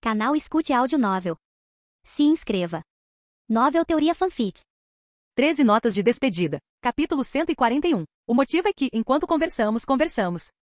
Canal Escute Áudio Novel. Se inscreva. Novel Teoria Fanfic. 13 notas de despedida. Capítulo 141. O motivo é que, enquanto conversamos,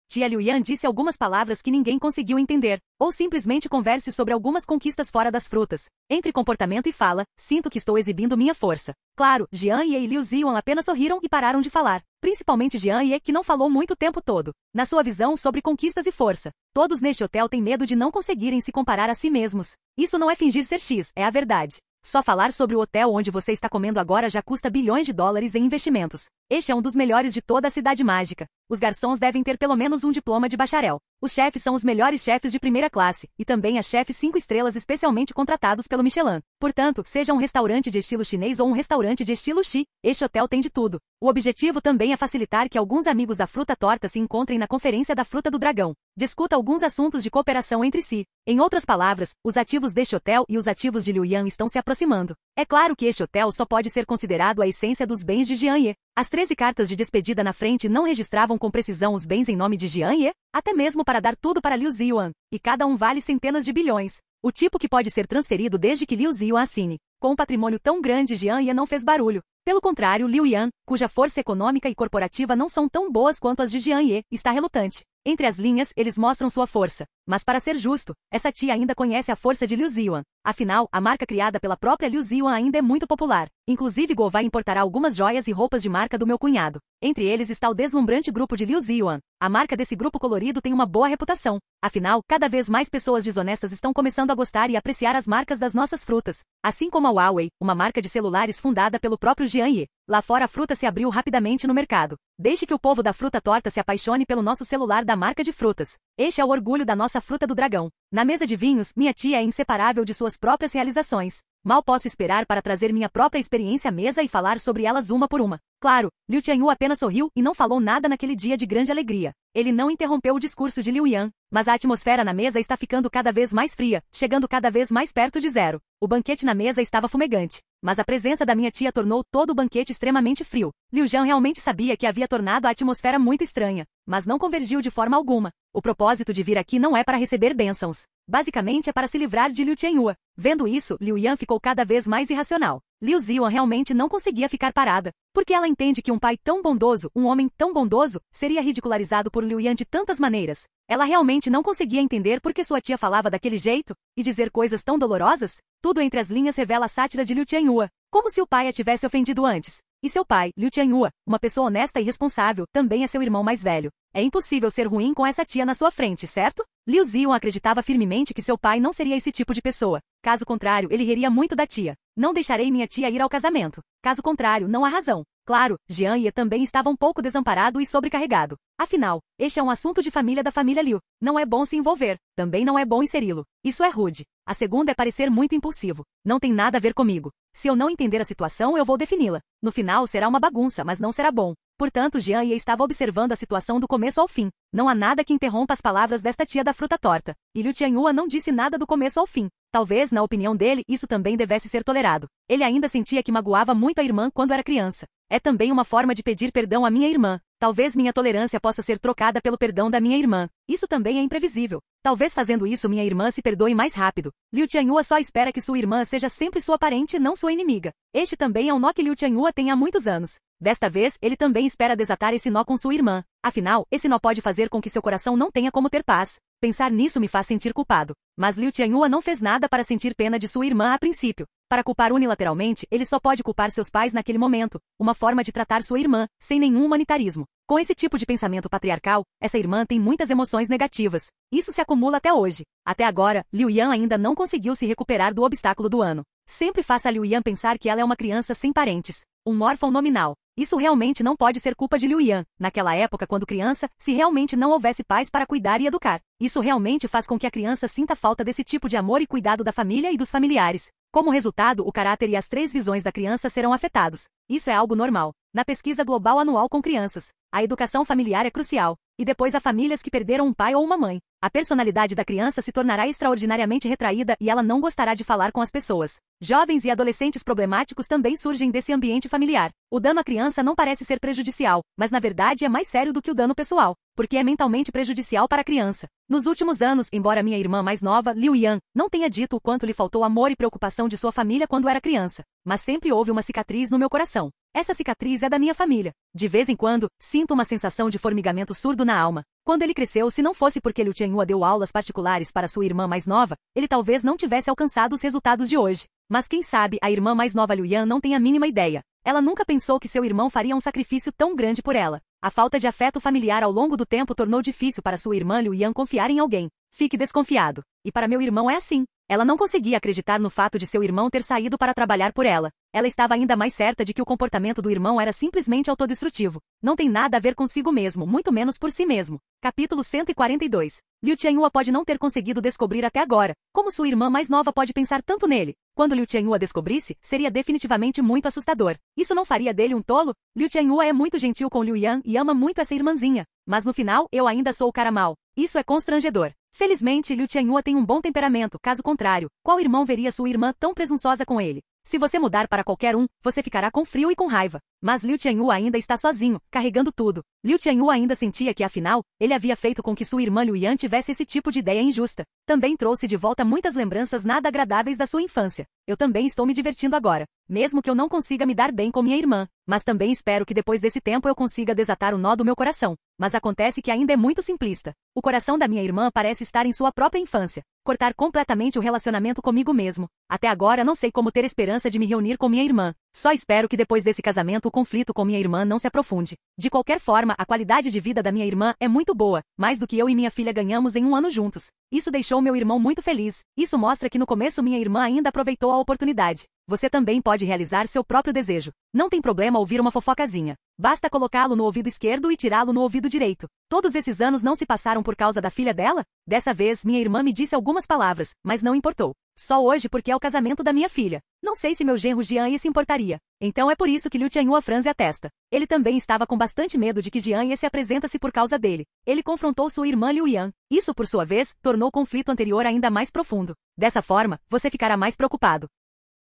Tia Liu Yan disse algumas palavras que ninguém conseguiu entender, ou simplesmente converse sobre algumas conquistas fora das frutas. Entre comportamento e fala, sinto que estou exibindo minha força. Claro, Jian Ye e Liu Ziwan apenas sorriram e pararam de falar. Principalmente Jian Ye, que não falou muito o tempo todo. Na sua visão sobre conquistas e força, todos neste hotel têm medo de não conseguirem se comparar a si mesmos. Isso não é fingir ser X, é a verdade. Só falar sobre o hotel onde você está comendo agora já custa bilhões de dólares em investimentos. Este é um dos melhores de toda a cidade mágica. Os garçons devem ter pelo menos um diploma de bacharel. Os chefes são os melhores chefes de primeira classe, e também há chefes 5 estrelas especialmente contratados pelo Michelin. Portanto, seja um restaurante de estilo chinês ou um restaurante de estilo Xi, este hotel tem de tudo. O objetivo também é facilitar que alguns amigos da fruta torta se encontrem na Conferência da Fruta do Dragão. Discuta alguns assuntos de cooperação entre si. Em outras palavras, os ativos deste hotel e os ativos de Liu Yan estão se aproximando. É claro que este hotel só pode ser considerado a essência dos bens de Jian Ye. As 13 cartas de despedida na frente não registravam com precisão os bens em nome de Jian Ye, até mesmo para dar tudo para Liu Ziwan, e cada um vale centenas de bilhões. O tipo que pode ser transferido desde que Liu Ziwan assine. Com um patrimônio tão grande, Jian Ye não fez barulho. Pelo contrário, Liu Yan, cuja força econômica e corporativa não são tão boas quanto as de Jian Ye, está relutante. Entre as linhas, eles mostram sua força. Mas para ser justo, essa tia ainda conhece a força de Liu Ziwan. Afinal, a marca criada pela própria Liu Ziwan ainda é muito popular. Inclusive, Govai importará algumas joias e roupas de marca do meu cunhado. Entre eles está o deslumbrante grupo de Liu Ziwan. A marca desse grupo colorido tem uma boa reputação. Afinal, cada vez mais pessoas desonestas estão começando a gostar e apreciar as marcas das nossas frutas. Assim como a Huawei, uma marca de celulares fundada pelo próprio Jian Ye. Lá fora a fruta se abriu rapidamente no mercado. Deixe que o povo da fruta torta se apaixone pelo nosso celular da marca de frutas. Este é o orgulho da nossa fruta do dragão. Na mesa de vinhos, minha tia é inseparável de suas próprias realizações. Mal posso esperar para trazer minha própria experiência à mesa e falar sobre elas uma por uma. Claro, Liu Tianyu apenas sorriu e não falou nada naquele dia de grande alegria. Ele não interrompeu o discurso de Liu Yan, mas a atmosfera na mesa está ficando cada vez mais fria, chegando cada vez mais perto de zero. O banquete na mesa estava fumegante, mas a presença da minha tia tornou todo o banquete extremamente frio. Liu Jian realmente sabia que havia tornado a atmosfera muito estranha, mas não convergiu de forma alguma. O propósito de vir aqui não é para receber bênçãos. Basicamente é para se livrar de Liu Tianyu. Vendo isso, Liu Yan ficou cada vez mais irracional. Liu Ziwan realmente não conseguia ficar parada, porque ela entende que um pai tão bondoso, um homem tão bondoso, seria ridicularizado por Liu Yan de tantas maneiras. Ela realmente não conseguia entender por que sua tia falava daquele jeito, e dizer coisas tão dolorosas. Tudo entre as linhas revela a sátira de Liu Tianyu, como se o pai a tivesse ofendido antes. E seu pai, Liu Tianyu, uma pessoa honesta e responsável, também é seu irmão mais velho. É impossível ser ruim com essa tia na sua frente, certo? Liu Ziwan acreditava firmemente que seu pai não seria esse tipo de pessoa. Caso contrário, ele riria muito da tia. Não deixarei minha tia ir ao casamento. Caso contrário, não há razão. Claro, Jian Ye também estava um pouco desamparado e sobrecarregado. Afinal, este é um assunto de família da família Liu. Não é bom se envolver. Também não é bom inseri-lo. Isso é rude. A segunda é parecer muito impulsivo. Não tem nada a ver comigo. Se eu não entender a situação, eu vou defini-la. No final será uma bagunça, mas não será bom. Portanto, Jian Ye estava observando a situação do começo ao fim. Não há nada que interrompa as palavras desta tia da fruta torta. E Liu Tianyu não disse nada do começo ao fim. Talvez, na opinião dele, isso também devesse ser tolerado. Ele ainda sentia que magoava muito a irmã quando era criança. É também uma forma de pedir perdão à minha irmã. Talvez minha tolerância possa ser trocada pelo perdão da minha irmã. Isso também é imprevisível. Talvez fazendo isso minha irmã se perdoe mais rápido. Liu Tianyu só espera que sua irmã seja sempre sua parente e não sua inimiga. Este também é um nó que Liu Tianyu tem há muitos anos. Desta vez, ele também espera desatar esse nó com sua irmã. Afinal, esse nó pode fazer com que seu coração não tenha como ter paz. Pensar nisso me faz sentir culpado. Mas Liu Tianyu não fez nada para sentir pena de sua irmã a princípio. Para culpar unilateralmente, ele só pode culpar seus pais naquele momento, uma forma de tratar sua irmã, sem nenhum humanitarismo. Com esse tipo de pensamento patriarcal, essa irmã tem muitas emoções negativas. Isso se acumula até hoje. Até agora, Liu Yan ainda não conseguiu se recuperar do obstáculo do ano. Sempre faça Liu Yan pensar que ela é uma criança sem parentes, um órfão nominal. Isso realmente não pode ser culpa de Liu Yan. Naquela época, quando criança, se realmente não houvesse pais para cuidar e educar. Isso realmente faz com que a criança sinta falta desse tipo de amor e cuidado da família e dos familiares. Como resultado, o caráter e as 3 visões da criança serão afetados. Isso é algo normal. Na pesquisa global anual com crianças, a educação familiar é crucial. E depois há famílias que perderam um pai ou uma mãe. A personalidade da criança se tornará extraordinariamente retraída e ela não gostará de falar com as pessoas. Jovens e adolescentes problemáticos também surgem desse ambiente familiar. O dano à criança não parece ser prejudicial, mas na verdade é mais sério do que o dano pessoal, porque é mentalmente prejudicial para a criança. Nos últimos anos, embora minha irmã mais nova, Liu Yan, não tenha dito o quanto lhe faltou amor e preocupação de sua família quando era criança, mas sempre houve uma cicatriz no meu coração. Essa cicatriz é da minha família. De vez em quando, sinto uma sensação de formigamento surdo na alma. Quando ele cresceu, se não fosse porque Liu Tianhua deu aulas particulares para sua irmã mais nova, ele talvez não tivesse alcançado os resultados de hoje. Mas quem sabe a irmã mais nova Liu Yan não tem a mínima ideia. Ela nunca pensou que seu irmão faria um sacrifício tão grande por ela. A falta de afeto familiar ao longo do tempo tornou difícil para sua irmã Liu Yan confiar em alguém. Fique desconfiado. E para meu irmão é assim. Ela não conseguia acreditar no fato de seu irmão ter saído para trabalhar por ela. Ela estava ainda mais certa de que o comportamento do irmão era simplesmente autodestrutivo. Não tem nada a ver consigo mesmo, muito menos por si mesmo. Capítulo 142. Liu Tianhua pode não ter conseguido descobrir até agora como sua irmã mais nova pode pensar tanto nele. Quando Liu Tianhua descobrisse, seria definitivamente muito assustador. Isso não faria dele um tolo? Liu Tianhua é muito gentil com Liu Yan e ama muito essa irmãzinha. Mas no final, eu ainda sou o cara mau. Isso é constrangedor. Felizmente, Liu Tianhua tem um bom temperamento, caso contrário, qual irmão veria sua irmã tão presunçosa com ele? Se você mudar para qualquer um, você ficará com frio e com raiva. Mas Liu Tianhua ainda está sozinho, carregando tudo. Liu Tianhua ainda sentia que, afinal, ele havia feito com que sua irmã Liu Yan tivesse esse tipo de ideia injusta. Também trouxe de volta muitas lembranças nada agradáveis da sua infância. Eu também estou me divertindo agora, mesmo que eu não consiga me dar bem com minha irmã. Mas também espero que depois desse tempo eu consiga desatar o nó do meu coração. Mas acontece que ainda é muito simplista. O coração da minha irmã parece estar em sua própria infância. Cortar completamente o relacionamento comigo mesmo. Até agora não sei como ter esperança de me reunir com minha irmã. Só espero que depois desse casamento o conflito com minha irmã não se aprofunde. De qualquer forma, a qualidade de vida da minha irmã é muito boa, mais do que eu e minha filha ganhamos em um ano juntos. Isso deixou meu irmão muito feliz. Isso mostra que no começo minha irmã ainda aproveitou a oportunidade. Você também pode realizar seu próprio desejo. Não tem problema ouvir uma fofocazinha. Basta colocá-lo no ouvido esquerdo e tirá-lo no ouvido direito. Todos esses anos não se passaram por causa da filha dela? Dessa vez, minha irmã me disse algumas palavras, mas não importou. Só hoje porque é o casamento da minha filha. Não sei se meu genro Jian se importaria. Então é por isso que Liu Tianhua franze a testa. Ele também estava com bastante medo de que Jian se apresenta-se por causa dele. Ele confrontou sua irmã Liu Yan. Isso, por sua vez, tornou o conflito anterior ainda mais profundo. Dessa forma, você ficará mais preocupado.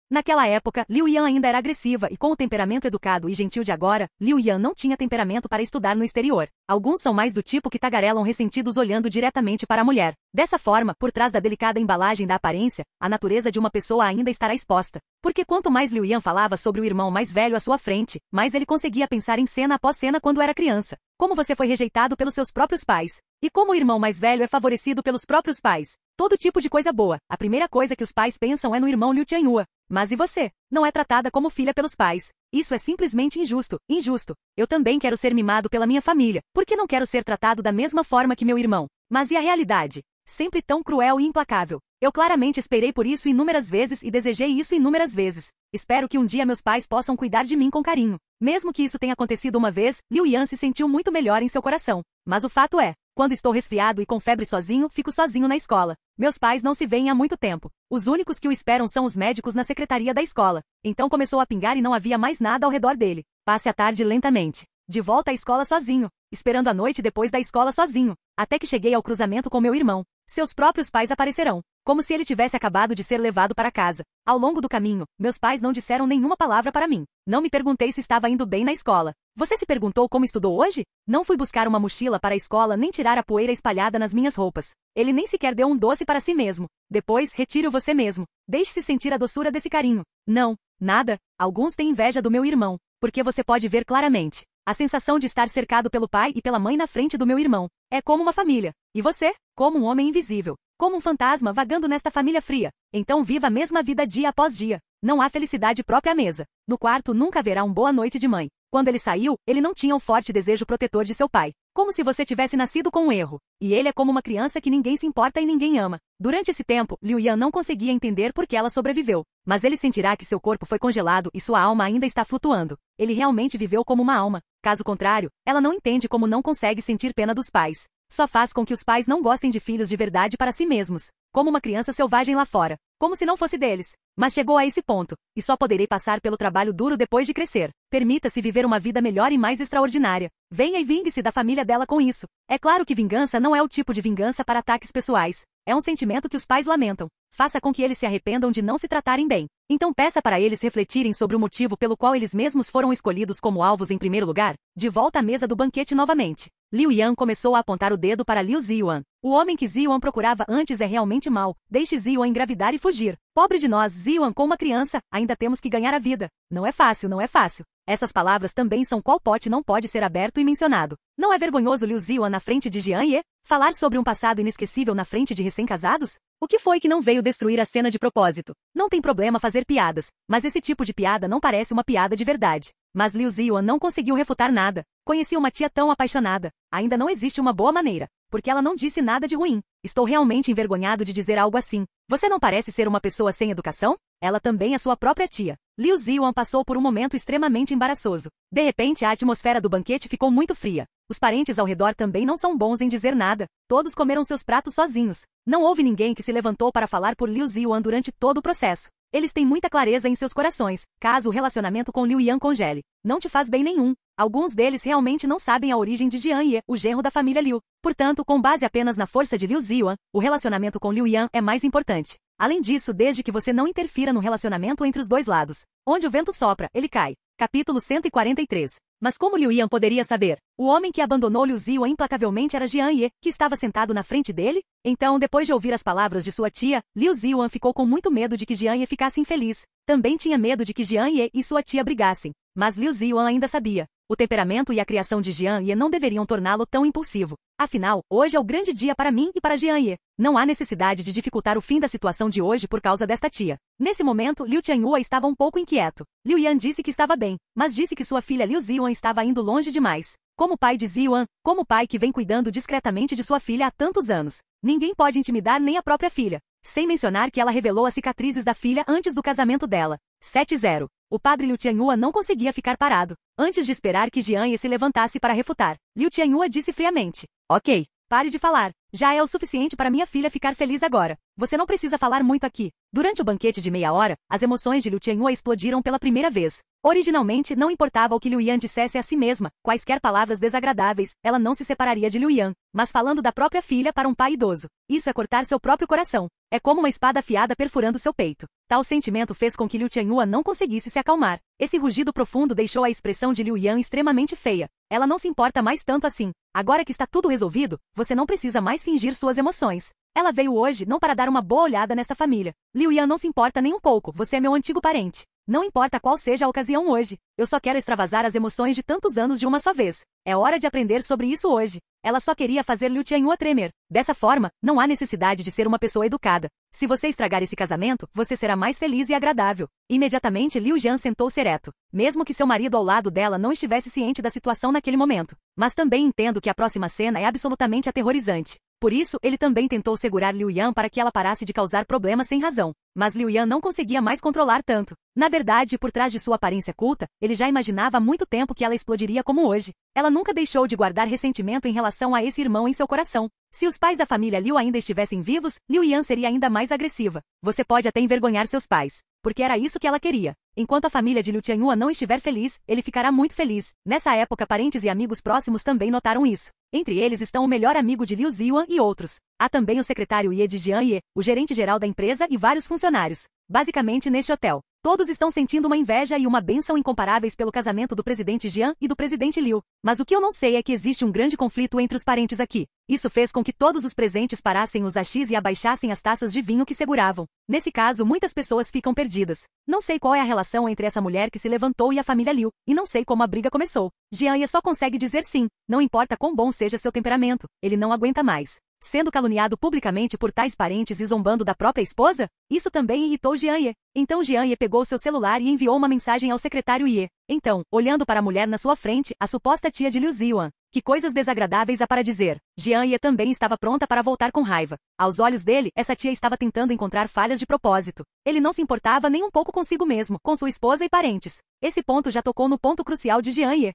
Naquela época, Liu Yan ainda era agressiva e com o temperamento educado e gentil de agora, Liu Yan não tinha temperamento para estudar no exterior. Alguns são mais do tipo que tagarelam ressentidos olhando diretamente para a mulher. Dessa forma, por trás da delicada embalagem da aparência, a natureza de uma pessoa ainda estará exposta. Porque quanto mais Liu Yan falava sobre o irmão mais velho à sua frente, mais ele conseguia pensar em cena após cena quando era criança. Como você foi rejeitado pelos seus próprios pais. E como o irmão mais velho é favorecido pelos próprios pais. Todo tipo de coisa boa. A primeira coisa que os pais pensam é no irmão Liu Tianhua. Mas e você? Não é tratada como filha pelos pais. Isso é simplesmente injusto, injusto. Eu também quero ser mimado pela minha família. Por que não quero ser tratado da mesma forma que meu irmão? Mas e a realidade? Sempre tão cruel e implacável. Eu claramente esperei por isso inúmeras vezes e desejei isso inúmeras vezes. Espero que um dia meus pais possam cuidar de mim com carinho. Mesmo que isso tenha acontecido uma vez, Liu Yan se sentiu muito melhor em seu coração. Mas o fato é, quando estou resfriado e com febre sozinho, fico sozinho na escola. Meus pais não se veem há muito tempo. Os únicos que o esperam são os médicos na secretaria da escola. Então começou a pingar e não havia mais nada ao redor dele. Passe a tarde lentamente. De volta à escola sozinho. Esperando a noite depois da escola sozinho. Até que cheguei ao cruzamento com meu irmão. Seus próprios pais aparecerão. Como se ele tivesse acabado de ser levado para casa. Ao longo do caminho, meus pais não disseram nenhuma palavra para mim. Não me perguntei se estava indo bem na escola. Você se perguntou como estudou hoje? Não fui buscar uma mochila para a escola nem tirar a poeira espalhada nas minhas roupas. Ele nem sequer deu um doce para si mesmo. Depois, retire-o você mesmo. Deixe-se sentir a doçura desse carinho. Não, nada. Alguns têm inveja do meu irmão. Porque você pode ver claramente. A sensação de estar cercado pelo pai e pela mãe na frente do meu irmão. É como uma família. E você? Como um homem invisível. Como um fantasma vagando nesta família fria. Então viva a mesma vida dia após dia. Não há felicidade própria à mesa. No quarto nunca haverá um boa noite de mãe. Quando ele saiu, ele não tinha o forte desejo protetor de seu pai. Como se você tivesse nascido com um erro. E ele é como uma criança que ninguém se importa e ninguém ama. Durante esse tempo, Liu Yan não conseguia entender por que ela sobreviveu. Mas ele sentirá que seu corpo foi congelado e sua alma ainda está flutuando. Ele realmente viveu como uma alma. Caso contrário, ela não entende como não consegue sentir pena dos pais. Só faz com que os pais não gostem de filhos de verdade para si mesmos, como uma criança selvagem lá fora, como se não fosse deles. Mas chegou a esse ponto, e só poderei passar pelo trabalho duro depois de crescer. Permita-se viver uma vida melhor e mais extraordinária. Venha e vingue-se da família dela com isso. É claro que vingança não é o tipo de vingança para ataques pessoais. É um sentimento que os pais lamentam. Faça com que eles se arrependam de não se tratarem bem. Então peça para eles refletirem sobre o motivo pelo qual eles mesmos foram escolhidos como alvos em primeiro lugar. De volta à mesa do banquete novamente. Liu Yan começou a apontar o dedo para Liu Ziyuan. O homem que Ziyuan procurava antes é realmente mau. Deixe Ziyuan engravidar e fugir. Pobre de nós, Ziyuan, com uma criança, ainda temos que ganhar a vida. Não é fácil, não é fácil. Essas palavras também são qual pote não pode ser aberto e mencionado. Não é vergonhoso Liu Ziyuan na frente de Jian Ye? Falar sobre um passado inesquecível na frente de recém-casados? O que foi que não veio destruir a cena de propósito? Não tem problema fazer piadas, mas esse tipo de piada não parece uma piada de verdade. Mas Liu Ziyuan não conseguiu refutar nada. Conheci uma tia tão apaixonada. Ainda não existe uma boa maneira, porque ela não disse nada de ruim. Estou realmente envergonhado de dizer algo assim. Você não parece ser uma pessoa sem educação? Ela também é sua própria tia. Liu Ziyuan passou por um momento extremamente embaraçoso. De repente, a atmosfera do banquete ficou muito fria. Os parentes ao redor também não são bons em dizer nada. Todos comeram seus pratos sozinhos. Não houve ninguém que se levantou para falar por Liu Ziyuan durante todo o processo. Eles têm muita clareza em seus corações, caso o relacionamento com Liu Yan congele. Não te faz bem nenhum. Alguns deles realmente não sabem a origem de Jian Ye, o genro da família Liu. Portanto, com base apenas na força de Liu Ziyuan, o relacionamento com Liu Yan é mais importante. Além disso, desde que você não interfira no relacionamento entre os dois lados. Onde o vento sopra, ele cai. Capítulo 143. Mas como Liu Yan poderia saber? O homem que abandonou Liu Ziyuan implacavelmente era Jian Ye, que estava sentado na frente dele? Então, depois de ouvir as palavras de sua tia, Liu Ziyuan ficou com muito medo de que Jian Ye ficasse infeliz. Também tinha medo de que Jian Ye e sua tia brigassem. Mas Liu Ziyuan ainda sabia. O temperamento e a criação de Jian Ye não deveriam torná-lo tão impulsivo. Afinal, hoje é o grande dia para mim e para Jian Ye. Não há necessidade de dificultar o fim da situação de hoje por causa desta tia. Nesse momento, Liu Tianyua estava um pouco inquieto. Liu Yan disse que estava bem, mas disse que sua filha Liu Ziyuan estava indo longe demais. Como pai de Ziyuan, como pai que vem cuidando discretamente de sua filha há tantos anos. Ninguém pode intimidar nem a própria filha. Sem mencionar que ela revelou as cicatrizes da filha antes do casamento dela. 7-0. O padre Liu Tianyua não conseguia ficar parado. Antes de esperar que Jian Ye se levantasse para refutar, Liu Tianyua disse friamente. Ok, pare de falar. Já é o suficiente para minha filha ficar feliz agora. Você não precisa falar muito aqui. Durante o banquete de meia hora, as emoções de Liu Tianyua explodiram pela primeira vez. Originalmente, não importava o que Liu Yan dissesse a si mesma, quaisquer palavras desagradáveis, ela não se separaria de Liu Yan. Mas falando da própria filha para um pai idoso, isso é cortar seu próprio coração. É como uma espada afiada perfurando seu peito. Tal sentimento fez com que Liu Tianyua não conseguisse se acalmar. Esse rugido profundo deixou a expressão de Liu Yan extremamente feia. Ela não se importa mais tanto assim. Agora que está tudo resolvido, você não precisa mais fingir suas emoções. Ela veio hoje não para dar uma boa olhada nesta família. Liu Yan não se importa nem um pouco, você é meu antigo parente. Não importa qual seja a ocasião hoje. Eu só quero extravasar as emoções de tantos anos de uma só vez. É hora de aprender sobre isso hoje. Ela só queria fazer Liu Tianyua tremer. Dessa forma, não há necessidade de ser uma pessoa educada. Se você estragar esse casamento, você será mais feliz e agradável. Imediatamente Liu Yan sentou-se ereto. Mesmo que seu marido ao lado dela não estivesse ciente da situação naquele momento. Mas também entendo que a próxima cena é absolutamente aterrorizante. Por isso, ele também tentou segurar Liu Yan para que ela parasse de causar problemas sem razão. Mas Liu Yan não conseguia mais controlar tanto. Na verdade, por trás de sua aparência culta, ele já imaginava há muito tempo que ela explodiria como hoje. Ela nunca deixou de guardar ressentimento em relação a esse irmão em seu coração. Se os pais da família Liu ainda estivessem vivos, Liu Yan seria ainda mais agressiva. Você pode até envergonhar seus pais. Porque era isso que ela queria. Enquanto a família de Liu Tianyua não estiver feliz, ele ficará muito feliz. Nessa época, parentes e amigos próximos também notaram isso. Entre eles estão o melhor amigo de Liu Ziyuan e outros. Há também o secretário Ye de Jian Ye, o gerente-geral da empresa e vários funcionários. Basicamente neste hotel, todos estão sentindo uma inveja e uma bênção incomparáveis pelo casamento do presidente Jian e do presidente Liu. Mas o que eu não sei é que existe um grande conflito entre os parentes aqui. Isso fez com que todos os presentes parassem os achis e abaixassem as taças de vinho que seguravam. Nesse caso, muitas pessoas ficam perdidas. Não sei qual é a relação entre essa mulher que se levantou e a família Liu, e não sei como a briga começou. Jian Ye só consegue dizer sim, não importa quão bom seja seu temperamento, ele não aguenta mais. Sendo caluniado publicamente por tais parentes e zombando da própria esposa? Isso também irritou Jian Ye. Então Jian Ye pegou seu celular e enviou uma mensagem ao secretário Ye. Então, olhando para a mulher na sua frente, a suposta tia de Liu Ziyuan. Que coisas desagradáveis há para dizer. Jian Ye também estava pronta para voltar com raiva. Aos olhos dele, essa tia estava tentando encontrar falhas de propósito. Ele não se importava nem um pouco consigo mesmo, com sua esposa e parentes. Esse ponto já tocou no ponto crucial de Jian Ye.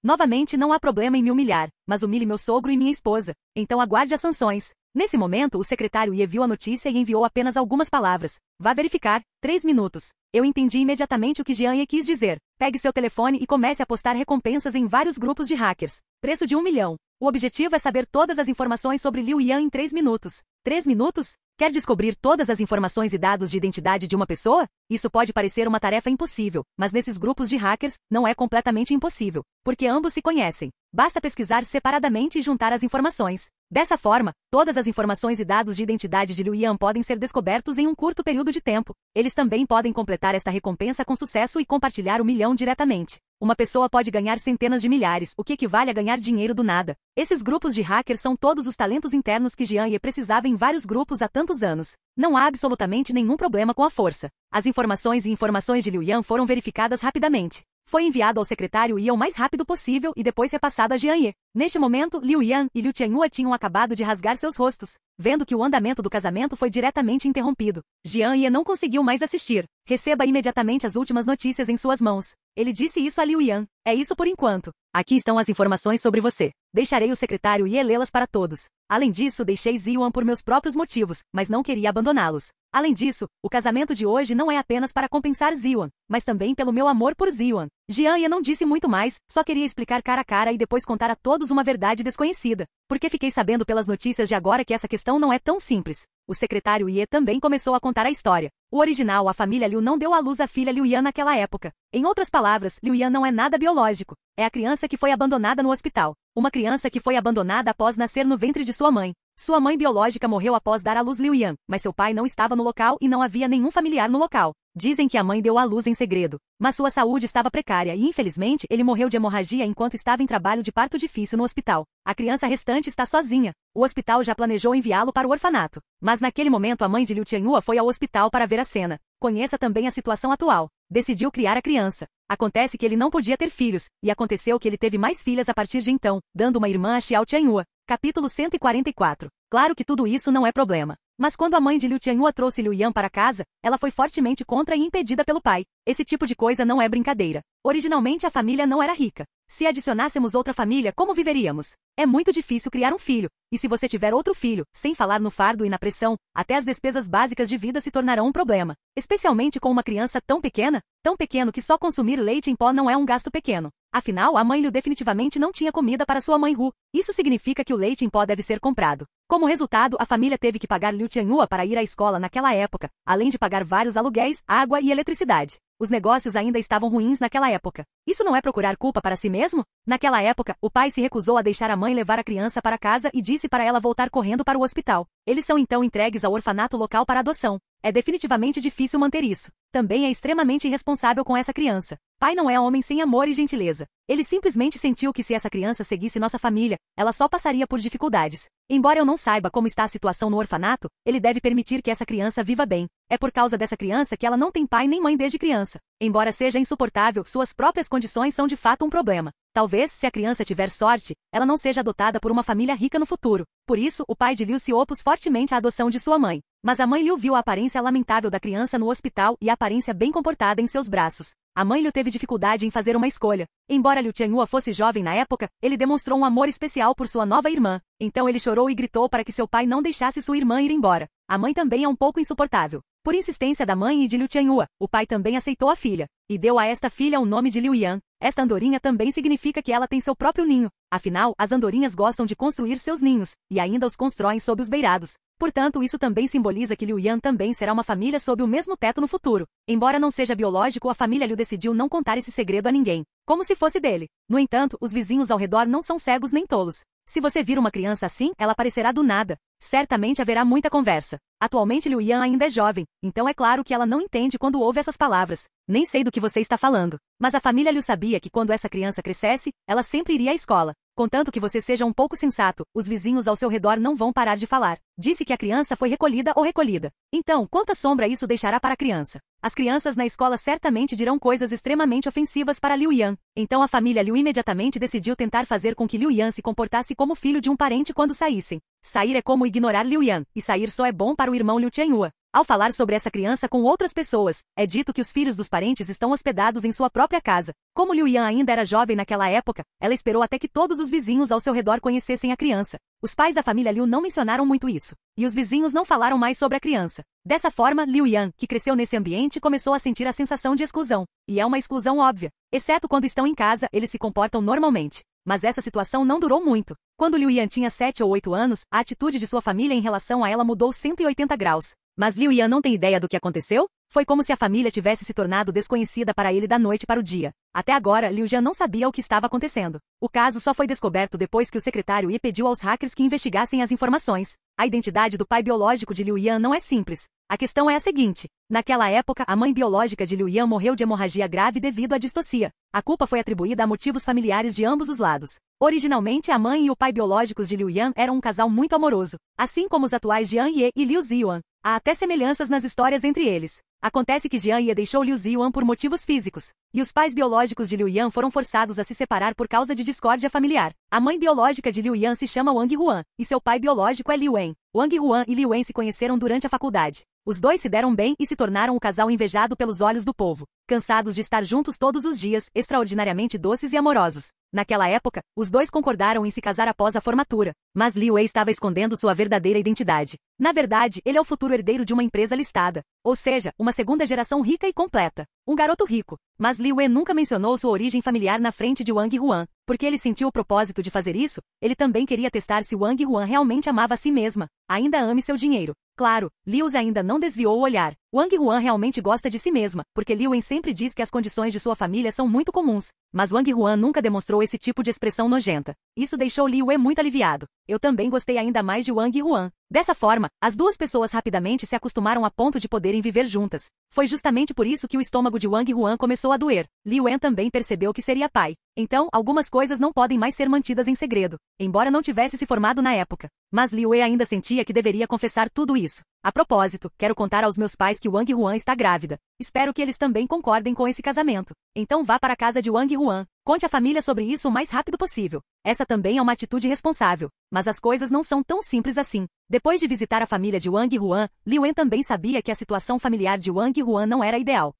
Novamente não há problema em me humilhar, mas humilhe meu sogro e minha esposa. Então aguarde as sanções. Nesse momento, o secretário Ye viu a notícia e enviou apenas algumas palavras. Vá verificar. 3 minutos. Eu entendi imediatamente o que Jian Ye quis dizer. Pegue seu telefone e comece a postar recompensas em vários grupos de hackers. Preço de 1 milhão. O objetivo é saber todas as informações sobre Liu Yan em 3 minutos. 3 minutos? Quer descobrir todas as informações e dados de identidade de uma pessoa? Isso pode parecer uma tarefa impossível, mas nesses grupos de hackers, não é completamente impossível, porque ambos se conhecem. Basta pesquisar separadamente e juntar as informações. Dessa forma, todas as informações e dados de identidade de Liu Yan podem ser descobertos em um curto período de tempo. Eles também podem completar esta recompensa com sucesso e compartilhar o milhão diretamente. Uma pessoa pode ganhar centenas de milhares, o que equivale a ganhar dinheiro do nada. Esses grupos de hackers são todos os talentos internos que Jian Ye precisava em vários grupos há tantos anos. Não há absolutamente nenhum problema com a força. As informações de Liu Yan foram verificadas rapidamente. Foi enviado ao secretário Ye o mais rápido possível e depois repassado a Jian Ye. Neste momento, Liu Yan e Liu Tianhua tinham acabado de rasgar seus rostos, vendo que o andamento do casamento foi diretamente interrompido. Jian Ye não conseguiu mais assistir. Receba imediatamente as últimas notícias em suas mãos. Ele disse isso a Liu Yan. É isso por enquanto. Aqui estão as informações sobre você. Deixarei o secretário Ye lê-las para todos. Além disso, deixei Ziwan por meus próprios motivos, mas não queria abandoná-los. Além disso, o casamento de hoje não é apenas para compensar Ziwan, mas também pelo meu amor por Ziwan. Jian Ye não disse muito mais, só queria explicar cara a cara e depois contar a todos uma verdade desconhecida. Porque fiquei sabendo pelas notícias de agora que essa questão não é tão simples. O secretário Ye também começou a contar a história. O original, a família Liu não deu à luz a filha Liu Yan naquela época. Em outras palavras, Liu Yan não é nada biológico. É a criança que foi abandonada no hospital. Uma criança que foi abandonada após nascer no ventre de sua mãe. Sua mãe biológica morreu após dar à luz Liu Yan, mas seu pai não estava no local e não havia nenhum familiar no local. Dizem que a mãe deu à luz em segredo, mas sua saúde estava precária e, infelizmente, ele morreu de hemorragia enquanto estava em trabalho de parto difícil no hospital. A criança restante está sozinha. O hospital já planejou enviá-lo para o orfanato. Mas naquele momento a mãe de Liu Tianhua foi ao hospital para ver a cena. Conheça também a situação atual. Decidiu criar a criança. Acontece que ele não podia ter filhos, e aconteceu que ele teve mais filhas a partir de então, dando uma irmã a Xiao Tianhua. Capítulo 144. Claro que tudo isso não é problema. Mas quando a mãe de Liu Tianhua trouxe Liu Yan para casa, ela foi fortemente contra e impedida pelo pai. Esse tipo de coisa não é brincadeira. Originalmente a família não era rica. Se adicionássemos outra família, como viveríamos? É muito difícil criar um filho. E se você tiver outro filho, sem falar no fardo e na pressão, até as despesas básicas de vida se tornarão um problema. Especialmente com uma criança tão pequeno que só consumir leite em pó não é um gasto pequeno. Afinal, a mãe Liu definitivamente não tinha comida para sua mãe Hu. Isso significa que o leite em pó deve ser comprado. Como resultado, a família teve que pagar Liu Tianhua para ir à escola naquela época, além de pagar vários aluguéis, água e eletricidade. Os negócios ainda estavam ruins naquela época. Isso não é procurar culpa para si mesmo? Naquela época, o pai se recusou a deixar a mãe levar a criança para casa e disse para ela voltar correndo para o hospital. Eles são então entregues ao orfanato local para adoção. É definitivamente difícil manter isso. Também é extremamente irresponsável com essa criança. Pai não é homem sem amor e gentileza. Ele simplesmente sentiu que se essa criança seguisse nossa família, ela só passaria por dificuldades. Embora eu não saiba como está a situação no orfanato, ele deve permitir que essa criança viva bem. É por causa dessa criança que ela não tem pai nem mãe desde criança. Embora seja insuportável, suas próprias condições são de fato um problema. Talvez, se a criança tiver sorte, ela não seja adotada por uma família rica no futuro. Por isso, o pai de Liu se opôs fortemente à adoção de sua mãe. Mas a mãe Liu viu a aparência lamentável da criança no hospital e a aparência bem comportada em seus braços. A mãe Liu teve dificuldade em fazer uma escolha. Embora Liu Tianhua fosse jovem na época, ele demonstrou um amor especial por sua nova irmã. Então ele chorou e gritou para que seu pai não deixasse sua irmã ir embora. A mãe também é um pouco insuportável. Por insistência da mãe e de Liu Tianhua, o pai também aceitou a filha. E deu a esta filha o nome de Liu Yan. Esta andorinha também significa que ela tem seu próprio ninho. Afinal, as andorinhas gostam de construir seus ninhos, e ainda os constroem sob os beirados. Portanto, isso também simboliza que Liu Yan também será uma família sob o mesmo teto no futuro. Embora não seja biológico, a família Liu decidiu não contar esse segredo a ninguém, como se fosse dele. No entanto, os vizinhos ao redor não são cegos nem tolos. Se você vir uma criança assim, ela aparecerá do nada. Certamente haverá muita conversa. Atualmente Liu Yan ainda é jovem, então é claro que ela não entende quando ouve essas palavras. Nem sei do que você está falando. Mas a família Liu sabia que quando essa criança crescesse, ela sempre iria à escola. Contanto que você seja um pouco sensato, os vizinhos ao seu redor não vão parar de falar. Disse que a criança foi recolhida ou recolhida. Então, quanta sombra isso deixará para a criança? As crianças na escola certamente dirão coisas extremamente ofensivas para Liu Yan. Então a família Liu imediatamente decidiu tentar fazer com que Liu Yan se comportasse como filho de um parente quando saíssem. Sair é como ignorar Liu Yan, e sair só é bom para o irmão Liu Tianhua. Ao falar sobre essa criança com outras pessoas, é dito que os filhos dos parentes estão hospedados em sua própria casa. Como Liu Yan ainda era jovem naquela época, ela esperou até que todos os vizinhos ao seu redor conhecessem a criança. Os pais da família Liu não mencionaram muito isso, e os vizinhos não falaram mais sobre a criança. Dessa forma, Liu Yan, que cresceu nesse ambiente, começou a sentir a sensação de exclusão. E é uma exclusão óbvia. Exceto quando estão em casa, eles se comportam normalmente. Mas essa situação não durou muito. Quando Liu Yan tinha 7 ou 8 anos, a atitude de sua família em relação a ela mudou 180 graus. Mas Liu Yan não tem ideia do que aconteceu? Foi como se a família tivesse se tornado desconhecida para ele da noite para o dia. Até agora, Liu Yan não sabia o que estava acontecendo. O caso só foi descoberto depois que o secretário Yi pediu aos hackers que investigassem as informações. A identidade do pai biológico de Liu Yan não é simples. A questão é a seguinte. Naquela época, a mãe biológica de Liu Yan morreu de hemorragia grave devido à distocia. A culpa foi atribuída a motivos familiares de ambos os lados. Originalmente, a mãe e o pai biológicos de Liu Yan eram um casal muito amoroso, assim como os atuais Jian Ye e Liu Ziyuan. Há até semelhanças nas histórias entre eles. Acontece que Jian Ye deixou Liu Ziyuan por motivos físicos, e os pais biológicos de Liu Yan foram forçados a se separar por causa de discórdia familiar. A mãe biológica de Liu Yan se chama Wang Huan, e seu pai biológico é Liu Wen. Wang Huan e Liu Wen se conheceram durante a faculdade. Os dois se deram bem e se tornaram o casal invejado pelos olhos do povo. Cansados de estar juntos todos os dias, extraordinariamente doces e amorosos. Naquela época, os dois concordaram em se casar após a formatura, mas Liu Wei estava escondendo sua verdadeira identidade. Na verdade, ele é o futuro herdeiro de uma empresa listada, ou seja, uma segunda geração rica e completa. Um garoto rico. Mas Liu Wei nunca mencionou sua origem familiar na frente de Wang Huan. Porque ele sentiu o propósito de fazer isso, ele também queria testar se Wang Huan realmente amava a si mesma. Ainda ame seu dinheiro. Claro, Liu ainda não desviou o olhar. Wang Huan realmente gosta de si mesma, porque Liu Wen sempre diz que as condições de sua família são muito comuns. Mas Wang Huan nunca demonstrou esse tipo de expressão nojenta. Isso deixou Liu Wen muito aliviado. Eu também gostei ainda mais de Wang Huan. Dessa forma, as duas pessoas rapidamente se acostumaram a ponto de poderem viver juntas. Foi justamente por isso que o estômago de Wang Huan começou a doer. Liu Wen também percebeu que seria pai. Então, algumas coisas não podem mais ser mantidas em segredo, embora não tivesse se formado na época. Mas Liu Wei ainda sentia que deveria confessar tudo isso. A propósito, quero contar aos meus pais que Wang Huan está grávida. Espero que eles também concordem com esse casamento. Então vá para a casa de Wang Huan. Conte à família sobre isso o mais rápido possível. Essa também é uma atitude responsável. Mas as coisas não são tão simples assim. Depois de visitar a família de Wang Huan, Liu Wen também sabia que a situação familiar de Wang Huan não era ideal.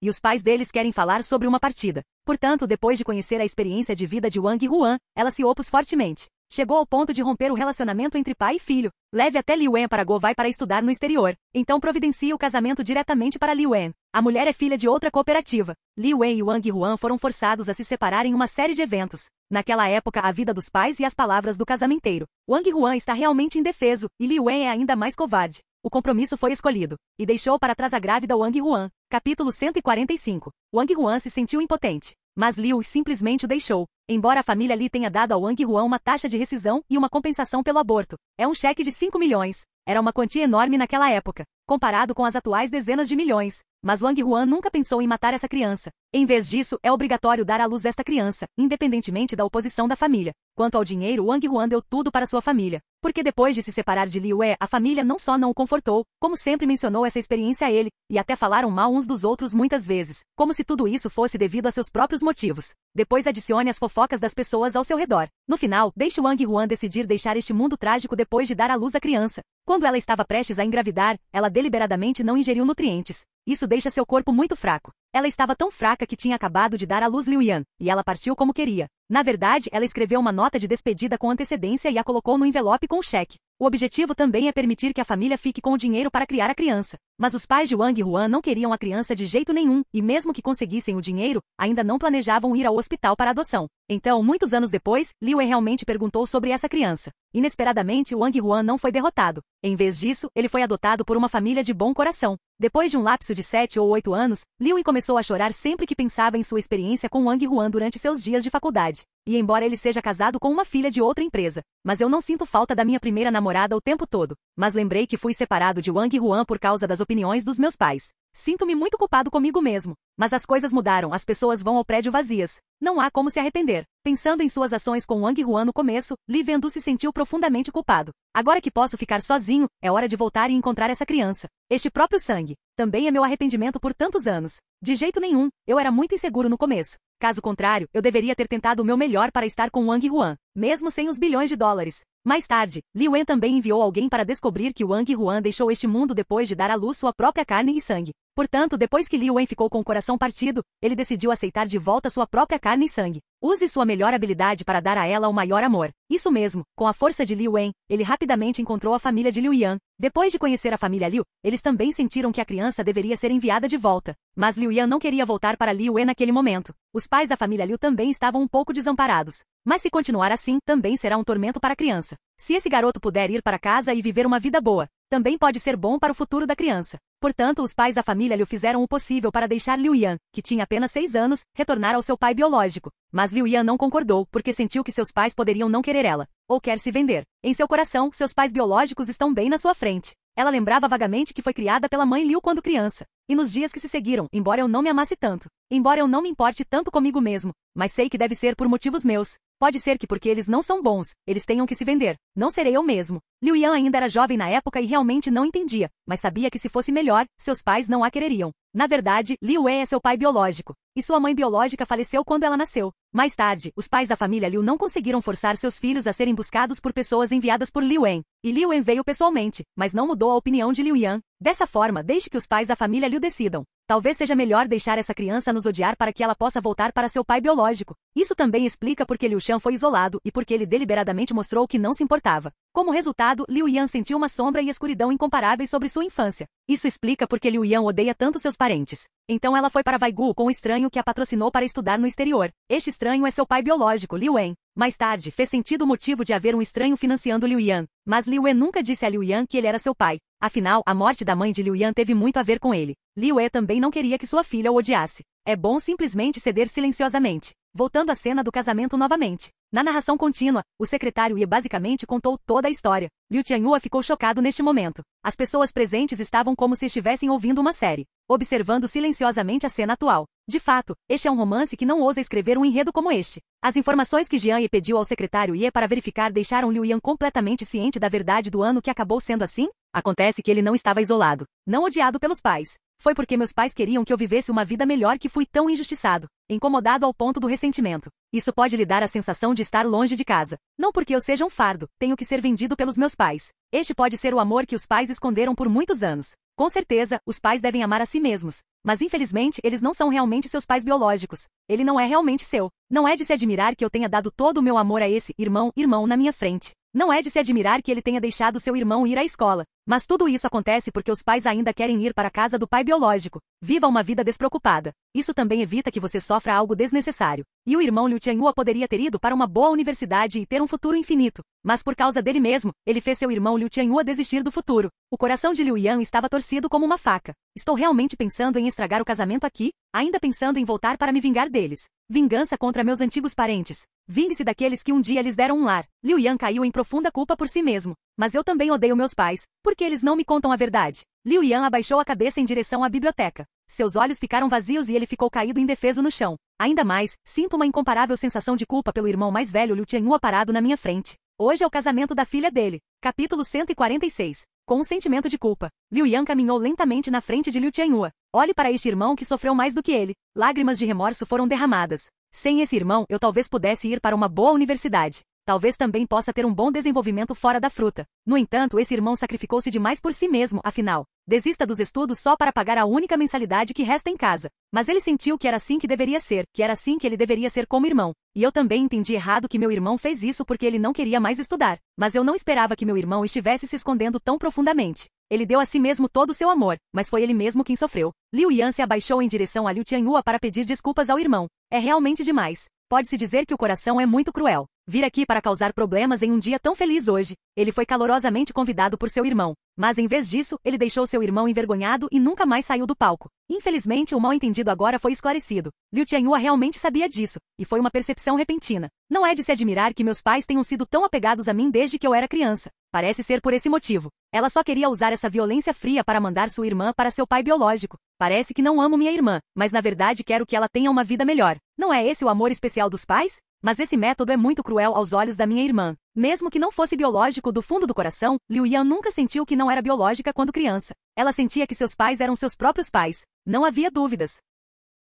E os pais deles querem falar sobre uma partida. Portanto, depois de conhecer a experiência de vida de Wang Huan, ela se opôs fortemente. Chegou ao ponto de romper o relacionamento entre pai e filho. Leve até Liu Wen para Go vai para estudar no exterior. Então providencie o casamento diretamente para Liu Wen. A mulher é filha de outra cooperativa. Liu Wen e Wang Huan foram forçados a se separar em uma série de eventos. Naquela época, a vida dos pais e as palavras do casamenteiro. Wang Huan está realmente indefeso, e Liu Wen é ainda mais covarde. O compromisso foi escolhido, e deixou para trás a grávida Wang Huan. Capítulo 145. Wang Huan se sentiu impotente. Mas Liu simplesmente o deixou. Embora a família Li tenha dado a Wang Huan uma taxa de rescisão e uma compensação pelo aborto. É um cheque de 5 milhões. Era uma quantia enorme naquela época, comparado com as atuais dezenas de milhões. Mas Wang Huan nunca pensou em matar essa criança. Em vez disso, é obrigatório dar à luz esta criança, independentemente da oposição da família. Quanto ao dinheiro, Wang Huan deu tudo para sua família. Porque depois de se separar de Liu Wei, a família não só não o confortou, como sempre mencionou essa experiência a ele, e até falaram mal uns dos outros muitas vezes, como se tudo isso fosse devido a seus próprios motivos. Depois adicione as fofocas das pessoas ao seu redor. No final, deixe Wang Huan decidir deixar este mundo trágico depois de dar à luz a criança. Quando ela estava prestes a engravidar, ela deliberadamente não ingeriu nutrientes. Isso deixa seu corpo muito fraco. Ela estava tão fraca que tinha acabado de dar à luz Liu Yan, e ela partiu como queria. Na verdade, ela escreveu uma nota de despedida com antecedência e a colocou no envelope com o cheque. O objetivo também é permitir que a família fique com o dinheiro para criar a criança. Mas os pais de Wang Huan não queriam a criança de jeito nenhum, e mesmo que conseguissem o dinheiro, ainda não planejavam ir ao hospital para adoção. Então, muitos anos depois, Liu Wei realmente perguntou sobre essa criança. Inesperadamente, Wang Huan não foi derrotado. Em vez disso, ele foi adotado por uma família de bom coração. Depois de um lapso de 7 ou 8 anos, Liu Wei começou a chorar sempre que pensava em sua experiência com Wang Huan durante seus dias de faculdade. E embora ele seja casado com uma filha de outra empresa, mas eu não sinto falta da minha primeira namorada o tempo todo. Mas lembrei que fui separado de Wang Huan por causa das opiniões dos meus pais. Sinto-me muito culpado comigo mesmo. Mas as coisas mudaram, as pessoas vão ao prédio vazias. Não há como se arrepender. Pensando em suas ações com Wang Huan no começo, Li Wendu se sentiu profundamente culpado. Agora que posso ficar sozinho, é hora de voltar e encontrar essa criança. Este próprio sangue. Também é meu arrependimento por tantos anos. De jeito nenhum, eu era muito inseguro no começo. Caso contrário, eu deveria ter tentado o meu melhor para estar com Wang Huan, mesmo sem os bilhões de dólares. Mais tarde, Liu Wen também enviou alguém para descobrir que Wang Huan deixou este mundo depois de dar à luz sua própria carne e sangue. Portanto, depois que Liu Wen ficou com o coração partido, ele decidiu aceitar de volta sua própria carne e sangue. Use sua melhor habilidade para dar a ela o maior amor. Isso mesmo, com a força de Liu Wen, ele rapidamente encontrou a família de Liu Yan. Depois de conhecer a família Liu, eles também sentiram que a criança deveria ser enviada de volta. Mas Liu Yan não queria voltar para Liu Wen naquele momento. Os pais da família Liu também estavam um pouco desamparados. Mas se continuar assim, também será um tormento para a criança. Se esse garoto puder ir para casa e viver uma vida boa, também pode ser bom para o futuro da criança. Portanto, os pais da família Liu fizeram o possível para deixar Liu Yan, que tinha apenas 6 anos, retornar ao seu pai biológico. Mas Liu Yan não concordou, porque sentiu que seus pais poderiam não querer ela, ou quer se vender. Em seu coração, seus pais biológicos estão bem na sua frente. Ela lembrava vagamente que foi criada pela mãe Liu quando criança. E nos dias que se seguiram, embora eu não me amasse tanto, embora eu não me importe tanto comigo mesmo, mas sei que deve ser por motivos meus. Pode ser que porque eles não são bons, eles tenham que se vender. Não serei eu mesmo. Liu Yan ainda era jovem na época e realmente não entendia, mas sabia que se fosse melhor, seus pais não a quereriam. Na verdade, Liu Wen é seu pai biológico, e sua mãe biológica faleceu quando ela nasceu. Mais tarde, os pais da família Liu não conseguiram forçar seus filhos a serem buscados por pessoas enviadas por Liu Wen. E Liu Wen veio pessoalmente, mas não mudou a opinião de Liu Yan. Dessa forma, deixe que os pais da família Liu decidam. Talvez seja melhor deixar essa criança nos odiar para que ela possa voltar para seu pai biológico. Isso também explica porque Liu Shan foi isolado e porque ele deliberadamente mostrou que não se importava. Como resultado, Liu Yan sentiu uma sombra e escuridão incomparáveis sobre sua infância. Isso explica porque Liu Yan odeia tanto seus parentes. Então ela foi para Vaigu com um estranho que a patrocinou para estudar no exterior. Este estranho é seu pai biológico, Liu Wen. Mais tarde, fez sentido o motivo de haver um estranho financiando Liu Yan. Mas Liu Wen nunca disse a Liu Yan que ele era seu pai. Afinal, a morte da mãe de Liu Yan teve muito a ver com ele. Liu Wen também não queria que sua filha o odiasse. É bom simplesmente ceder silenciosamente. Voltando à cena do casamento novamente. Na narração contínua, o secretário Ye basicamente contou toda a história. Liu Tianyua ficou chocado neste momento. As pessoas presentes estavam como se estivessem ouvindo uma série, observando silenciosamente a cena atual. De fato, este é um romance que não ousa escrever um enredo como este. As informações que Jian Ye pediu ao secretário Ye para verificar deixaram Liu Yan completamente ciente da verdade do ano que acabou sendo assim. Acontece que ele não estava isolado, não odiado pelos pais. Foi porque meus pais queriam que eu vivesse uma vida melhor que fui tão injustiçado, incomodado ao ponto do ressentimento. Isso pode lhe dar a sensação de estar longe de casa. Não porque eu seja um fardo, tenho que ser vendido pelos meus pais. Este pode ser o amor que os pais esconderam por muitos anos. Com certeza, os pais devem amar a si mesmos. Mas infelizmente, eles não são realmente seus pais biológicos. Ele não é realmente seu. Não é de se admirar que eu tenha dado todo o meu amor a esse irmão na minha frente. Não é de se admirar que ele tenha deixado seu irmão ir à escola. Mas tudo isso acontece porque os pais ainda querem ir para a casa do pai biológico. Viva uma vida despreocupada. Isso também evita que você sofra algo desnecessário. E o irmão Liu Tianyua poderia ter ido para uma boa universidade e ter um futuro infinito. Mas por causa dele mesmo, ele fez seu irmão Liu Tianyua desistir do futuro. O coração de Liu Yan estava torcido como uma faca. Estou realmente pensando em estragar o casamento aqui? Ainda pensando em voltar para me vingar deles. Vingança contra meus antigos parentes. Vingue-se daqueles que um dia lhes deram um lar. Liu Yan caiu em profunda culpa por si mesmo. Mas eu também odeio meus pais, porque eles não me contam a verdade. Liu Yan abaixou a cabeça em direção à biblioteca. Seus olhos ficaram vazios e ele ficou caído indefeso no chão. Ainda mais, sinto uma incomparável sensação de culpa pelo irmão mais velho Liu Tianyua parado na minha frente. Hoje é o casamento da filha dele. Capítulo 146. Com um sentimento de culpa, Liu Yan caminhou lentamente na frente de Liu Tianyua. Olhe para este irmão que sofreu mais do que ele. Lágrimas de remorso foram derramadas. Sem esse irmão, eu talvez pudesse ir para uma boa universidade. Talvez também possa ter um bom desenvolvimento fora da fruta. No entanto, esse irmão sacrificou-se demais por si mesmo, afinal. Desista dos estudos só para pagar a única mensalidade que resta em casa. Mas ele sentiu que era assim que deveria ser, que era assim que ele deveria ser como irmão. E eu também entendi errado que meu irmão fez isso porque ele não queria mais estudar. Mas eu não esperava que meu irmão estivesse se escondendo tão profundamente. Ele deu a si mesmo todo o seu amor, mas foi ele mesmo quem sofreu. Liu Yan se abaixou em direção a Liu Tianyua para pedir desculpas ao irmão. É realmente demais. Pode-se dizer que o coração é muito cruel. Vir aqui para causar problemas em um dia tão feliz hoje. Ele foi calorosamente convidado por seu irmão. Mas em vez disso, ele deixou seu irmão envergonhado e nunca mais saiu do palco. Infelizmente, o mal-entendido agora foi esclarecido. Liu Tianyua realmente sabia disso, e foi uma percepção repentina. Não é de se admirar que meus pais tenham sido tão apegados a mim desde que eu era criança. Parece ser por esse motivo. Ela só queria usar essa violência fria para mandar sua irmã para seu pai biológico. Parece que não amo minha irmã, mas na verdade quero que ela tenha uma vida melhor. Não é esse o amor especial dos pais? Mas esse método é muito cruel aos olhos da minha irmã. Mesmo que não fosse biológico do fundo do coração, Liu Yan nunca sentiu que não era biológica quando criança. Ela sentia que seus pais eram seus próprios pais. Não havia dúvidas.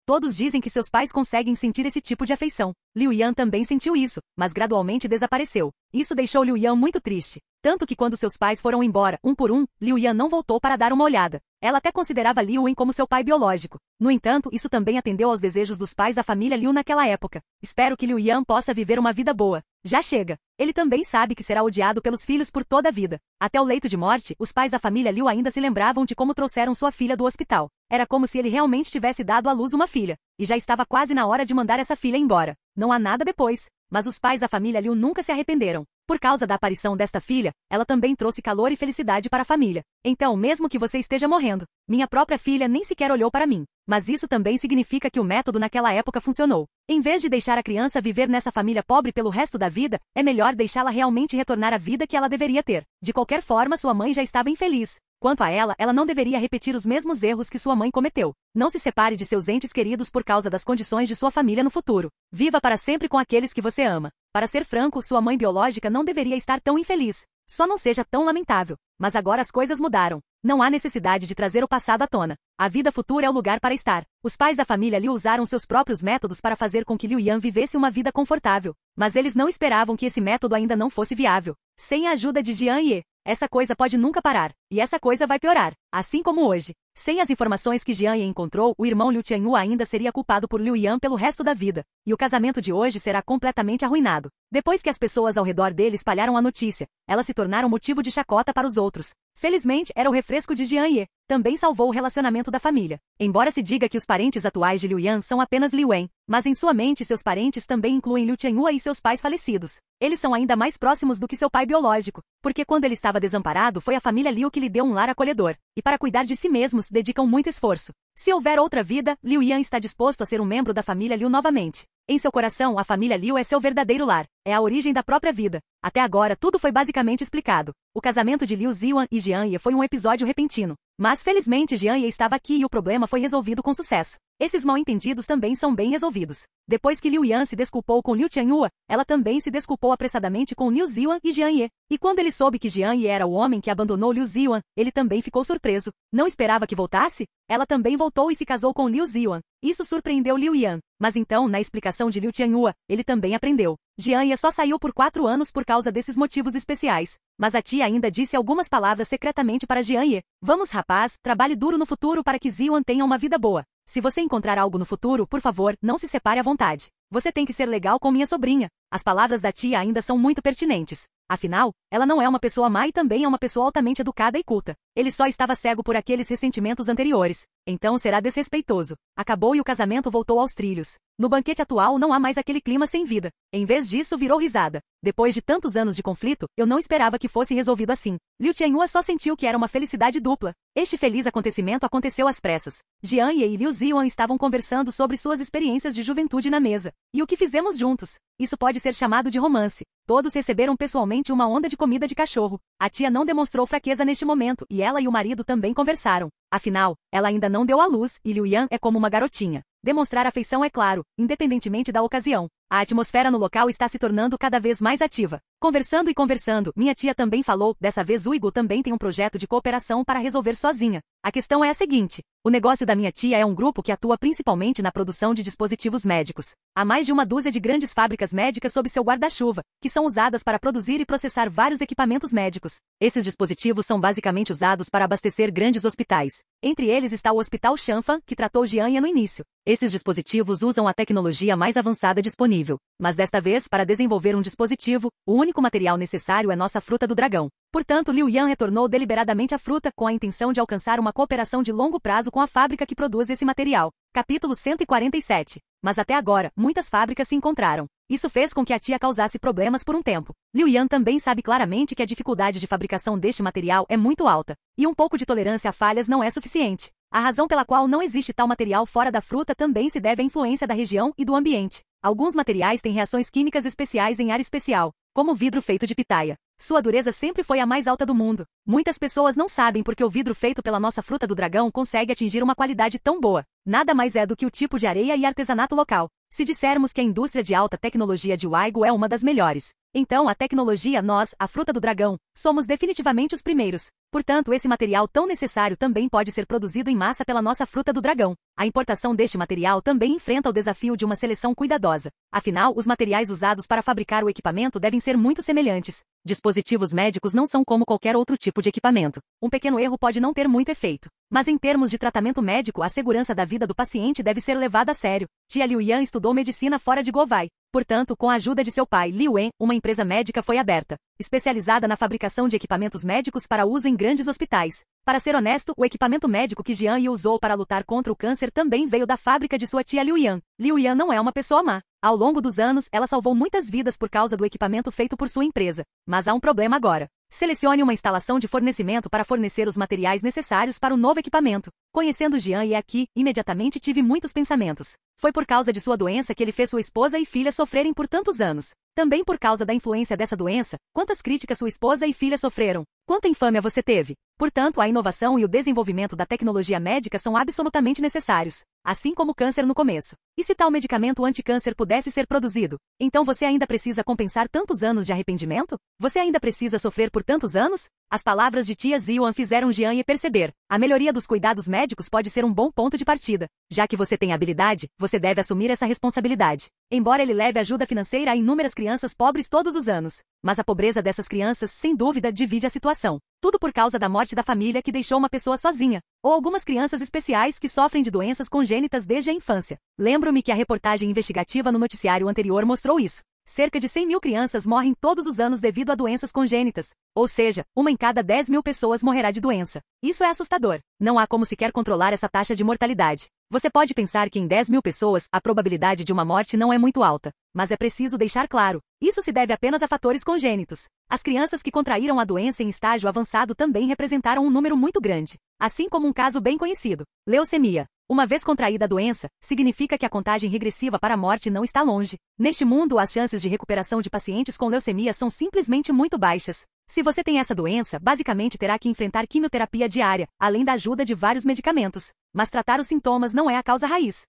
Todos dizem que seus pais conseguem sentir esse tipo de afeição. Liu Yan também sentiu isso, mas gradualmente desapareceu. Isso deixou Liu Yan muito triste. Tanto que quando seus pais foram embora, um por um, Liu Yan não voltou para dar uma olhada. Ela até considerava Liu Wen como seu pai biológico. No entanto, isso também atendeu aos desejos dos pais da família Liu naquela época. Espero que Liu Yan possa viver uma vida boa. Já chega. Ele também sabe que será odiado pelos filhos por toda a vida. Até o leito de morte, os pais da família Liu ainda se lembravam de como trouxeram sua filha do hospital. Era como se ele realmente tivesse dado à luz uma filha. E já estava quase na hora de mandar essa filha embora. Não há nada depois. Mas os pais da família Liu nunca se arrependeram. Por causa da aparição desta filha, ela também trouxe calor e felicidade para a família. Então, mesmo que você esteja morrendo, minha própria filha nem sequer olhou para mim. Mas isso também significa que o método naquela época funcionou. Em vez de deixar a criança viver nessa família pobre pelo resto da vida, é melhor deixá-la realmente retornar à vida que ela deveria ter. De qualquer forma, sua mãe já estava infeliz. Quanto a ela não deveria repetir os mesmos erros que sua mãe cometeu. Não se separe de seus entes queridos por causa das condições de sua família no futuro. Viva para sempre com aqueles que você ama. Para ser franco, sua mãe biológica não deveria estar tão infeliz. Só não seja tão lamentável. Mas agora as coisas mudaram. Não há necessidade de trazer o passado à tona. A vida futura é o lugar para estar. Os pais da família Liu usaram seus próprios métodos para fazer com que Liu Yan vivesse uma vida confortável. Mas eles não esperavam que esse método ainda não fosse viável. Sem a ajuda de Jian Ye, essa coisa pode nunca parar. E essa coisa vai piorar. Assim como hoje. Sem as informações que Jian Ye encontrou, o irmão Liu Tianyu ainda seria culpado por Liu Yan pelo resto da vida. E o casamento de hoje será completamente arruinado. Depois que as pessoas ao redor dele espalharam a notícia, elas se tornaram motivo de chacota para os outros. Felizmente, era o refresco de Jian Ye. Também salvou o relacionamento da família. Embora se diga que os parentes atuais de Liu Yan são apenas Liu Wen, mas em sua mente seus parentes também incluem Liu Tianyu e seus pais falecidos. Eles são ainda mais próximos do que seu pai biológico, porque quando ele estava desamparado foi a família Liu que lhe deu um lar acolhedor, e para cuidar de si mesmos dedicam muito esforço. Se houver outra vida, Liu Yan está disposto a ser um membro da família Liu novamente. Em seu coração, a família Liu é seu verdadeiro lar. É a origem da própria vida. Até agora, tudo foi basicamente explicado. O casamento de Liu Ziwan e Jian Ye foi um episódio repentino. Mas felizmente Jian Ye estava aqui e o problema foi resolvido com sucesso. Esses mal-entendidos também são bem resolvidos. Depois que Liu Yan se desculpou com Liu Tianyu, ela também se desculpou apressadamente com Liu Ziwan e Jian Ye. E quando ele soube que Jian Ye era o homem que abandonou Liu Ziwan, ele também ficou surpreso. Não esperava que voltasse? Ela também voltou e se casou com Liu Ziwan. Isso surpreendeu Liu Yan. Mas então, na explicação de Liu Tianyu, ele também aprendeu. Jian Ye só saiu por 4 anos por causa desses motivos especiais. Mas a tia ainda disse algumas palavras secretamente para Jian Ye. Vamos, rapaz, trabalhe duro no futuro para que Ziwan tenha uma vida boa. Se você encontrar algo no futuro, por favor, não se separe à vontade. Você tem que ser legal com minha sobrinha. As palavras da tia ainda são muito pertinentes. Afinal, ela não é uma pessoa má e também é uma pessoa altamente educada e culta. Ele só estava cego por aqueles ressentimentos anteriores. Então será desrespeitoso. Acabou e o casamento voltou aos trilhos. No banquete atual não há mais aquele clima sem vida. Em vez disso, virou risada. Depois de tantos anos de conflito, eu não esperava que fosse resolvido assim. Liu Tianyu só sentiu que era uma felicidade dupla. Este feliz acontecimento aconteceu às pressas. Jian Ye e Liu Ziwan estavam conversando sobre suas experiências de juventude na mesa. E o que fizemos juntos? Isso pode ser chamado de romance. Todos receberam pessoalmente uma onda de comida de cachorro. A tia não demonstrou fraqueza neste momento e ela e o marido também conversaram. Afinal, ela ainda não deu à luz e Liu Yan é como uma garotinha. Demonstrar afeição é claro, independentemente da ocasião. A atmosfera no local está se tornando cada vez mais ativa. Conversando e conversando, minha tia também falou, dessa vez Uigo também tem um projeto de cooperação para resolver sozinha. A questão é a seguinte, o negócio da minha tia é um grupo que atua principalmente na produção de dispositivos médicos. Há mais de uma dúzia de grandes fábricas médicas sob seu guarda-chuva, que são usadas para produzir e processar vários equipamentos médicos. Esses dispositivos são basicamente usados para abastecer grandes hospitais. Entre eles está o Hospital Shanfan, que tratou Jian Ye no início. Esses dispositivos usam a tecnologia mais avançada disponível. Mas desta vez, para desenvolver um dispositivo, o único material necessário é nossa fruta do dragão. Portanto, Liu Yan retornou deliberadamente a fruta com a intenção de alcançar uma cooperação de longo prazo com a fábrica que produz esse material. Capítulo 147. Mas até agora, muitas fábricas se encontraram. Isso fez com que a tia causasse problemas por um tempo. Liu Yan também sabe claramente que a dificuldade de fabricação deste material é muito alta. E um pouco de tolerância a falhas não é suficiente. A razão pela qual não existe tal material fora da fruta também se deve à influência da região e do ambiente. Alguns materiais têm reações químicas especiais em área especial. como vidro feito de pitaia. Sua dureza sempre foi a mais alta do mundo. Muitas pessoas não sabem porque o vidro feito pela nossa fruta do dragão consegue atingir uma qualidade tão boa. Nada mais é do que o tipo de areia e artesanato local. Se dissermos que a indústria de alta tecnologia de Waigo é uma das melhores, então a tecnologia nós, a fruta do dragão, somos definitivamente os primeiros. Portanto, esse material tão necessário também pode ser produzido em massa pela nossa fruta do dragão. A importação deste material também enfrenta o desafio de uma seleção cuidadosa. Afinal, os materiais usados para fabricar o equipamento devem ser muito semelhantes. Dispositivos médicos não são como qualquer outro tipo de equipamento. Um pequeno erro pode não ter muito efeito. Mas em termos de tratamento médico, a segurança da vida do paciente deve ser levada a sério. Tia Liu Yan estudou medicina fora de Govai. Portanto, com a ajuda de seu pai, Liu Wen, uma empresa médica foi aberta, especializada na fabricação de equipamentos médicos para uso em grandes hospitais. Para ser honesto, o equipamento médico que Jian Yi usou para lutar contra o câncer também veio da fábrica de sua tia Liu Yan. Liu Yan não é uma pessoa má. Ao longo dos anos, ela salvou muitas vidas por causa do equipamento feito por sua empresa. Mas há um problema agora. Selecione uma instalação de fornecimento para fornecer os materiais necessários para o novo equipamento. Conhecendo Jian Yi aqui, imediatamente tive muitos pensamentos. Foi por causa de sua doença que ele fez sua esposa e filha sofrerem por tantos anos. Também por causa da influência dessa doença, quantas críticas sua esposa e filha sofreram. Quanta infâmia você teve. Portanto, a inovação e o desenvolvimento da tecnologia médica são absolutamente necessários, assim como o câncer no começo. E se tal medicamento anti-câncer pudesse ser produzido? Então você ainda precisa compensar tantos anos de arrependimento? Você ainda precisa sofrer por tantos anos? As palavras de tia Ziwan fizeram Jian Yi perceber. A melhoria dos cuidados médicos pode ser um bom ponto de partida. Já que você tem habilidade, você deve assumir essa responsabilidade. Embora ele leve ajuda financeira a inúmeras crianças pobres todos os anos. Mas a pobreza dessas crianças, sem dúvida, divide a situação. Tudo por causa da morte da família que deixou uma pessoa sozinha. Ou algumas crianças especiais que sofrem de doenças congênitas desde a infância. Lembro-me que a reportagem investigativa no noticiário anterior mostrou isso. Cerca de 100 mil crianças morrem todos os anos devido a doenças congênitas. Ou seja, uma em cada 10 mil pessoas morrerá de doença. Isso é assustador. Não há como sequer controlar essa taxa de mortalidade. Você pode pensar que em 10 mil pessoas, a probabilidade de uma morte não é muito alta. Mas é preciso deixar claro. Isso se deve apenas a fatores congênitos. As crianças que contraíram a doença em estágio avançado também representaram um número muito grande. Assim como um caso bem conhecido. Leucemia. Uma vez contraída a doença, significa que a contagem regressiva para a morte não está longe. Neste mundo, as chances de recuperação de pacientes com leucemia são simplesmente muito baixas. Se você tem essa doença, basicamente terá que enfrentar quimioterapia diária, além da ajuda de vários medicamentos. Mas tratar os sintomas não é a causa raiz.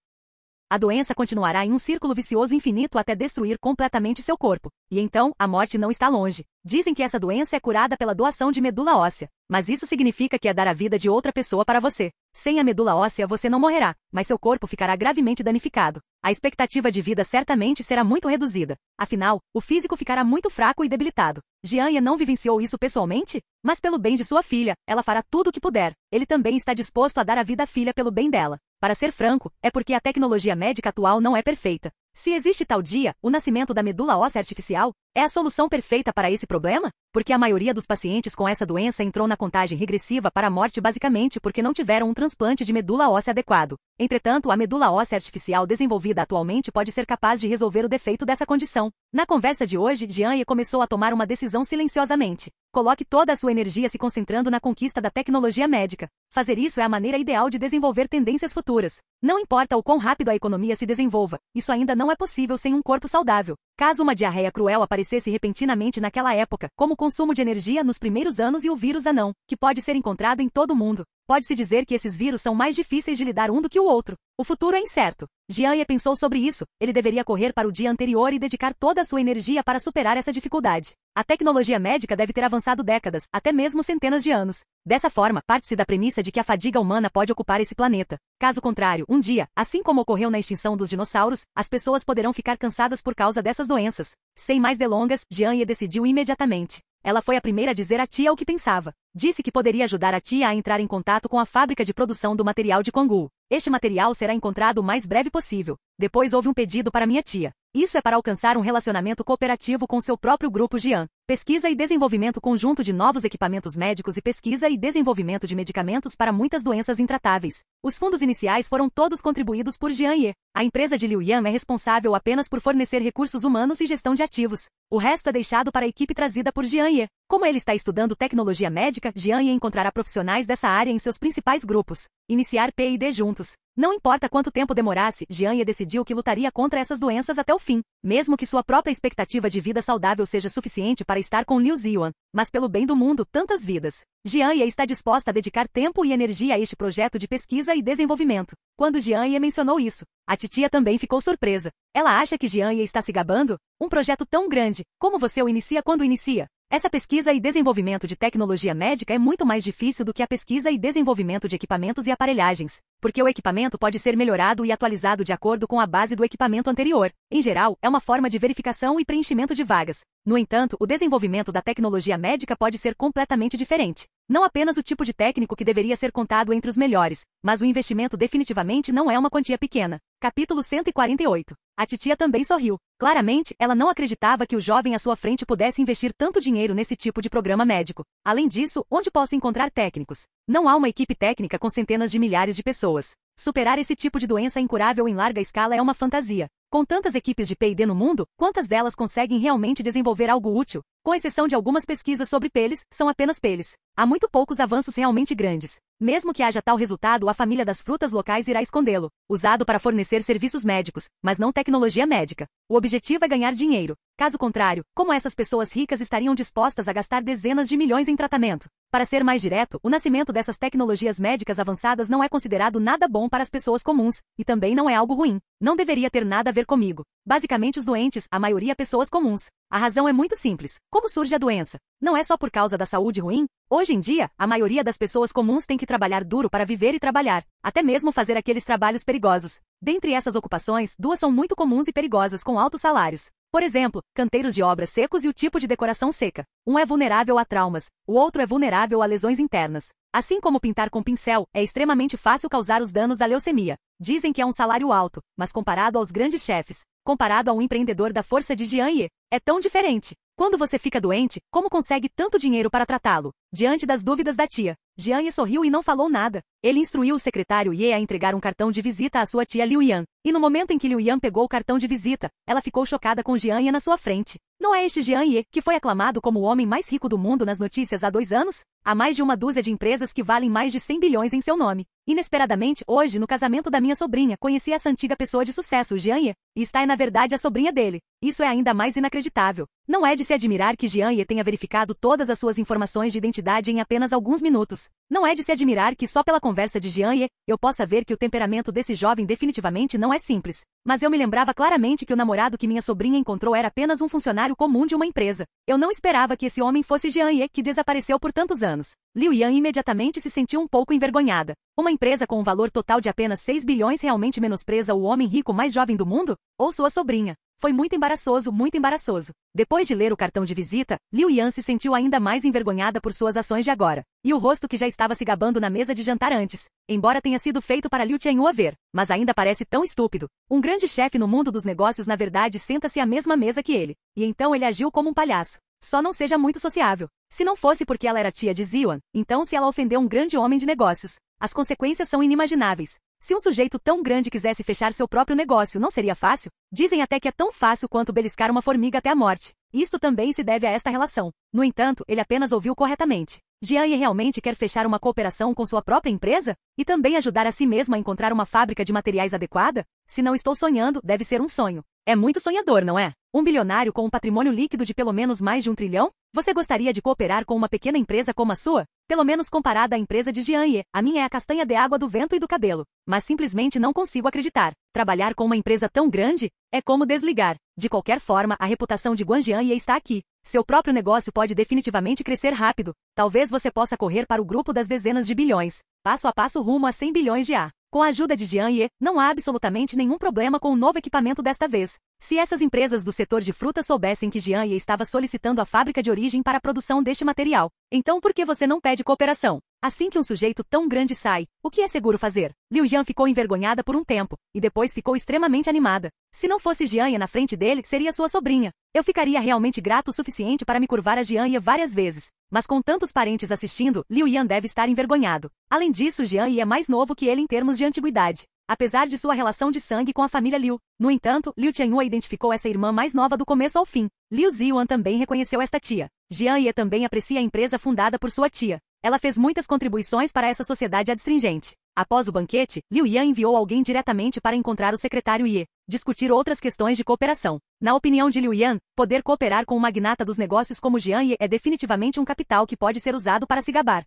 A doença continuará em um círculo vicioso infinito até destruir completamente seu corpo. E então, a morte não está longe. Dizem que essa doença é curada pela doação de medula óssea. Mas isso significa que é dar a vida de outra pessoa para você. Sem a medula óssea você não morrerá, mas seu corpo ficará gravemente danificado. A expectativa de vida certamente será muito reduzida. Afinal, o físico ficará muito fraco e debilitado. Jian Yi não vivenciou isso pessoalmente? Mas pelo bem de sua filha, ela fará tudo o que puder. Ele também está disposto a dar a vida à filha pelo bem dela. Para ser franco, é porque a tecnologia médica atual não é perfeita. Se existe tal dia, o nascimento da medula óssea artificial é a solução perfeita para esse problema? Porque a maioria dos pacientes com essa doença entrou na contagem regressiva para a morte basicamente porque não tiveram um transplante de medula óssea adequado. Entretanto, a medula óssea artificial desenvolvida atualmente pode ser capaz de resolver o defeito dessa condição. Na conversa de hoje, Jian Yi começou a tomar uma decisão silenciosamente. Coloque toda a sua energia se concentrando na conquista da tecnologia médica. Fazer isso é a maneira ideal de desenvolver tendências futuras. Não importa o quão rápido a economia se desenvolva, isso ainda não é possível sem um corpo saudável. Caso uma diarreia cruel aparecesse repentinamente naquela época, como o consumo de energia nos primeiros anos e o vírus anão, que pode ser encontrado em todo o mundo, pode-se dizer que esses vírus são mais difíceis de lidar um do que o outro. O futuro é incerto. Jian Yi pensou sobre isso. Ele deveria correr para o dia anterior e dedicar toda a sua energia para superar essa dificuldade. A tecnologia médica deve ter avançado décadas, até mesmo centenas de anos. Dessa forma, parte-se da premissa de que a fadiga humana pode ocupar esse planeta. Caso contrário, um dia, assim como ocorreu na extinção dos dinossauros, as pessoas poderão ficar cansadas por causa dessas doenças. Sem mais delongas, Jian Yi decidiu imediatamente. Ela foi a primeira a dizer à tia o que pensava. Disse que poderia ajudar a tia a entrar em contato com a fábrica de produção do material de Quangu. Este material será encontrado o mais breve possível. Depois houve um pedido para minha tia. Isso é para alcançar um relacionamento cooperativo com seu próprio grupo Jian. Pesquisa e desenvolvimento conjunto de novos equipamentos médicos e pesquisa e desenvolvimento de medicamentos para muitas doenças intratáveis. Os fundos iniciais foram todos contribuídos por Jian Yi. A empresa de Liu Yan é responsável apenas por fornecer recursos humanos e gestão de ativos. O resto é deixado para a equipe trazida por Jian Yi. Como ele está estudando tecnologia médica, Jian Yi encontrará profissionais dessa área em seus principais grupos. Iniciar P&D juntos. Não importa quanto tempo demorasse, Jian Yi decidiu que lutaria contra essas doenças até o fim. fim, mesmo que sua própria expectativa de vida saudável seja suficiente para estar com Liu Ziyuan, mas pelo bem do mundo, tantas vidas. Jian Ye está disposta a dedicar tempo e energia a este projeto de pesquisa e desenvolvimento. Quando Jian Ye mencionou isso, a titia também ficou surpresa. Ela acha que Jian Ye está se gabando? Um projeto tão grande, como você o inicia quando inicia? Essa pesquisa e desenvolvimento de tecnologia médica é muito mais difícil do que a pesquisa e desenvolvimento de equipamentos e aparelhagens, porque o equipamento pode ser melhorado e atualizado de acordo com a base do equipamento anterior. Em geral, é uma forma de verificação e preenchimento de vagas. No entanto, o desenvolvimento da tecnologia médica pode ser completamente diferente. Não apenas o tipo de técnico que deveria ser contado entre os melhores, mas o investimento definitivamente não é uma quantia pequena. Capítulo 148. A titia também sorriu. Claramente, ela não acreditava que o jovem à sua frente pudesse investir tanto dinheiro nesse tipo de programa médico. Além disso, onde posso encontrar técnicos? Não há uma equipe técnica com centenas de milhares de pessoas. Superar esse tipo de doença incurável em larga escala é uma fantasia. Com tantas equipes de P&D no mundo, quantas delas conseguem realmente desenvolver algo útil? Com exceção de algumas pesquisas sobre peles, são apenas peles. Há muito poucos avanços realmente grandes. Mesmo que haja tal resultado, a família das frutas locais irá escondê-lo, usado para fornecer serviços médicos, mas não tecnologia médica. O objetivo é ganhar dinheiro. Caso contrário, como essas pessoas ricas estariam dispostas a gastar dezenas de milhões em tratamento? Para ser mais direto, o nascimento dessas tecnologias médicas avançadas não é considerado nada bom para as pessoas comuns, e também não é algo ruim. Não deveria ter nada a ver comigo. Basicamente os doentes, a maioria pessoas comuns. A razão é muito simples. Como surge a doença? Não é só por causa da saúde ruim? Hoje em dia, a maioria das pessoas comuns tem que trabalhar duro para viver e trabalhar, até mesmo fazer aqueles trabalhos perigosos. Dentre essas ocupações, duas são muito comuns e perigosas com altos salários. Por exemplo, canteiros de obras secos e o tipo de decoração seca. Um é vulnerável a traumas, o outro é vulnerável a lesões internas. Assim como pintar com pincel, é extremamente fácil causar os danos da leucemia. Dizem que é um salário alto, mas comparado aos grandes chefes, comparado a um empreendedor da força de Jian Ye, é tão diferente. Quando você fica doente, como consegue tanto dinheiro para tratá-lo? Diante das dúvidas da tia, Jian Ye sorriu e não falou nada. Ele instruiu o secretário Ye a entregar um cartão de visita à sua tia Liu Yan. E no momento em que Liu Yan pegou o cartão de visita, ela ficou chocada com Jian Ye na sua frente. Não é este Jian Ye, que foi aclamado como o homem mais rico do mundo nas notícias há 2 anos? Há mais de uma dúzia de empresas que valem mais de 100 bilhões em seu nome. Inesperadamente, hoje, no casamento da minha sobrinha, conheci essa antiga pessoa de sucesso, Jian Ye, e está na verdade a sobrinha dele. Isso é ainda mais inacreditável. Não é de se admirar que Jian Ye tenha verificado todas as suas informações de identidade em apenas alguns minutos. Não é de se admirar que só pela conversa de Jian Ye, eu possa ver que o temperamento desse jovem definitivamente não é simples. Mas eu me lembrava claramente que o namorado que minha sobrinha encontrou era apenas um funcionário comum de uma empresa. Eu não esperava que esse homem fosse Jian Ye, que desapareceu por tantos anos. Liu Yan imediatamente se sentiu um pouco envergonhada. Uma empresa com um valor total de apenas 6 bilhões realmente menospreza o homem rico mais jovem do mundo? Ou sua sobrinha? Foi muito embaraçoso, muito embaraçoso. Depois de ler o cartão de visita, Liu Yan se sentiu ainda mais envergonhada por suas ações de agora. E o rosto que já estava se gabando na mesa de jantar antes. Embora tenha sido feito para Liu Tianyu ver, mas ainda parece tão estúpido. Um grande chefe no mundo dos negócios na verdade senta-se à mesma mesa que ele. E então ele agiu como um palhaço. Só não seja muito sociável. Se não fosse porque ela era tia de Ziyuan, então se ela ofendeu um grande homem de negócios, as consequências são inimagináveis. Se um sujeito tão grande quisesse fechar seu próprio negócio, não seria fácil? Dizem até que é tão fácil quanto beliscar uma formiga até a morte. Isto também se deve a esta relação. No entanto, ele apenas ouviu corretamente. Jian Ye realmente quer fechar uma cooperação com sua própria empresa? E também ajudar a si mesmo a encontrar uma fábrica de materiais adequada? Se não estou sonhando, deve ser um sonho. É muito sonhador, não é? Um bilionário com um patrimônio líquido de pelo menos mais de 1 trilhão? Você gostaria de cooperar com uma pequena empresa como a sua? Pelo menos comparada à empresa de Jian Ye, a minha é a castanha de água do vento e do cabelo. Mas simplesmente não consigo acreditar. Trabalhar com uma empresa tão grande? É como desligar. De qualquer forma, a reputação de Guan Jian Ye está aqui. Seu próprio negócio pode definitivamente crescer rápido. Talvez você possa correr para o grupo das dezenas de bilhões. Passo a passo rumo a 100 bilhões de A. Com a ajuda de Jian Ye, não há absolutamente nenhum problema com o novo equipamento desta vez. Se essas empresas do setor de frutas soubessem que Jian Ye estava solicitando a fábrica de origem para a produção deste material, então por que você não pede cooperação? Assim que um sujeito tão grande sai, o que é seguro fazer? Liu Yan ficou envergonhada por um tempo, e depois ficou extremamente animada. Se não fosse Jian Ye na frente dele, seria sua sobrinha. Eu ficaria realmente grato o suficiente para me curvar a Jian Ye várias vezes. Mas com tantos parentes assistindo, Liu Yan deve estar envergonhado. Além disso, Jian Ye é mais novo que ele em termos de antiguidade. Apesar de sua relação de sangue com a família Liu. No entanto, Liu Tianyu identificou essa irmã mais nova do começo ao fim. Liu Ziyuan também reconheceu esta tia. Jian Ye também aprecia a empresa fundada por sua tia. Ela fez muitas contribuições para essa sociedade adstringente. Após o banquete, Liu Yan enviou alguém diretamente para encontrar o secretário Ye. discutir outras questões de cooperação. Na opinião de Liu Yan, poder cooperar com um magnata dos negócios como Jian Ye é definitivamente um capital que pode ser usado para se gabar.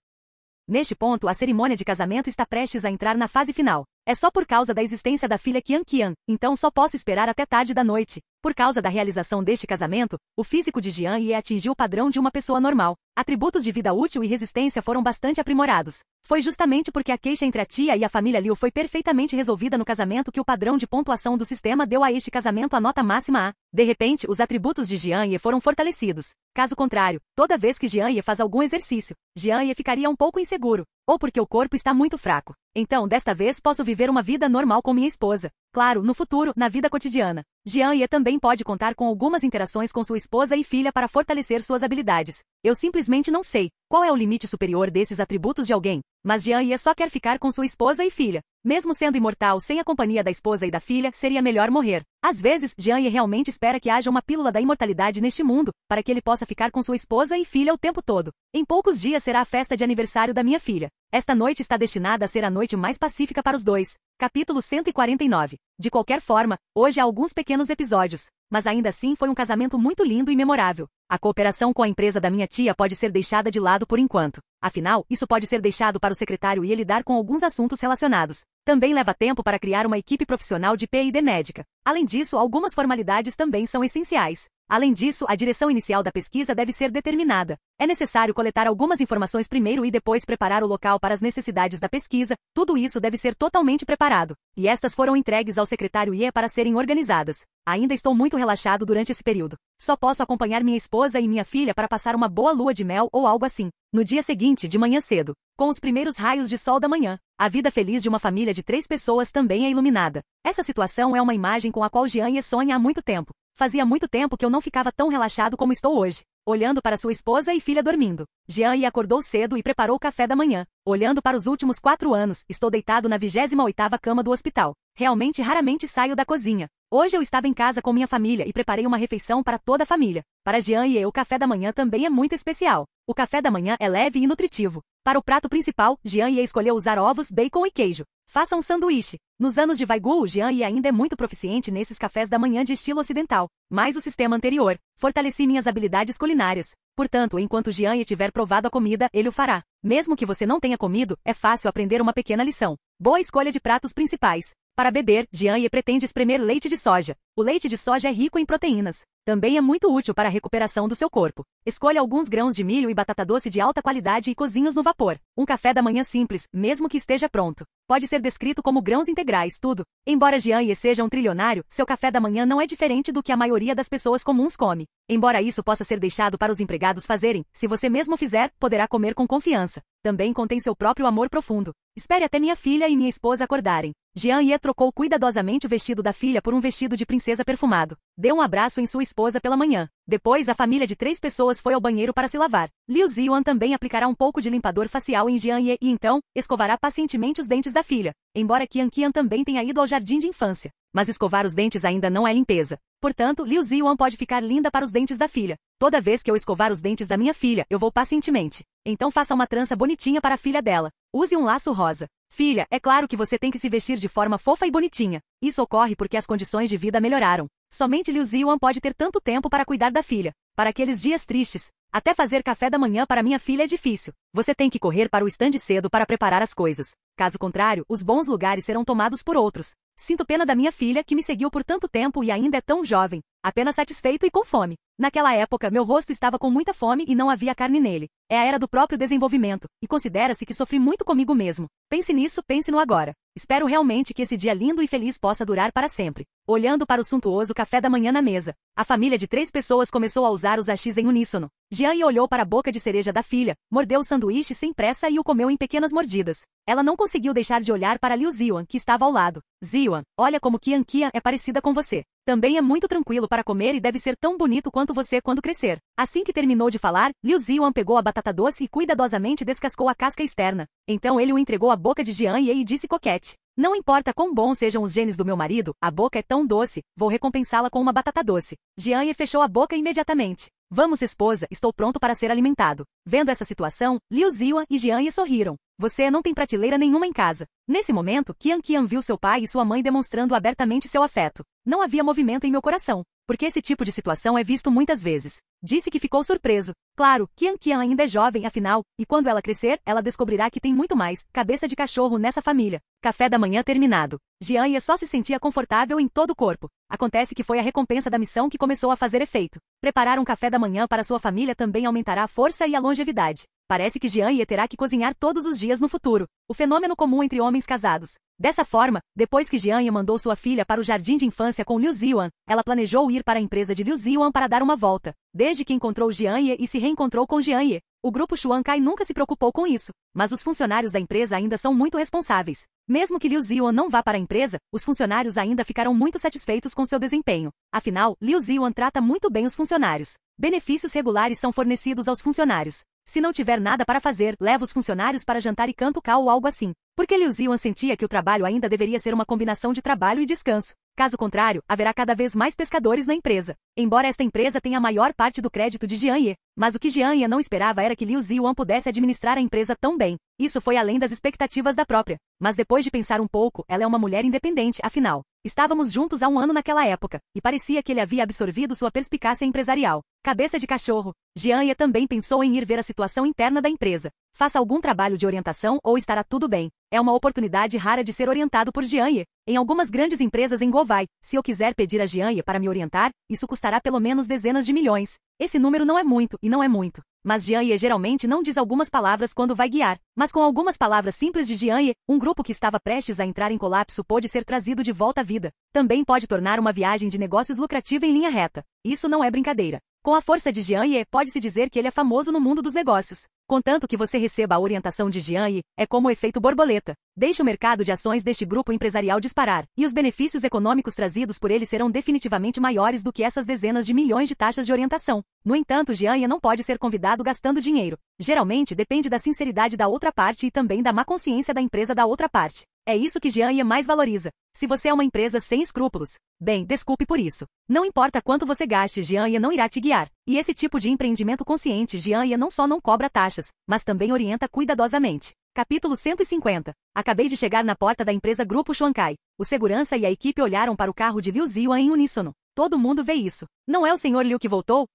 Neste ponto, a cerimônia de casamento está prestes a entrar na fase final. É só por causa da existência da filha Qian Qian, então só posso esperar até tarde da noite. Por causa da realização deste casamento, o físico de Jian Ye atingiu o padrão de uma pessoa normal. Atributos de vida útil e resistência foram bastante aprimorados. Foi justamente porque a queixa entre a tia e a família Liu foi perfeitamente resolvida no casamento que o padrão de pontuação do sistema deu a este casamento a nota máxima A. De repente, os atributos de Jian Ye foram fortalecidos. Caso contrário, toda vez que Jian Ye faz algum exercício, Jian Ye ficaria um pouco inseguro, ou porque o corpo está muito fraco. Então, desta vez posso viver uma vida normal com minha esposa. Claro, no futuro, na vida cotidiana. Jian Ye também pode contar com algumas interações com sua esposa e filha para fortalecer suas habilidades. Eu simplesmente não sei qual é o limite superior desses atributos de alguém, mas Jian Ye só quer ficar com sua esposa e filha. Mesmo sendo imortal sem a companhia da esposa e da filha, seria melhor morrer. Às vezes, Jian Ye realmente espera que haja uma pílula da imortalidade neste mundo, para que ele possa ficar com sua esposa e filha o tempo todo. Em poucos dias será a festa de aniversário da minha filha. Esta noite está destinada a ser a noite mais pacífica para os dois. Capítulo 149. De qualquer forma, hoje há alguns pequenos episódios, mas ainda assim foi um casamento muito lindo e memorável. A cooperação com a empresa da minha tia pode ser deixada de lado por enquanto. Afinal, isso pode ser deixado para o secretário e ele lidar com alguns assuntos relacionados. Também leva tempo para criar uma equipe profissional de P&D médica. Além disso, algumas formalidades também são essenciais. Além disso, a direção inicial da pesquisa deve ser determinada. É necessário coletar algumas informações primeiro e depois preparar o local para as necessidades da pesquisa. Tudo isso deve ser totalmente preparado. E estas foram entregues ao secretário Ye para serem organizadas. Ainda estou muito relaxado durante esse período. Só posso acompanhar minha esposa e minha filha para passar uma boa lua de mel ou algo assim. No dia seguinte, de manhã cedo, com os primeiros raios de sol da manhã, a vida feliz de uma família de 3 pessoas também é iluminada. Essa situação é uma imagem com a qual Jian Ye sonha há muito tempo. Fazia muito tempo que eu não ficava tão relaxado como estou hoje. Olhando para sua esposa e filha dormindo. Jian Ye acordou cedo e preparou o café da manhã. Olhando para os últimos 4 anos, estou deitado na 28ª cama do hospital. Realmente raramente saio da cozinha. Hoje eu estava em casa com minha família e preparei uma refeição para toda a família. Para Jian Ye, o café da manhã também é muito especial. O café da manhã é leve e nutritivo. Para o prato principal, Jian Ye escolheu usar ovos, bacon e queijo. Faça um sanduíche. Nos anos de Weigul, Jian Ye ainda é muito proficiente nesses cafés da manhã de estilo ocidental. Mais o sistema anterior. Fortaleci minhas habilidades culinárias. Portanto, enquanto Jian Ye tiver provado a comida, ele o fará. Mesmo que você não tenha comido, é fácil aprender uma pequena lição. Boa escolha de pratos principais. Para beber, Jian Ye pretende espremer leite de soja. O leite de soja é rico em proteínas. Também é muito útil para a recuperação do seu corpo. Escolha alguns grãos de milho e batata doce de alta qualidade e cozinhe-os no vapor. Um café da manhã simples, mesmo que esteja pronto. Pode ser descrito como grãos integrais, tudo. Embora Jian Ye seja um trilionário, seu café da manhã não é diferente do que a maioria das pessoas comuns come. Embora isso possa ser deixado para os empregados fazerem, se você mesmo fizer, poderá comer com confiança. Também contém seu próprio amor profundo. Espere até minha filha e minha esposa acordarem. Jian Ye trocou cuidadosamente o vestido da filha por um vestido de princesa perfumado. Deu um abraço em sua esposa pela manhã. Depois, a família de 3 pessoas foi ao banheiro para se lavar. Liu Ziwan também aplicará um pouco de limpador facial em Jian Ye e então, escovará pacientemente os dentes da filha. Embora Qian Qian também tenha ido ao jardim de infância. Mas escovar os dentes ainda não é limpeza. Portanto, Liu Ziwan pode ficar linda para os dentes da filha. Toda vez que eu escovar os dentes da minha filha, eu vou pacientemente. Então faça uma trança bonitinha para a filha dela. Use um laço rosa. Filha, é claro que você tem que se vestir de forma fofa e bonitinha. Isso ocorre porque as condições de vida melhoraram. Somente Liu Ziwan pode ter tanto tempo para cuidar da filha. Para aqueles dias tristes. Até fazer café da manhã para minha filha é difícil. Você tem que correr para o estande cedo para preparar as coisas. Caso contrário, os bons lugares serão tomados por outros. Sinto pena da minha filha que me seguiu por tanto tempo e ainda é tão jovem. Apenas satisfeito e com fome. Naquela época, meu rosto estava com muita fome e não havia carne nele. É a era do próprio desenvolvimento, e considera-se que sofri muito comigo mesmo. Pense nisso, pense no agora. Espero realmente que esse dia lindo e feliz possa durar para sempre. Olhando para o suntuoso café da manhã na mesa, a família de 3 pessoas começou a usar os hashis em uníssono. Jian Ye olhou para a boca de cereja da filha, mordeu o sanduíche sem pressa e o comeu em pequenas mordidas. Ela não conseguiu deixar de olhar para Liu Ziwan, que estava ao lado. Ziwan, olha como Qian Qian é parecida com você. Também é muito tranquilo para comer e deve ser tão bonito quanto você quando crescer. Assim que terminou de falar, Liu Ziwan pegou a batata doce e cuidadosamente descascou a casca externa. Então ele o entregou à boca de Jian Ye e disse coquete. Não importa quão bons sejam os genes do meu marido, a boca é tão doce, vou recompensá-la com uma batata doce. Jian Ye fechou a boca imediatamente. Vamos, esposa, estou pronto para ser alimentado. Vendo essa situação, Liu Ziwan e Jian Ye sorriram. Você não tem prateleira nenhuma em casa. Nesse momento, Qian Qian viu seu pai e sua mãe demonstrando abertamente seu afeto. Não havia movimento em meu coração, porque esse tipo de situação é visto muitas vezes. Disse que ficou surpreso. Claro, Qian Qian ainda é jovem, afinal, e quando ela crescer, ela descobrirá que tem muito mais cabeça de cachorro nessa família. Café da manhã terminado. Jian Ye só se sentia confortável em todo o corpo. Acontece que foi a recompensa da missão que começou a fazer efeito. Preparar um café da manhã para sua família também aumentará a força e a longevidade. Parece que Jian Ye terá que cozinhar todos os dias no futuro. O fenômeno comum entre homens casados. Dessa forma, depois que Jian Ye mandou sua filha para o jardim de infância com Liu Ziwan, ela planejou ir para a empresa de Liu Ziwan para dar uma volta. Desde que encontrou Jian Ye e se reencontrou com Jian Ye, o grupo Xuankai nunca se preocupou com isso, mas os funcionários da empresa ainda são muito responsáveis. Mesmo que Liu Ziwan não vá para a empresa, os funcionários ainda ficarão muito satisfeitos com seu desempenho. Afinal, Liu Ziwan trata muito bem os funcionários. Benefícios regulares são fornecidos aos funcionários. Se não tiver nada para fazer, leva os funcionários para jantar e canto cal ou algo assim. Porque Liu Ziwan sentia que o trabalho ainda deveria ser uma combinação de trabalho e descanso. Caso contrário, haverá cada vez mais pescadores na empresa. Embora esta empresa tenha a maior parte do crédito de Jian Ye, mas o que Jian Ye não esperava era que Liu Ziwan pudesse administrar a empresa tão bem. Isso foi além das expectativas da própria. Mas depois de pensar um pouco, ela é uma mulher independente, afinal. Estávamos juntos há um ano naquela época, e parecia que ele havia absorvido sua perspicácia empresarial. Cabeça de cachorro. Jian Ye também pensou em ir ver a situação interna da empresa. Faça algum trabalho de orientação ou estará tudo bem. É uma oportunidade rara de ser orientado por Jian Ye. Em algumas grandes empresas em Govai, se eu quiser pedir a Jian Ye para me orientar, isso custará pelo menos dezenas de milhões. Esse número não é muito, e não é muito. Mas Jian Ye geralmente não diz algumas palavras quando vai guiar. Mas com algumas palavras simples de Jian Ye, um grupo que estava prestes a entrar em colapso pôde ser trazido de volta à vida. Também pode tornar uma viagem de negócios lucrativa em linha reta. Isso não é brincadeira. Com a força de Jian Ye, pode-se dizer que ele é famoso no mundo dos negócios. Contanto que você receba a orientação de Jian Ye, é como o efeito borboleta. Deixe o mercado de ações deste grupo empresarial disparar, e os benefícios econômicos trazidos por ele serão definitivamente maiores do que essas dezenas de milhões de taxas de orientação. No entanto, Jian Ye não pode ser convidado gastando dinheiro. Geralmente depende da sinceridade da outra parte e também da má consciência da empresa da outra parte. É isso que Jian Ye mais valoriza. Se você é uma empresa sem escrúpulos, bem, desculpe por isso. Não importa quanto você gaste, Jian Ye não irá te guiar. E esse tipo de empreendimento consciente, Jian Ye não só não cobra taxas, mas também orienta cuidadosamente. Capítulo 150. Acabei de chegar na porta da empresa Grupo Xuankai. O segurança e a equipe olharam para o carro de Liu Ziwan em uníssono. Todo mundo vê isso. Não é o Sr. Liu que voltou?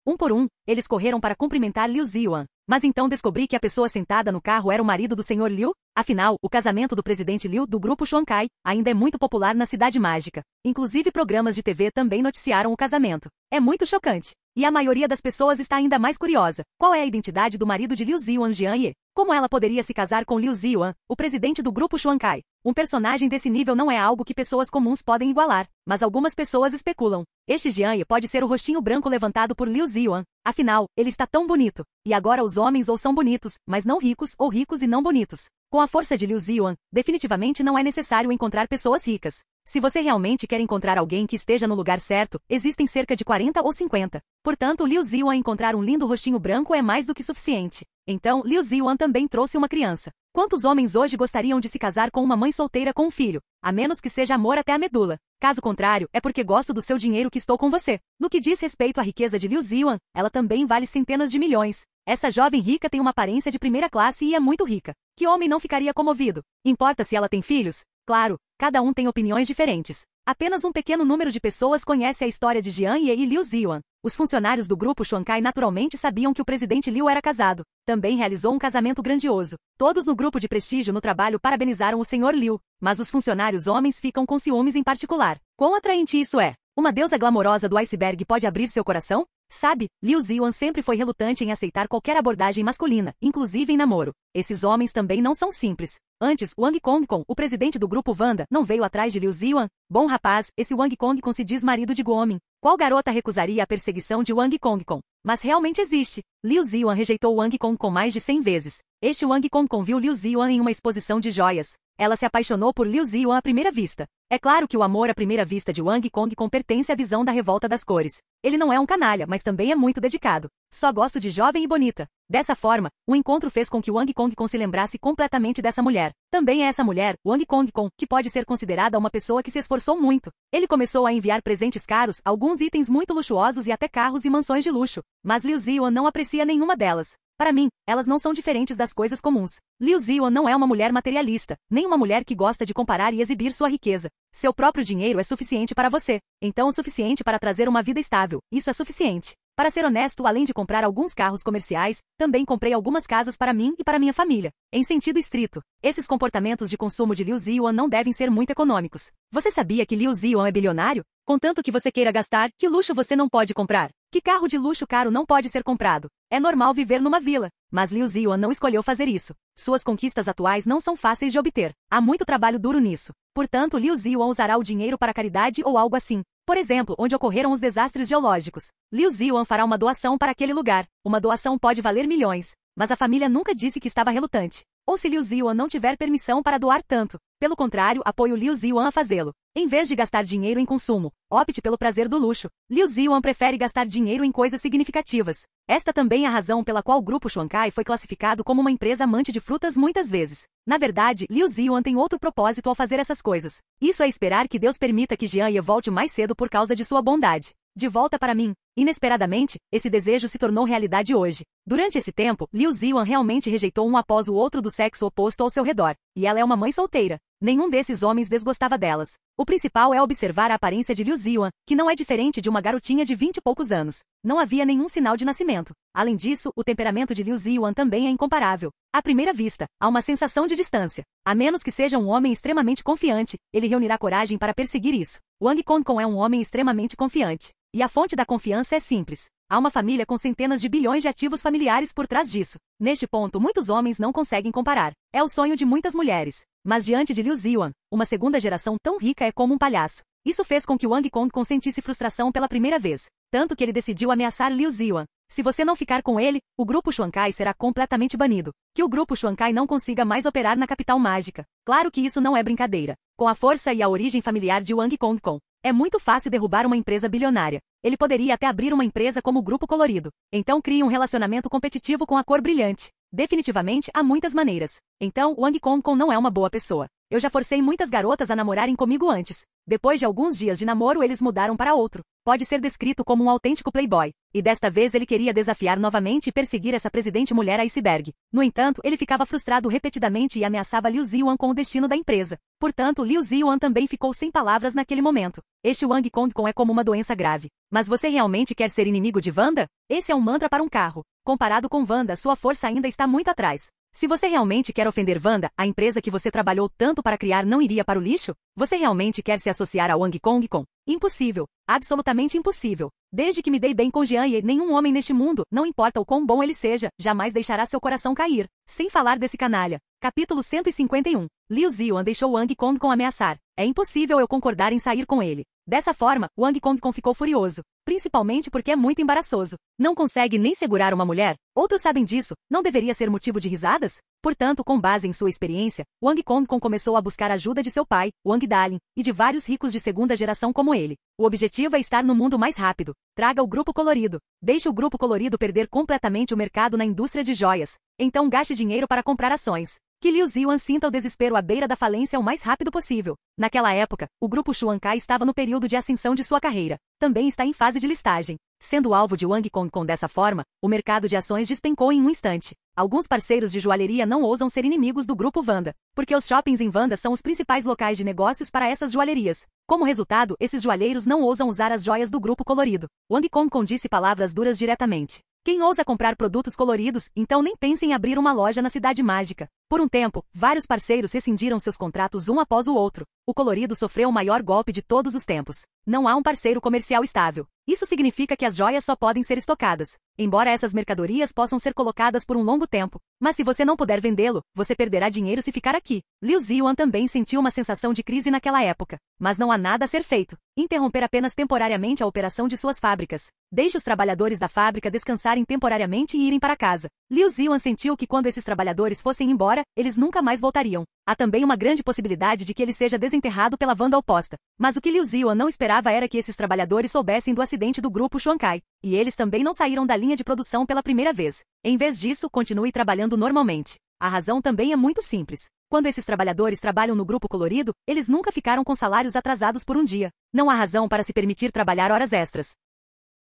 Um por um, eles correram para cumprimentar Liu Ziwan. Mas então descobri que a pessoa sentada no carro era o marido do Sr. Liu. Afinal, o casamento do presidente Liu do grupo Xuankai ainda é muito popular na Cidade Mágica. Inclusive programas de TV também noticiaram o casamento. É muito chocante. E a maioria das pessoas está ainda mais curiosa. Qual é a identidade do marido de Liu Ziwan, Jian Ye? Como ela poderia se casar com Liu Ziwan, o presidente do grupo Xuankai? Um personagem desse nível não é algo que pessoas comuns podem igualar, mas algumas pessoas especulam. Este Jian Ye pode ser o rostinho branco levantado por Liu Ziwan. Afinal, ele está tão bonito. E agora os homens ou são bonitos, mas não ricos, ou ricos e não bonitos. Com a força de Liu Ziwan, definitivamente não é necessário encontrar pessoas ricas. Se você realmente quer encontrar alguém que esteja no lugar certo, existem cerca de 40 ou 50. Portanto, Liu Ziwan encontrar um lindo rostinho branco é mais do que suficiente. Então, Liu Ziwan também trouxe uma criança. Quantos homens hoje gostariam de se casar com uma mãe solteira com um filho? A menos que seja amor até a medula. Caso contrário, é porque gosto do seu dinheiro que estou com você. No que diz respeito à riqueza de Liu Ziwan, ela também vale centenas de milhões. Essa jovem rica tem uma aparência de primeira classe e é muito rica. Que homem não ficaria comovido? Importa se ela tem filhos? Claro, cada um tem opiniões diferentes. Apenas um pequeno número de pessoas conhece a história de Jian Ye e Liu Ziwan. Os funcionários do grupo Xuankai naturalmente sabiam que o presidente Liu era casado. Também realizou um casamento grandioso. Todos no grupo de prestígio no trabalho parabenizaram o Sr. Liu, mas os funcionários homens ficam com ciúmes em particular. Quão atraente isso é? Uma deusa glamourosa do iceberg pode abrir seu coração? Sabe, Liu Ziwan sempre foi relutante em aceitar qualquer abordagem masculina, inclusive em namoro. Esses homens também não são simples. Antes, Wang Kongkong, o presidente do grupo Wanda, não veio atrás de Liu Ziwan? Bom rapaz, esse Wang Kongkong se diz marido de Guomin. Qual garota recusaria a perseguição de Wang Kongkong? Mas realmente existe. Liu Ziwan rejeitou Wang Kongkong mais de 100 vezes. Este Wang Kongkong viu Liu Ziwan em uma exposição de joias. Ela se apaixonou por Liu Ziyuan à primeira vista. É claro que o amor à primeira vista de Wang Congcon pertence à visão da revolta das cores. Ele não é um canalha, mas também é muito dedicado. Só gosto de jovem e bonita. Dessa forma, o encontro fez com que Wang Congcon se lembrasse completamente dessa mulher. Também é essa mulher, Wang Congcon, que pode ser considerada uma pessoa que se esforçou muito. Ele começou a enviar presentes caros, alguns itens muito luxuosos e até carros e mansões de luxo. Mas Liu Ziyuan não aprecia nenhuma delas. Para mim, elas não são diferentes das coisas comuns. Liu Ziyuan não é uma mulher materialista, nem uma mulher que gosta de comparar e exibir sua riqueza. Seu próprio dinheiro é suficiente para você. Então o suficiente para trazer uma vida estável. Isso é suficiente. Para ser honesto, além de comprar alguns carros comerciais, também comprei algumas casas para mim e para minha família. Em sentido estrito, esses comportamentos de consumo de Liu Ziyuan não devem ser muito econômicos. Você sabia que Liu Ziyuan é bilionário? Contanto que você queira gastar, que luxo você não pode comprar? Que carro de luxo caro não pode ser comprado? É normal viver numa vila. Mas Liu Ziyuan não escolheu fazer isso. Suas conquistas atuais não são fáceis de obter. Há muito trabalho duro nisso. Portanto, Liu Ziyuan usará o dinheiro para caridade ou algo assim. Por exemplo, onde ocorreram os desastres geológicos. Liu Ziyuan fará uma doação para aquele lugar. Uma doação pode valer milhões. Mas a família nunca disse que estava relutante. Ou se Liu Ziyuan não tiver permissão para doar tanto. Pelo contrário, apoio Liu Ziyuan a fazê-lo. Em vez de gastar dinheiro em consumo, opte pelo prazer do luxo. Liu Ziyuan prefere gastar dinheiro em coisas significativas. Esta também é a razão pela qual o Grupo Xuankai foi classificado como uma empresa amante de frutas muitas vezes. Na verdade, Liu Ziyuan tem outro propósito ao fazer essas coisas. Isso é esperar que Deus permita que Jian Ye volte mais cedo por causa de sua bondade. De volta para mim. Inesperadamente, esse desejo se tornou realidade hoje. Durante esse tempo, Liu Ziyuan realmente rejeitou um após o outro do sexo oposto ao seu redor. E ela é uma mãe solteira. Nenhum desses homens desgostava delas. O principal é observar a aparência de Liu Ziyuan, que não é diferente de uma garotinha de 20 e poucos anos. Não havia nenhum sinal de nascimento. Além disso, o temperamento de Liu Ziyuan também é incomparável. À primeira vista, há uma sensação de distância. A menos que seja um homem extremamente confiante, ele reunirá coragem para perseguir isso. Wang Congcon é um homem extremamente confiante. E a fonte da confiança é simples. Há uma família com centenas de bilhões de ativos familiares por trás disso. Neste ponto, muitos homens não conseguem comparar. É o sonho de muitas mulheres. Mas diante de Liu Ziyuan, uma segunda geração tão rica é como um palhaço. Isso fez com que Wang Congcon sentisse frustração pela primeira vez. Tanto que ele decidiu ameaçar Liu Ziyuan. Se você não ficar com ele, o Grupo Xuankai será completamente banido. Que o Grupo Xuankai não consiga mais operar na capital mágica. Claro que isso não é brincadeira. Com a força e a origem familiar de Wang Congcon, é muito fácil derrubar uma empresa bilionária. Ele poderia até abrir uma empresa como o Grupo Colorido. Então crie um relacionamento competitivo com a cor brilhante. Definitivamente, há muitas maneiras. Então, Wang Congcon não é uma boa pessoa. Eu já forcei muitas garotas a namorarem comigo antes. Depois de alguns dias de namoro, eles mudaram para outro. Pode ser descrito como um autêntico playboy. E desta vez ele queria desafiar novamente e perseguir essa presidente mulher iceberg. No entanto, ele ficava frustrado repetidamente e ameaçava Liu Ziyuan com o destino da empresa. Portanto, Liu Ziyuan também ficou sem palavras naquele momento. Este Wang Congcon é como uma doença grave. Mas você realmente quer ser inimigo de Wanda? Esse é um mantra para um carro. Comparado com Wanda, sua força ainda está muito atrás. Se você realmente quer ofender Wanda, a empresa que você trabalhou tanto para criar não iria para o lixo? Você realmente quer se associar a Wang Congcon? Impossível. Absolutamente impossível. Desde que me dei bem com Jian Ye, nenhum homem neste mundo, não importa o quão bom ele seja, jamais deixará seu coração cair. Sem falar desse canalha. Capítulo 151. Liu Ziyuan deixou Wang Congcon ameaçar. É impossível eu concordar em sair com ele. Dessa forma, Wang Congcon ficou furioso. Principalmente porque é muito embaraçoso. Não consegue nem segurar uma mulher? Outros sabem disso. Não deveria ser motivo de risadas? Portanto, com base em sua experiência, Wang Congcon começou a buscar ajuda de seu pai, Wang Dalin, e de vários ricos de segunda geração como ele. O objetivo é estar no mundo mais rápido. Traga o Grupo Colorido. Deixe o Grupo Colorido perder completamente o mercado na indústria de joias. Então gaste dinheiro para comprar ações. Que Liu Ziyuan sinta o desespero à beira da falência o mais rápido possível. Naquela época, o Grupo Xuankai estava no período de ascensão de sua carreira. Também está em fase de listagem. Sendo alvo de Wang Congcon dessa forma, o mercado de ações despencou em um instante. Alguns parceiros de joalheria não ousam ser inimigos do Grupo Wanda, porque os shoppings em Wanda são os principais locais de negócios para essas joalherias. Como resultado, esses joalheiros não ousam usar as joias do Grupo Colorido. Wang Congcon disse palavras duras diretamente. Quem ousa comprar produtos coloridos, então nem pense em abrir uma loja na Cidade Mágica. Por um tempo, vários parceiros rescindiram seus contratos um após o outro. O colorido sofreu o maior golpe de todos os tempos. Não há um parceiro comercial estável. Isso significa que as joias só podem ser estocadas, embora essas mercadorias possam ser colocadas por um longo tempo. Mas se você não puder vendê-lo, você perderá dinheiro se ficar aqui. Liu Ziyuan também sentiu uma sensação de crise naquela época. Mas não há nada a ser feito. Interromper apenas temporariamente a operação de suas fábricas. Deixe os trabalhadores da fábrica descansarem temporariamente e irem para casa. Liu Ziwan sentiu que quando esses trabalhadores fossem embora, eles nunca mais voltariam. Há também uma grande possibilidade de que ele seja desenterrado pela Wanda oposta. Mas o que Liu Ziwan não esperava era que esses trabalhadores soubessem do acidente do grupo Shuankai. E eles também não saíram da linha de produção pela primeira vez. Em vez disso, continue trabalhando normalmente. A razão também é muito simples. Quando esses trabalhadores trabalham no grupo colorido, eles nunca ficaram com salários atrasados por um dia. Não há razão para se permitir trabalhar horas extras.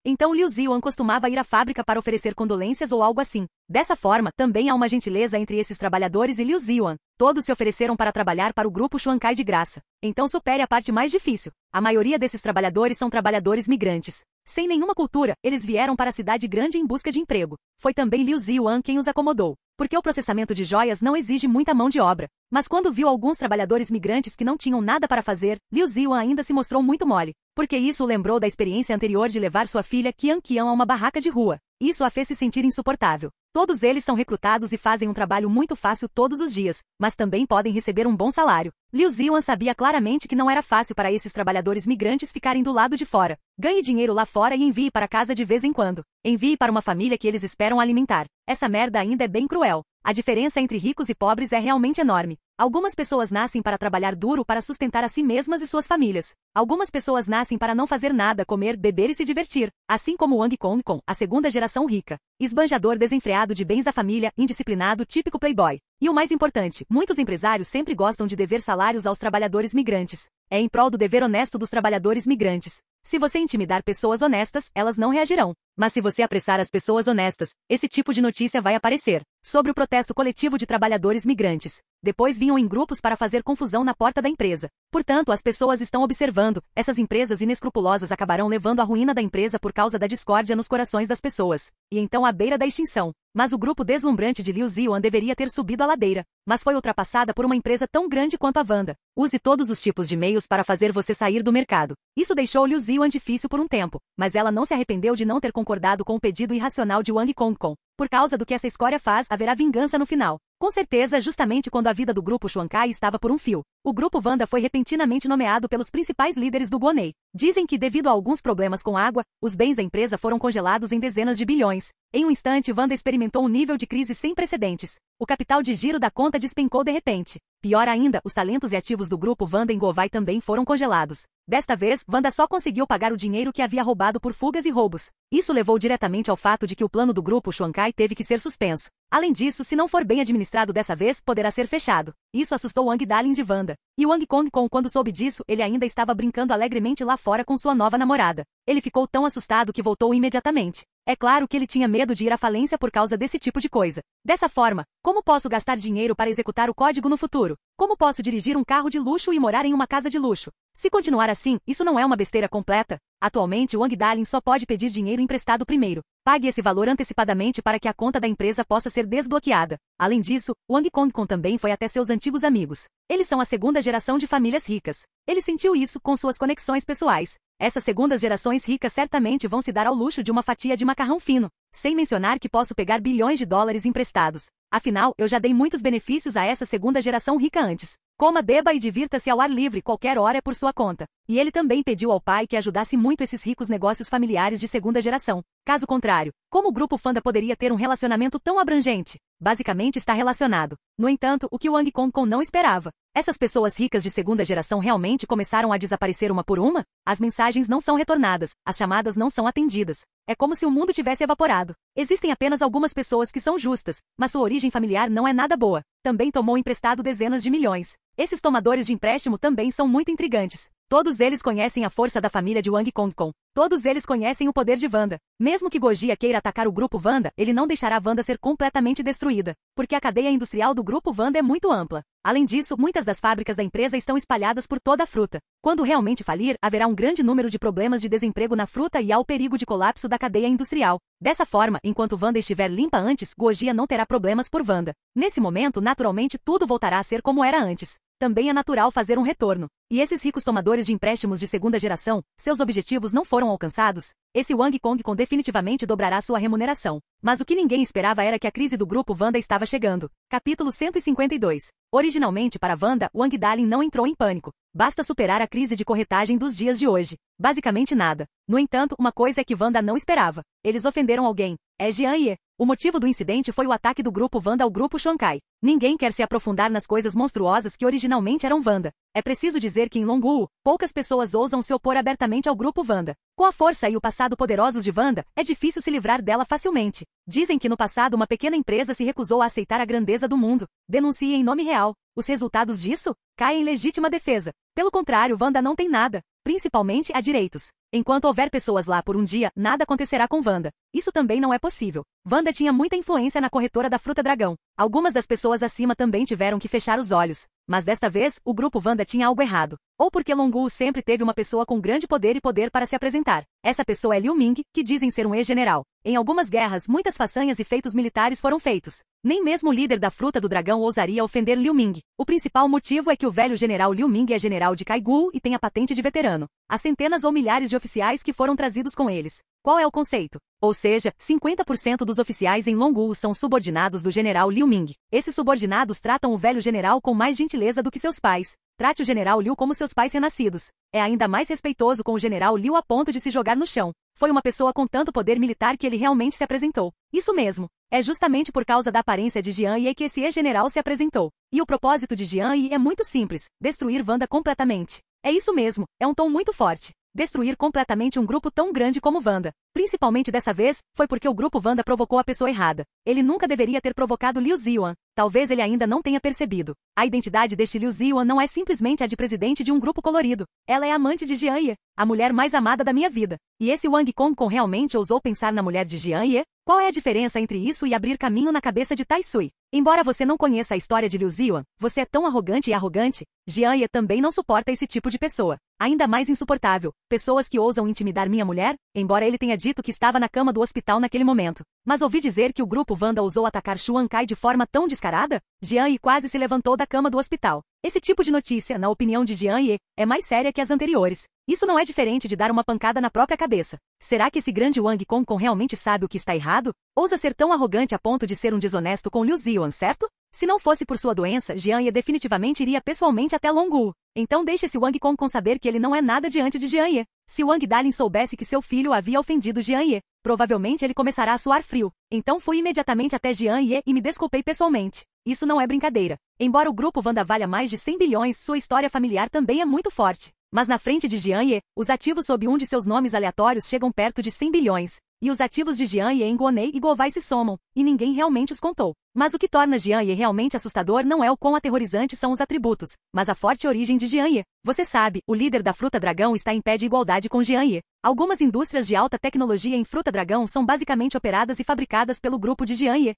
Então Liu Ziwan costumava ir à fábrica para oferecer condolências ou algo assim. Dessa forma, também há uma gentileza entre esses trabalhadores e Liu Ziwan. Todos se ofereceram para trabalhar para o grupo Shuankai de graça. Então supere a parte mais difícil. A maioria desses trabalhadores são trabalhadores migrantes. Sem nenhuma cultura, eles vieram para a cidade grande em busca de emprego. Foi também Liu Ziwan quem os acomodou. Porque o processamento de joias não exige muita mão de obra. Mas quando viu alguns trabalhadores migrantes que não tinham nada para fazer, Liu Ziwan ainda se mostrou muito mole. Porque isso o lembrou da experiência anterior de levar sua filha Qian a uma barraca de rua. Isso a fez se sentir insuportável. Todos eles são recrutados e fazem um trabalho muito fácil todos os dias, mas também podem receber um bom salário. Liu Ziwan sabia claramente que não era fácil para esses trabalhadores migrantes ficarem do lado de fora. Ganhe dinheiro lá fora e envie para casa de vez em quando. Envie para uma família que eles esperam alimentar. Essa merda ainda é bem cruel. A diferença entre ricos e pobres é realmente enorme. Algumas pessoas nascem para trabalhar duro para sustentar a si mesmas e suas famílias. Algumas pessoas nascem para não fazer nada, comer, beber e se divertir. Assim como Wang Kongkong, a segunda geração rica. Esbanjador desenfreado de bens da família, indisciplinado, típico playboy. E o mais importante, muitos empresários sempre gostam de dever salários aos trabalhadores migrantes. É em prol do dever honesto dos trabalhadores migrantes. Se você intimidar pessoas honestas, elas não reagirão. Mas se você apressar as pessoas honestas, esse tipo de notícia vai aparecer. Sobre o protesto coletivo de trabalhadores migrantes. Depois vinham em grupos para fazer confusão na porta da empresa. Portanto, as pessoas estão observando. Essas empresas inescrupulosas acabarão levando à ruína da empresa por causa da discórdia nos corações das pessoas. E então à beira da extinção. Mas o grupo deslumbrante de Liu Ziwan deveria ter subido a ladeira. Mas foi ultrapassada por uma empresa tão grande quanto a Wanda. Use todos os tipos de meios para fazer você sair do mercado. Isso deixou Liu Ziwan difícil por um tempo. Mas ela não se arrependeu de não ter concordado com o pedido irracional de Wang Kongkong. Por causa do que essa escória faz, haverá vingança no final. Com certeza, justamente quando a vida do grupo Shuankai estava por um fio. O grupo Wanda foi repentinamente nomeado pelos principais líderes do Guonei. Dizem que, devido a alguns problemas com água, os bens da empresa foram congelados em dezenas de bilhões. Em um instante, Wanda experimentou um nível de crise sem precedentes. O capital de giro da conta despencou de repente. Pior ainda, os talentos e ativos do grupo Wanda em Govai também foram congelados. Desta vez, Wanda só conseguiu pagar o dinheiro que havia roubado por fugas e roubos. Isso levou diretamente ao fato de que o plano do grupo Shuankai teve que ser suspenso. Além disso, se não for bem administrado dessa vez, poderá ser fechado. Isso assustou Wang Dalin de Wanda. E Wang Kongkong, quando soube disso, ele ainda estava brincando alegremente lá fora com sua nova namorada. Ele ficou tão assustado que voltou imediatamente. É claro que ele tinha medo de ir à falência por causa desse tipo de coisa. Dessa forma, como posso gastar dinheiro para executar o código no futuro? Como posso dirigir um carro de luxo e morar em uma casa de luxo? Se continuar assim, isso não é uma besteira completa? Atualmente, Wang Dalin só pode pedir dinheiro emprestado primeiro. Pague esse valor antecipadamente para que a conta da empresa possa ser desbloqueada. Além disso, Wang Kongkong também foi até seus antigos amigos. Eles são a segunda geração de famílias ricas. Ele sentiu isso com suas conexões pessoais. Essas segundas gerações ricas certamente vão se dar ao luxo de uma fatia de macarrão fino. Sem mencionar que posso pegar bilhões de dólares emprestados. Afinal, eu já dei muitos benefícios a essa segunda geração rica antes. Coma, beba e divirta-se ao ar livre qualquer hora é por sua conta. E ele também pediu ao pai que ajudasse muito esses ricos negócios familiares de segunda geração. Caso contrário, como o grupo Fanda poderia ter um relacionamento tão abrangente? Basicamente está relacionado. No entanto, o que Wang Kongkong não esperava. Essas pessoas ricas de segunda geração realmente começaram a desaparecer uma por uma? As mensagens não são retornadas, as chamadas não são atendidas. É como se o mundo tivesse evaporado. Existem apenas algumas pessoas que são justas, mas sua origem familiar não é nada boa. Também tomou emprestado dezenas de milhões. Esses tomadores de empréstimo também são muito intrigantes. Todos eles conhecem a força da família de Wang Kongkong. Todos eles conhecem o poder de Wanda. Mesmo que Gojia queira atacar o grupo Wanda, ele não deixará Wanda ser completamente destruída, porque a cadeia industrial do grupo Wanda é muito ampla. Além disso, muitas das fábricas da empresa estão espalhadas por toda a fruta. Quando realmente falir, haverá um grande número de problemas de desemprego na fruta e há o perigo de colapso da cadeia industrial. Dessa forma, enquanto Wanda estiver limpa antes, Gojia não terá problemas por Wanda. Nesse momento, naturalmente, tudo voltará a ser como era antes. também é natural fazer um retorno. E esses ricos tomadores de empréstimos de segunda geração, seus objetivos não foram alcançados? Esse Wang Kong definitivamente dobrará sua remuneração. Mas o que ninguém esperava era que a crise do grupo Wanda estava chegando. Capítulo 152. Originalmente para Wanda, Wang Dalin não entrou em pânico. Basta superar a crise de corretagem dos dias de hoje. Basicamente nada. No entanto, uma coisa é que Wanda não esperava. Eles ofenderam alguém. É Jian Ye. O motivo do incidente foi o ataque do grupo Wanda ao grupo Shuankai. Ninguém quer se aprofundar nas coisas monstruosas que originalmente eram Wanda. É preciso dizer que em Longwu, poucas pessoas ousam se opor abertamente ao grupo Wanda. Com a força e o passado poderosos de Wanda, é difícil se livrar dela facilmente. Dizem que no passado uma pequena empresa se recusou a aceitar a grandeza do mundo. Denuncie em nome real. Os resultados disso? Caem em legítima defesa. Pelo contrário, Wanda não tem nada. Principalmente a direitos. Enquanto houver pessoas lá por um dia, nada acontecerá com Wanda. Isso também não é possível. Wanda tinha muita influência na corretora da Fruta Dragão. Algumas das pessoas acima também tiveram que fechar os olhos. Mas desta vez, o grupo Wanda tinha algo errado. Ou porque Longwu sempre teve uma pessoa com grande poder e poder para se apresentar. Essa pessoa é Liu Ming, que dizem ser um ex-general. Em algumas guerras, muitas façanhas e feitos militares foram feitos. Nem mesmo o líder da Fruta do Dragão ousaria ofender Liu Ming. O principal motivo é que o velho general Liu Ming é general de Kaigou e tem a patente de veterano. Há centenas ou milhares de oficiais que foram trazidos com eles. Qual é o conceito? Ou seja, 50% dos oficiais em Longwu são subordinados do general Liu Ming. Esses subordinados tratam o velho general com mais gentileza do que seus pais. Trate o general Liu como seus pais renascidos. É ainda mais respeitoso com o general Liu a ponto de se jogar no chão. Foi uma pessoa com tanto poder militar que ele realmente se apresentou. Isso mesmo. É justamente por causa da aparência de Jian Ye que esse ex-general se apresentou. E o propósito de Jian Ye é muito simples. Destruir Wanda completamente. É isso mesmo. É um tom muito forte. Destruir completamente um grupo tão grande como Wanda. Principalmente dessa vez, foi porque o grupo Wanda provocou a pessoa errada. Ele nunca deveria ter provocado Liu Ziwan. Talvez ele ainda não tenha percebido. A identidade deste Liu Ziwan não é simplesmente a de presidente de um grupo colorido. Ela é amante de Jian Ye, a mulher mais amada da minha vida. E esse Wang Kong realmente ousou pensar na mulher de Jian Ye? Qual é a diferença entre isso e abrir caminho na cabeça de Tai Sui? Embora você não conheça a história de Liu Ziwan, você é tão arrogante e arrogante. Jian Ye também não suporta esse tipo de pessoa. Ainda mais insuportável, pessoas que ousam intimidar minha mulher, embora ele tenha dito que estava na cama do hospital naquele momento. Mas ouvi dizer que o grupo Wanda ousou atacar Xuan Kai de forma tão descarada? Jian Ye quase se levantou da cama do hospital. Esse tipo de notícia, na opinião de Jian Ye, é mais séria que as anteriores. Isso não é diferente de dar uma pancada na própria cabeça. Será que esse grande Wang Kong realmente sabe o que está errado? Ousa ser tão arrogante a ponto de ser um desonesto com Liu Ziwan, certo? Se não fosse por sua doença, Jian Ye definitivamente iria pessoalmente até Longwu. Então deixe esse Wang Kong saber que ele não é nada diante de Jian Ye. Se Wang Dalin soubesse que seu filho havia ofendido Jian Ye, provavelmente ele começará a suar frio. Então fui imediatamente até Jian Ye e me desculpei pessoalmente. Isso não é brincadeira. Embora o grupo Wanda valha mais de 100 bilhões, sua história familiar também é muito forte. Mas na frente de Jian Ye, os ativos sob um de seus nomes aleatórios chegam perto de 100 bilhões. E os ativos de Jian Ye em Guonei e Govai se somam, e ninguém realmente os contou. Mas o que torna Jian Ye realmente assustador não é o quão aterrorizantes são os atributos, mas a forte origem de Jian Ye. Você sabe, o líder da Fruta Dragão está em pé de igualdade com Jian Ye. Algumas indústrias de alta tecnologia em Fruta Dragão são basicamente operadas e fabricadas pelo grupo de Jian Ye.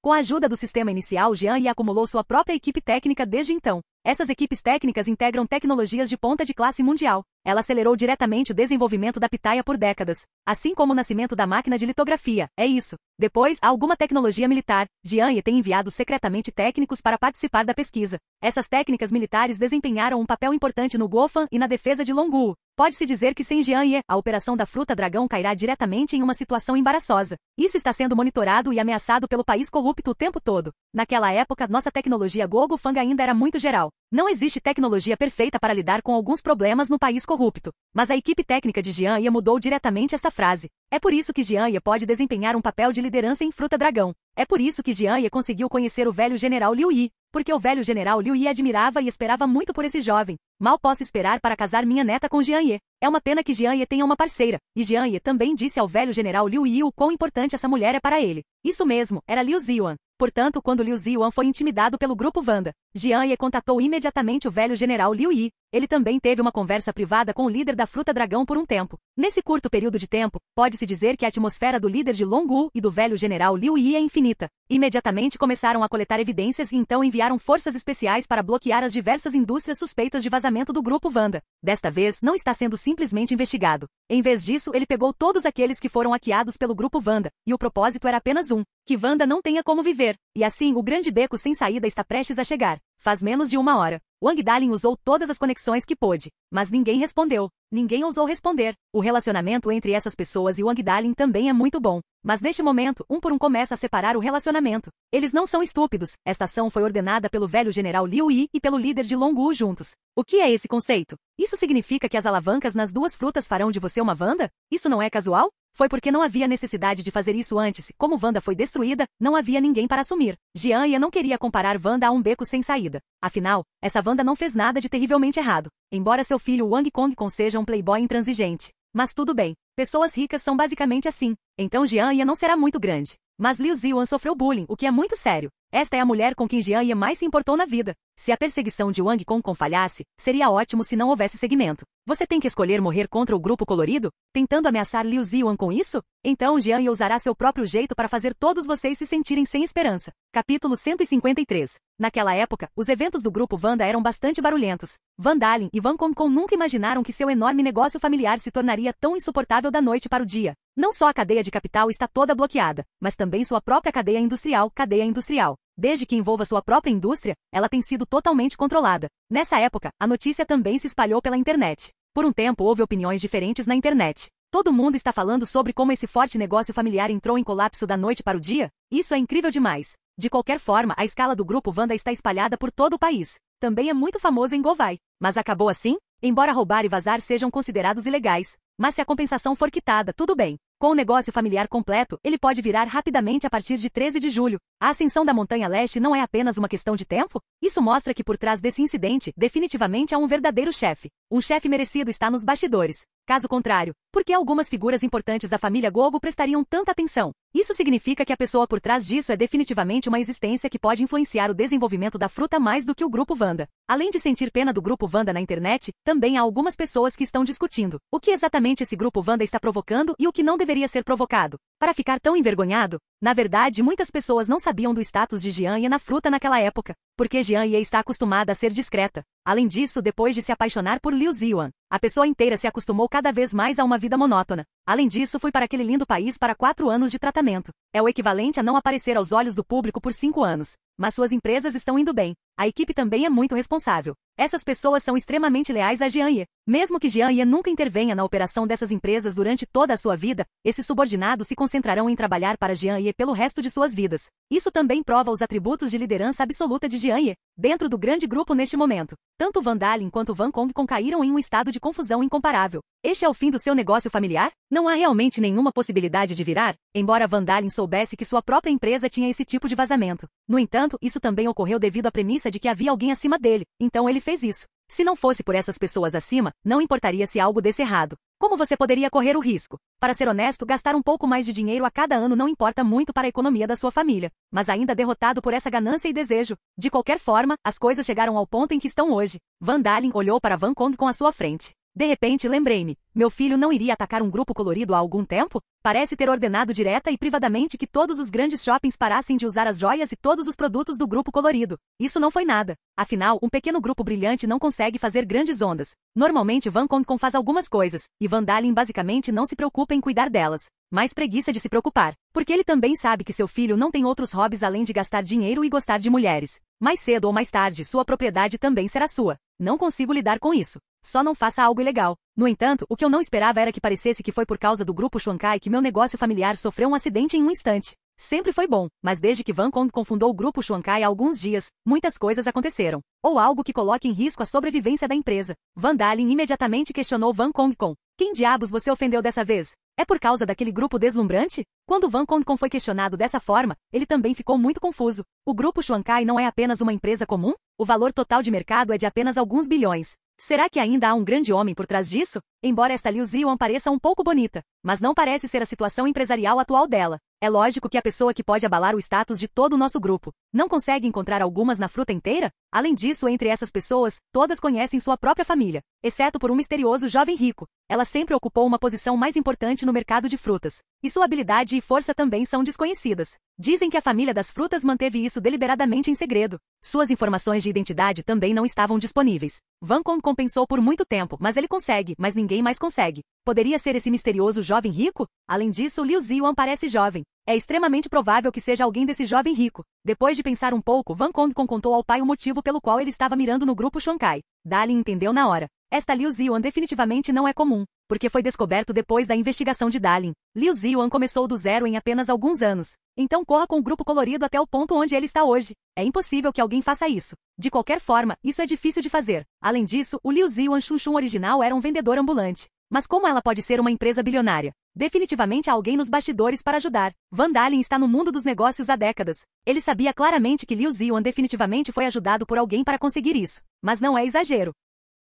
Com a ajuda do sistema inicial, Jian Ye acumulou sua própria equipe técnica desde então. Essas equipes técnicas integram tecnologias de ponta de classe mundial. Ela acelerou diretamente o desenvolvimento da pitaia por décadas, assim como o nascimento da máquina de litografia. É isso. Depois, há alguma tecnologia militar. Jian Ye tem enviado secretamente técnicos para participar da pesquisa. Essas técnicas militares desempenharam um papel importante no Gofan e na defesa de Longwu. Pode-se dizer que sem Jian Ye, a operação da Fruta Dragão cairá diretamente em uma situação embaraçosa. Isso está sendo monitorado e ameaçado pelo país corrupto o tempo todo. Naquela época, nossa tecnologia Gogo Fang ainda era muito geral. Não existe tecnologia perfeita para lidar com alguns problemas no país corrupto. Mas a equipe técnica de Jian Ye mudou diretamente esta frase. É por isso que Jian Ye pode desempenhar um papel de liderança em Fruta Dragão. É por isso que Jian Ye conseguiu conhecer o velho general Liu Yi. Porque o velho general Liu Yi admirava e esperava muito por esse jovem. Mal posso esperar para casar minha neta com Jian Ye. É uma pena que Jian Ye tenha uma parceira. E Jian Ye também disse ao velho general Liu Yi o quão importante essa mulher é para ele. Isso mesmo, era Liu Ziwan. Portanto, quando Liu Ziwan foi intimidado pelo grupo Wanda, Jian Ye contatou imediatamente o velho general Liu Yi. Ele também teve uma conversa privada com o líder da Fruta Dragão por um tempo. Nesse curto período de tempo, pode-se dizer que a atmosfera do líder de Longwu e do velho general Liu Yi é infinita. Imediatamente começaram a coletar evidências e então enviaram forças especiais para bloquear as diversas indústrias suspeitas de vazamento do grupo Wanda. Desta vez, não está sendo simplesmente investigado. Em vez disso, ele pegou todos aqueles que foram hackeados pelo grupo Wanda, e o propósito era apenas um: que Wanda não tenha como viver. E assim, o grande beco sem saída está prestes a chegar. Faz menos de 1 hora. Wang Dalin usou todas as conexões que pôde, mas ninguém respondeu. Ninguém ousou responder. O relacionamento entre essas pessoas e Wang Dalin também é muito bom. Mas neste momento, um por um começa a separar o relacionamento. Eles não são estúpidos. Esta ação foi ordenada pelo velho general Liu Yi e pelo líder de Longwu juntos. O que é esse conceito? Isso significa que as alavancas nas duas frutas farão de você uma Wanda? Isso não é casual? Foi porque não havia necessidade de fazer isso antes. Como Wanda foi destruída, não havia ninguém para assumir. Jian Ye não queria comparar Wanda a um beco sem saída. Afinal, essa Wanda não fez nada de terrivelmente errado. Embora seu filho Wang Kong seja um playboy intransigente. Mas tudo bem. Pessoas ricas são basicamente assim. Então Jian Ye não será muito grande. Mas Liu Ziwan sofreu bullying, o que é muito sério. Esta é a mulher com quem Jian Ye mais se importou na vida. Se a perseguição de Wang Kong falhasse, seria ótimo se não houvesse seguimento. Você tem que escolher morrer contra o grupo colorido? Tentando ameaçar Liu Ziwan com isso? Então Jian Ye usará seu próprio jeito para fazer todos vocês se sentirem sem esperança. Capítulo 153. Naquela época, os eventos do grupo Wanda eram bastante barulhentos. Van Dalin e Van Kong nunca imaginaram que seu enorme negócio familiar se tornaria tão insuportável da noite para o dia. Não só a cadeia de capital está toda bloqueada, mas também sua própria cadeia industrial. Desde que envolva sua própria indústria, ela tem sido totalmente controlada. Nessa época, a notícia também se espalhou pela internet. Por um tempo houve opiniões diferentes na internet. Todo mundo está falando sobre como esse forte negócio familiar entrou em colapso da noite para o dia? Isso é incrível demais. De qualquer forma, a escala do grupo Wanda está espalhada por todo o país. Também é muito famoso em Govai. Mas acabou assim? Embora roubar e vazar sejam considerados ilegais. Mas se a compensação for quitada, tudo bem. Com o negócio familiar completo, ele pode virar rapidamente a partir de 13 de julho. A ascensão da Montanha Leste não é apenas uma questão de tempo? Isso mostra que por trás desse incidente, definitivamente há um verdadeiro chefe. Um chefe merecido está nos bastidores. Caso contrário, por que algumas figuras importantes da família Gogo prestariam tanta atenção? Isso significa que a pessoa por trás disso é definitivamente uma existência que pode influenciar o desenvolvimento da fruta mais do que o grupo Wanda. Além de sentir pena do grupo Wanda na internet, também há algumas pessoas que estão discutindo o que exatamente esse grupo Wanda está provocando e o que não deveria ser provocado. Para ficar tão envergonhado? Na verdade, muitas pessoas não sabiam do status de Jian Ye na fruta naquela época, porque Jian Ye está acostumada a ser discreta. Além disso, depois de se apaixonar por Liu Ziwan, a pessoa inteira se acostumou cada vez mais a uma vida monótona. Além disso, fui para aquele lindo país para 4 anos de tratamento. É o equivalente a não aparecer aos olhos do público por 5 anos. Mas suas empresas estão indo bem. A equipe também é muito responsável. Essas pessoas são extremamente leais a Jian Ye. Mesmo que Jian Ye nunca intervenha na operação dessas empresas durante toda a sua vida, esses subordinados se concentrarão em trabalhar para Jian Ye pelo resto de suas vidas. Isso também prova os atributos de liderança absoluta de Jian Ye. Dentro do grande grupo neste momento, tanto Van Dalin quanto Van Kong caíram em um estado de confusão incomparável. Este é o fim do seu negócio familiar? Não há realmente nenhuma possibilidade de virar? Embora Van Dalin soubesse que sua própria empresa tinha esse tipo de vazamento. No entanto, isso também ocorreu devido à premissa de que havia alguém acima dele, então ele fez isso. Se não fosse por essas pessoas acima, não importaria se algo desse errado. Como você poderia correr o risco? Para ser honesto, gastar um pouco mais de dinheiro a cada ano não importa muito para a economia da sua família. Mas ainda derrotado por essa ganância e desejo. De qualquer forma, as coisas chegaram ao ponto em que estão hoje. Van Dalin olhou para Van Kong com a sua frente. De repente lembrei-me, meu filho não iria atacar um grupo colorido há algum tempo? Parece ter ordenado direta e privadamente que todos os grandes shoppings parassem de usar as joias e todos os produtos do grupo colorido. Isso não foi nada. Afinal, um pequeno grupo brilhante não consegue fazer grandes ondas. Normalmente Van Kong faz algumas coisas, e Van Dalin basicamente não se preocupa em cuidar delas. Mais preguiça de se preocupar, porque ele também sabe que seu filho não tem outros hobbies além de gastar dinheiro e gostar de mulheres. Mais cedo ou mais tarde, sua propriedade também será sua. Não consigo lidar com isso. Só não faça algo ilegal. No entanto, o que eu não esperava era que parecesse que foi por causa do grupo Shuankai que meu negócio familiar sofreu um acidente em um instante. Sempre foi bom, mas desde que Van Kong confundou o grupo Shuankai há alguns dias, muitas coisas aconteceram. Ou algo que coloque em risco a sobrevivência da empresa. Van Dalin imediatamente questionou Van Kong. Quem diabos você ofendeu dessa vez? É por causa daquele grupo deslumbrante? Quando Van Kong foi questionado dessa forma, ele também ficou muito confuso. O grupo Shuankai não é apenas uma empresa comum? O valor total de mercado é de apenas alguns bilhões. Será que ainda há um grande homem por trás disso? Embora esta Liu Ziwan pareça um pouco bonita, mas não parece ser a situação empresarial atual dela. É lógico que a pessoa que pode abalar o status de todo o nosso grupo não consegue encontrar algumas na fruta inteira? Além disso, entre essas pessoas, todas conhecem sua própria família, exceto por um misterioso jovem rico. Ela sempre ocupou uma posição mais importante no mercado de frutas, e sua habilidade e força também são desconhecidas. Dizem que a família das frutas manteve isso deliberadamente em segredo. Suas informações de identidade também não estavam disponíveis. Van Kong compensou por muito tempo, mas ele consegue, mas ninguém mais consegue. Poderia ser esse misterioso jovem rico? Além disso, Liu Ziwan parece jovem. É extremamente provável que seja alguém desse jovem rico. Depois de pensar um pouco, Van Kongkong contou ao pai o motivo pelo qual ele estava mirando no grupo Shuankai. Dalin entendeu na hora. Esta Liu Ziwan definitivamente não é comum, porque foi descoberto depois da investigação de Dalin. Liu Ziwan começou do zero em apenas alguns anos. Então corra com o grupo colorido até o ponto onde ele está hoje. É impossível que alguém faça isso. De qualquer forma, isso é difícil de fazer. Além disso, o Liu Ziwan Chunchun original era um vendedor ambulante. Mas como ela pode ser uma empresa bilionária? Definitivamente há alguém nos bastidores para ajudar. Van Dalin está no mundo dos negócios há décadas. Ele sabia claramente que Liu Ziwan definitivamente foi ajudado por alguém para conseguir isso. Mas não é exagero.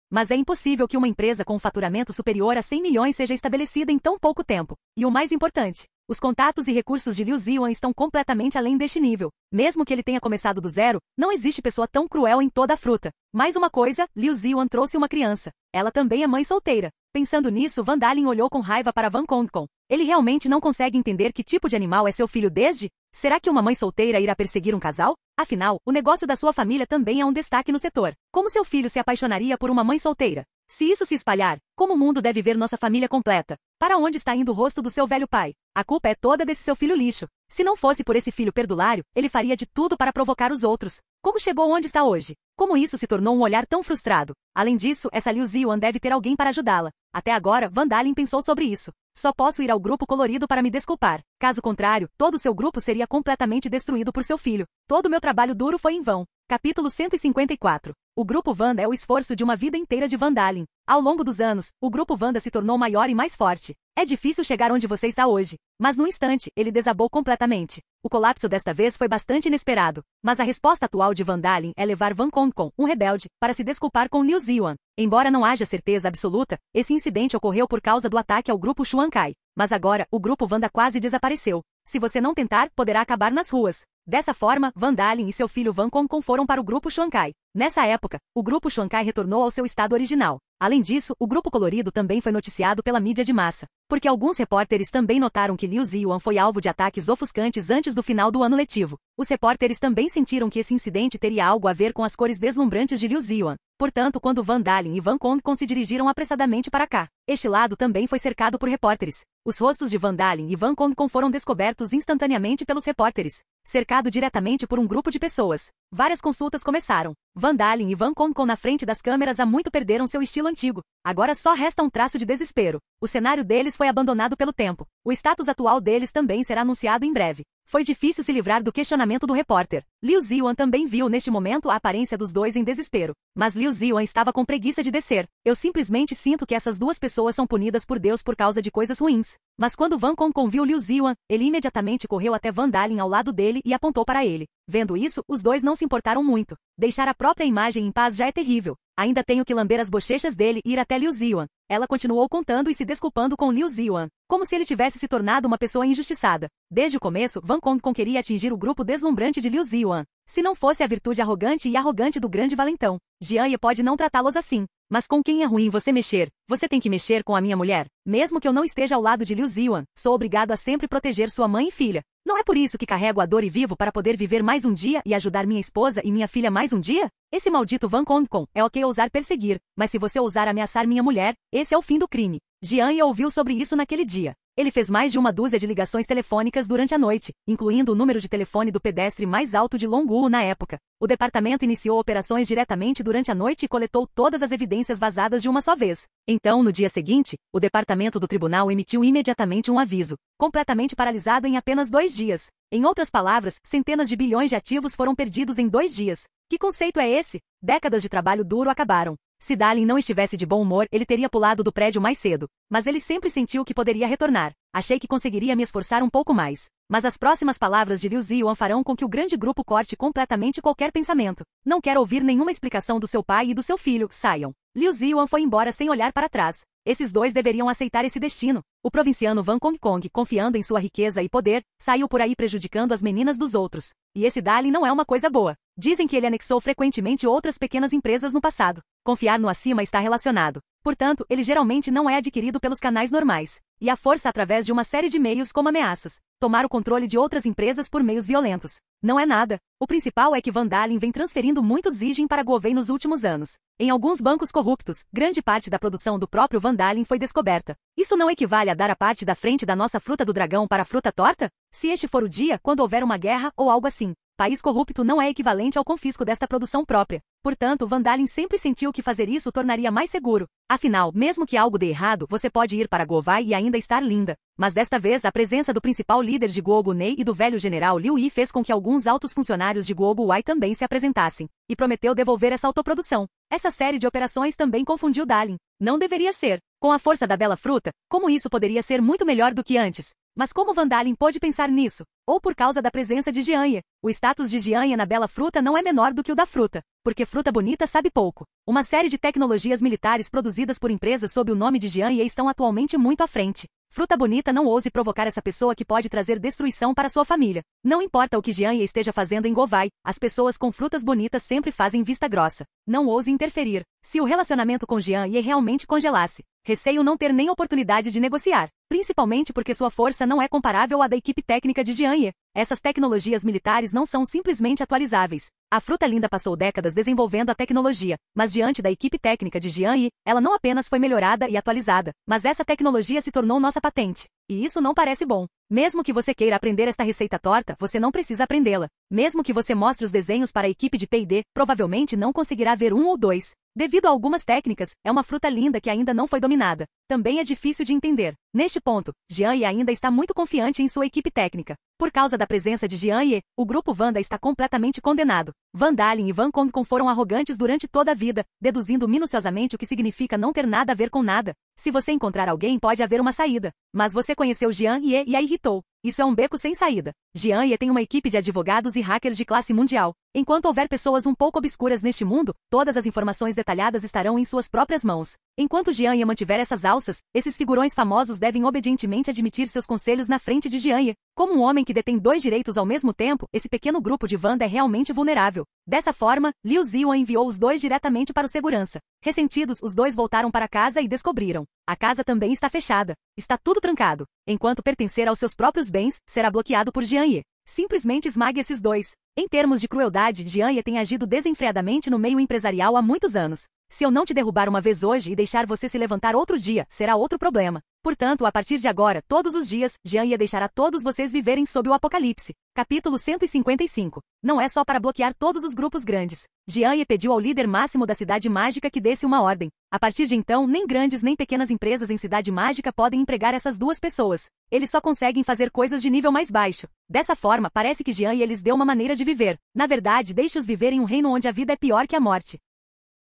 Mas é impossível que uma empresa com um faturamento superior a 100 milhões seja estabelecida em tão pouco tempo. E o mais importante, os contatos e recursos de Liu Ziwan estão completamente além deste nível. Mesmo que ele tenha começado do zero, não existe pessoa tão cruel em toda a fruta. Mais uma coisa, Liu Ziwan trouxe uma criança. Ela também é mãe solteira. Pensando nisso, Van Dalin olhou com raiva para Van Kongkong. Ele realmente não consegue entender que tipo de animal é seu filho desde? Será que uma mãe solteira irá perseguir um casal? Afinal, o negócio da sua família também é um destaque no setor. Como seu filho se apaixonaria por uma mãe solteira? Se isso se espalhar, como o mundo deve ver nossa família completa? Para onde está indo o rosto do seu velho pai? A culpa é toda desse seu filho lixo. Se não fosse por esse filho perdulário, ele faria de tudo para provocar os outros. Como chegou onde está hoje? Como isso se tornou um olhar tão frustrado? Além disso, essa Liu Ziwan deve ter alguém para ajudá-la. Até agora, Van Dalin pensou sobre isso. Só posso ir ao grupo colorido para me desculpar. Caso contrário, todo o seu grupo seria completamente destruído por seu filho. Todo o meu trabalho duro foi em vão. Capítulo 154. O Grupo Wanda é o esforço de uma vida inteira de Van Dalin. Ao longo dos anos, o Grupo Wanda se tornou maior e mais forte. É difícil chegar onde você está hoje. Mas num instante, ele desabou completamente. O colapso desta vez foi bastante inesperado. Mas a resposta atual de Van Dalin é levar Van Kongkong, um rebelde, para se desculpar com Liu Ziwan. Embora não haja certeza absoluta, esse incidente ocorreu por causa do ataque ao Grupo Shuankai. Mas agora, o Grupo Wanda quase desapareceu. Se você não tentar, poderá acabar nas ruas. Dessa forma, Van Dalin e seu filho Van Kongkong foram para o Grupo Shuankai. Nessa época, o Grupo Shuankai retornou ao seu estado original. Além disso, o Grupo Colorido também foi noticiado pela mídia de massa, porque alguns repórteres também notaram que Liu Ziwan foi alvo de ataques ofuscantes antes do final do ano letivo. Os repórteres também sentiram que esse incidente teria algo a ver com as cores deslumbrantes de Liu Ziwan. Portanto, quando Van Dalin e Van Kongkong se dirigiram apressadamente para cá, este lado também foi cercado por repórteres. Os rostos de Van Dalin e Van Kongkong foram descobertos instantaneamente pelos repórteres. Cercado diretamente por um grupo de pessoas, várias consultas começaram. Van Dalin e Van Kongkong na frente das câmeras há muito perderam seu estilo antigo. Agora só resta um traço de desespero. O cenário deles foi abandonado pelo tempo. O status atual deles também será anunciado em breve. Foi difícil se livrar do questionamento do repórter. Liu Ziwan também viu neste momento a aparência dos dois em desespero. Mas Liu Ziwan estava com preguiça de descer. Eu simplesmente sinto que essas duas pessoas são punidas por Deus por causa de coisas ruins. Mas quando Van Kongkong viu Liu Ziwan, ele imediatamente correu até Van Dalin ao lado dele e apontou para ele. Vendo isso, os dois não se importaram muito. Deixar a própria imagem em paz já é terrível. Ainda tenho que lamber as bochechas dele e ir até Liu Ziwan. Ela continuou contando e se desculpando com Liu Ziwan, como se ele tivesse se tornado uma pessoa injustiçada. Desde o começo, Van Kongkong queria atingir o grupo deslumbrante de Liu Ziwan. Se não fosse a virtude arrogante do grande valentão, Jian Ye pode não tratá-los assim. Mas com quem é ruim você mexer? Você tem que mexer com a minha mulher? Mesmo que eu não esteja ao lado de Liu Ziwan, sou obrigado a sempre proteger sua mãe e filha. Não é por isso que carrego a dor e vivo para poder viver mais um dia e ajudar minha esposa e minha filha mais um dia? Esse maldito Van Kongkong é ok ousar perseguir, mas se você ousar ameaçar minha mulher, esse é o fim do crime. Jian Ye ouviu sobre isso naquele dia. Ele fez mais de uma dúzia de ligações telefônicas durante a noite, incluindo o número de telefone do pedestre mais alto de Longwu na época. O departamento iniciou operações diretamente durante a noite e coletou todas as evidências vazadas de uma só vez. Então, no dia seguinte, o departamento do tribunal emitiu imediatamente um aviso, completamente paralisado em apenas 2 dias. Em outras palavras, centenas de bilhões de ativos foram perdidos em 2 dias. Que conceito é esse? Décadas de trabalho duro acabaram. Se Dalin não estivesse de bom humor, ele teria pulado do prédio mais cedo. Mas ele sempre sentiu que poderia retornar. Achei que conseguiria me esforçar um pouco mais. Mas as próximas palavras de Liu Ziwan farão com que o grande grupo corte completamente qualquer pensamento. Não quero ouvir nenhuma explicação do seu pai e do seu filho, saiam. Liu Ziwan foi embora sem olhar para trás. Esses dois deveriam aceitar esse destino. O provinciano Van Kongkong, confiando em sua riqueza e poder, saiu por aí prejudicando as meninas dos outros. E esse Dalin não é uma coisa boa. Dizem que ele anexou frequentemente outras pequenas empresas no passado. Confiar no acima está relacionado. Portanto, ele geralmente não é adquirido pelos canais normais. E a força através de uma série de meios como ameaças, tomar o controle de outras empresas por meios violentos. Não é nada. O principal é que Van Dalen vem transferindo muitos Zigen para Govei nos últimos anos. Em alguns bancos corruptos, grande parte da produção do próprio Van Dalen foi descoberta. Isso não equivale a dar a parte da frente da nossa fruta do dragão para a fruta torta? Se este for o dia, quando houver uma guerra ou algo assim. País corrupto não é equivalente ao confisco desta produção própria. Portanto, Van Dalen sempre sentiu que fazer isso tornaria mais seguro. Afinal, mesmo que algo dê errado, você pode ir para Govai e ainda estar linda. Mas desta vez, a presença do principal líder de Guogu Nei e do velho general Liu Yi fez com que alguns altos funcionários de Guogu Wai também se apresentassem, e prometeu devolver essa autoprodução. Essa série de operações também confundiu Dalen. Não deveria ser. Com a força da bela fruta, como isso poderia ser muito melhor do que antes? Mas como Van Dalen pôde pensar nisso? Ou por causa da presença de Jianye. O status de Jianye na bela fruta não é menor do que o da fruta, porque fruta bonita sabe pouco. Uma série de tecnologias militares produzidas por empresas sob o nome de Jianye estão atualmente muito à frente. Fruta bonita não ouse provocar essa pessoa que pode trazer destruição para sua família. Não importa o que Jianye esteja fazendo em Govai, as pessoas com frutas bonitas sempre fazem vista grossa. Não ouse interferir. Se o relacionamento com Jianye realmente congelasse, receio não ter nem oportunidade de negociar, principalmente porque sua força não é comparável à da equipe técnica de Jianye. Essas tecnologias militares não são simplesmente atualizáveis. A fruta linda passou décadas desenvolvendo a tecnologia, mas diante da equipe técnica de Jianye, ela não apenas foi melhorada e atualizada, mas essa tecnologia se tornou nossa patente. E isso não parece bom. Mesmo que você queira aprender esta receita torta, você não precisa aprendê-la. Mesmo que você mostre os desenhos para a equipe de P&D, provavelmente não conseguirá ver um ou dois. Devido a algumas técnicas, é uma fruta linda que ainda não foi dominada. Também é difícil de entender. Neste ponto, Jianye ainda está muito confiante em sua equipe técnica. Por causa da presença de Jianye, o grupo Vanda está completamente condenado. Van Dalen e Van Kong foram arrogantes durante toda a vida, deduzindo minuciosamente o que significa não ter nada a ver com nada. Se você encontrar alguém, pode haver uma saída. Mas você conheceu Jianye e a irritou. Isso é um beco sem saída. Jianye tem uma equipe de advogados e hackers de classe mundial. Enquanto houver pessoas um pouco obscuras neste mundo, todas as informações detalhadas estarão em suas próprias mãos. Enquanto Jianye mantiver essas alças, esses figurões famosos devem obedientemente admitir seus conselhos na frente de Jianye. Como um homem que detém dois direitos ao mesmo tempo, esse pequeno grupo de Wanda é realmente vulnerável. Dessa forma, Liu Ziwan enviou os dois diretamente para o segurança. Ressentidos, os dois voltaram para casa e descobriram. A casa também está fechada. Está tudo trancado. Enquanto pertencer aos seus próprios bens, será bloqueado por Jianye. Simplesmente esmague esses dois. Em termos de crueldade, Jianye tem agido desenfreadamente no meio empresarial há muitos anos. Se eu não te derrubar uma vez hoje e deixar você se levantar outro dia, será outro problema. Portanto, a partir de agora, todos os dias, Jianye deixará todos vocês viverem sob o apocalipse. Capítulo 155. Não é só para bloquear todos os grupos grandes. Jianye pediu ao líder máximo da Cidade Mágica que desse uma ordem. A partir de então, nem grandes nem pequenas empresas em Cidade Mágica podem empregar essas duas pessoas. Eles só conseguem fazer coisas de nível mais baixo. Dessa forma, parece que Jianye lhes deu uma maneira de viver. Na verdade, deixe-os viver em um reino onde a vida é pior que a morte.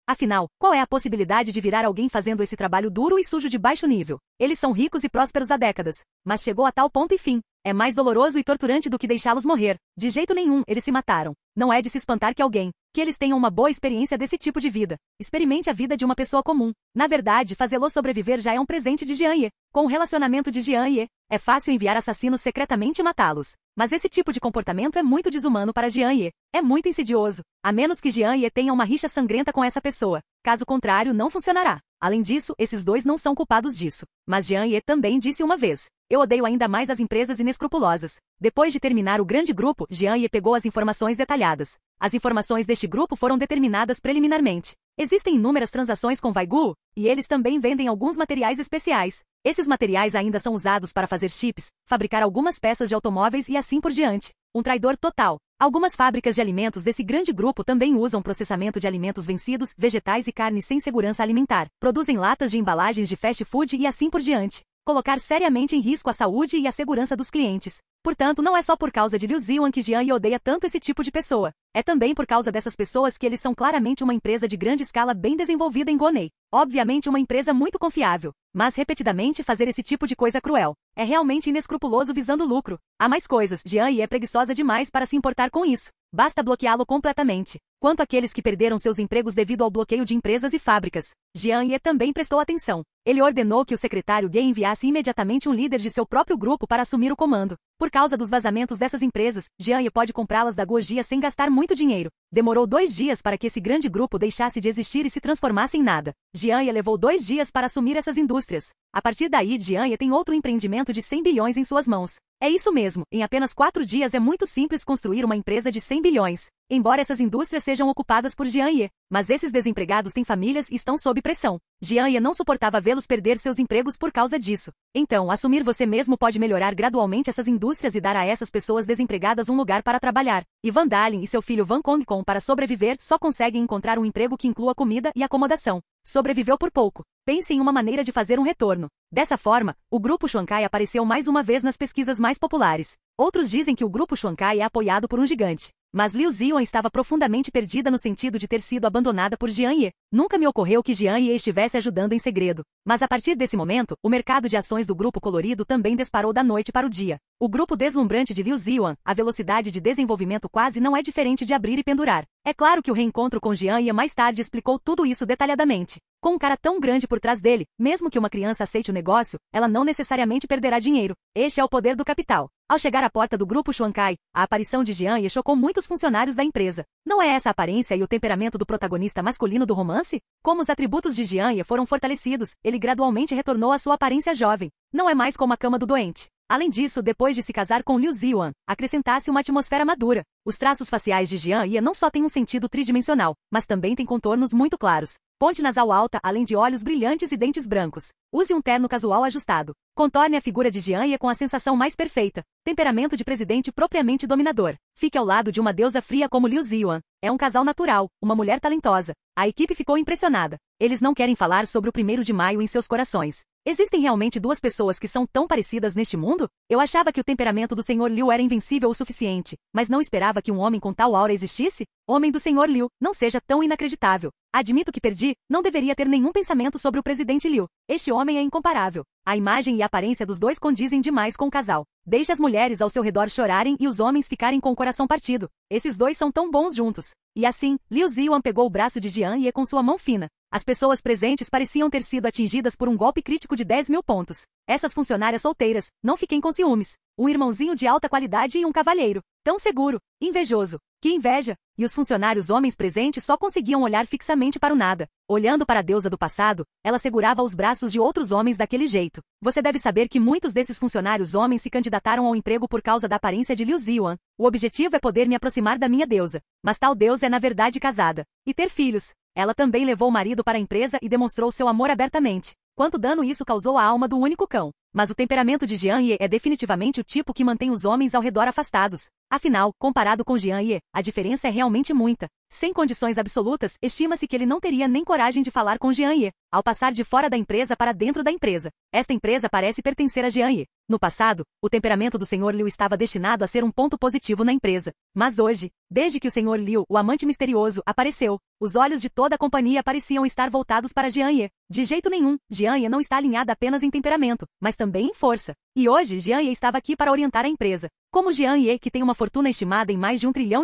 Afinal, qual é a possibilidade de virar alguém fazendo esse trabalho duro e sujo de baixo nível? Eles são ricos e prósperos há décadas, mas chegou a tal ponto e fim. É mais doloroso e torturante do que deixá-los morrer. De jeito nenhum, eles se mataram. Não é de se espantar que eles tenham uma boa experiência desse tipo de vida. Experimente a vida de uma pessoa comum. Na verdade, fazê-lo sobreviver já é um presente de Jianye. Com o relacionamento de Jianye, é fácil enviar assassinos secretamente e matá-los. Mas esse tipo de comportamento é muito desumano para Jianye. É muito insidioso. A menos que Jianye tenha uma rixa sangrenta com essa pessoa. Caso contrário, não funcionará. Além disso, esses dois não são culpados disso. Mas Jianye também disse uma vez: eu odeio ainda mais as empresas inescrupulosas. Depois de terminar o grande grupo, Jianye pegou as informações detalhadas. As informações deste grupo foram determinadas preliminarmente. Existem inúmeras transações com Vaigu, e eles também vendem alguns materiais especiais. Esses materiais ainda são usados para fazer chips, fabricar algumas peças de automóveis e assim por diante. Um traidor total. Algumas fábricas de alimentos desse grande grupo também usam processamento de alimentos vencidos, vegetais e carnes sem segurança alimentar. Produzem latas de embalagens de fast food e assim por diante. Colocar seriamente em risco a saúde e a segurança dos clientes. Portanto, não é só por causa de Liu Ziwan que Jianye odeia tanto esse tipo de pessoa. É também por causa dessas pessoas que eles são claramente uma empresa de grande escala bem desenvolvida em Gonei. Obviamente uma empresa muito confiável. Mas repetidamente fazer esse tipo de coisa cruel. É realmente inescrupuloso visando lucro. Há mais coisas. Jianye é preguiçosa demais para se importar com isso. Basta bloqueá-lo completamente. Quanto àqueles que perderam seus empregos devido ao bloqueio de empresas e fábricas, Jianye também prestou atenção. Ele ordenou que o secretário Ge enviasse imediatamente um líder de seu próprio grupo para assumir o comando. Por por causa dos vazamentos dessas empresas, Jianye pode comprá-las da Guojia sem gastar muito dinheiro. Demorou 2 dias para que esse grande grupo deixasse de existir e se transformasse em nada. Jianye levou 2 dias para assumir essas indústrias. A partir daí, Jianye tem outro empreendimento de 100 bilhões em suas mãos. É isso mesmo, em apenas 4 dias é muito simples construir uma empresa de 100 bilhões. Embora essas indústrias sejam ocupadas por Jianye, mas esses desempregados têm famílias e estão sob pressão. Jianye não suportava vê-los perder seus empregos por causa disso. Então, assumir você mesmo pode melhorar gradualmente essas indústrias e dar a essas pessoas desempregadas um lugar para trabalhar. E Van Dalin e seu filho Van Kongkong, para sobreviver, só conseguem encontrar um emprego que inclua comida e acomodação. Sobreviveu por pouco. Pense em uma maneira de fazer um retorno. Dessa forma, o Grupo Shuankai apareceu mais uma vez nas pesquisas mais populares. Outros dizem que o Grupo Shuankai é apoiado por um gigante. Mas Liu Ziyan estava profundamente perdida no sentido de ter sido abandonada por Jianye. Nunca me ocorreu que Jianye estivesse ajudando em segredo. Mas a partir desse momento, o mercado de ações do Grupo Colorido também disparou da noite para o dia. O grupo deslumbrante de Liu Ziyan, a velocidade de desenvolvimento quase não é diferente de abrir e pendurar. É claro que o reencontro com Jianye mais tarde explicou tudo isso detalhadamente. Com um cara tão grande por trás dele, mesmo que uma criança aceite o negócio, ela não necessariamente perderá dinheiro. Este é o poder do capital. Ao chegar à porta do Grupo Shuankai, a aparição de Jianye chocou muitos funcionários da empresa. Não é essa a aparência e o temperamento do protagonista masculino do romance? Como os atributos de Jianye foram fortalecidos, ele gradualmente retornou à sua aparência jovem. Não é mais como a cama do doente. Além disso, depois de se casar com Liu Ziyan, acrescentasse uma atmosfera madura. Os traços faciais de Jianye não só têm um sentido tridimensional, mas também têm contornos muito claros. Ponte nasal alta, além de olhos brilhantes e dentes brancos. Use um terno casual ajustado. Contorne a figura de Jianye com a sensação mais perfeita. Temperamento de presidente propriamente dominador. Fique ao lado de uma deusa fria como Liu Ziyan. É um casal natural, uma mulher talentosa. A equipe ficou impressionada. Eles não querem falar sobre o 1º de maio em seus corações. Existem realmente 2 pessoas que são tão parecidas neste mundo? Eu achava que o temperamento do Sr. Liu era invencível o suficiente, mas não esperava que um homem com tal aura existisse? Homem do Sr. Liu, não seja tão inacreditável. Admito que perdi, não deveria ter nenhum pensamento sobre o presidente Liu. Este homem é incomparável. A imagem e a aparência dos dois condizem demais com o casal. Deixe as mulheres ao seu redor chorarem e os homens ficarem com o coração partido. Esses dois são tão bons juntos. E assim, Liu Ziyan pegou o braço de Jianye com sua mão fina. As pessoas presentes pareciam ter sido atingidas por um golpe crítico de 10 mil pontos. Essas funcionárias solteiras, não fiquem com ciúmes. Um irmãozinho de alta qualidade e um cavalheiro. Tão seguro. Invejoso. Que inveja! E os funcionários homens presentes só conseguiam olhar fixamente para o nada. Olhando para a deusa do passado, ela segurava os braços de outros homens daquele jeito. Você deve saber que muitos desses funcionários homens se candidataram ao emprego por causa da aparência de Liu Ziyan. O objetivo é poder me aproximar da minha deusa. Mas tal deusa é na verdade casada. E ter filhos. Ela também levou o marido para a empresa e demonstrou seu amor abertamente. Quanto dano isso causou à alma do único cão. Mas o temperamento de Jianye é definitivamente o tipo que mantém os homens ao redor afastados. Afinal, comparado com Jianye, a diferença é realmente muita. Sem condições absolutas, estima-se que ele não teria nem coragem de falar com Jianye, ao passar de fora da empresa para dentro da empresa. Esta empresa parece pertencer a Jianye. No passado, o temperamento do Sr. Liu estava destinado a ser um ponto positivo na empresa. Mas hoje, desde que o Sr. Liu, o amante misterioso, apareceu, os olhos de toda a companhia pareciam estar voltados para Jianye. De jeito nenhum, Jianye não está alinhada apenas em temperamento, mas também em força. E hoje, Jianye estava aqui para orientar a empresa. Como Jianye, que tem uma fortuna estimada em mais de $1 trilhão,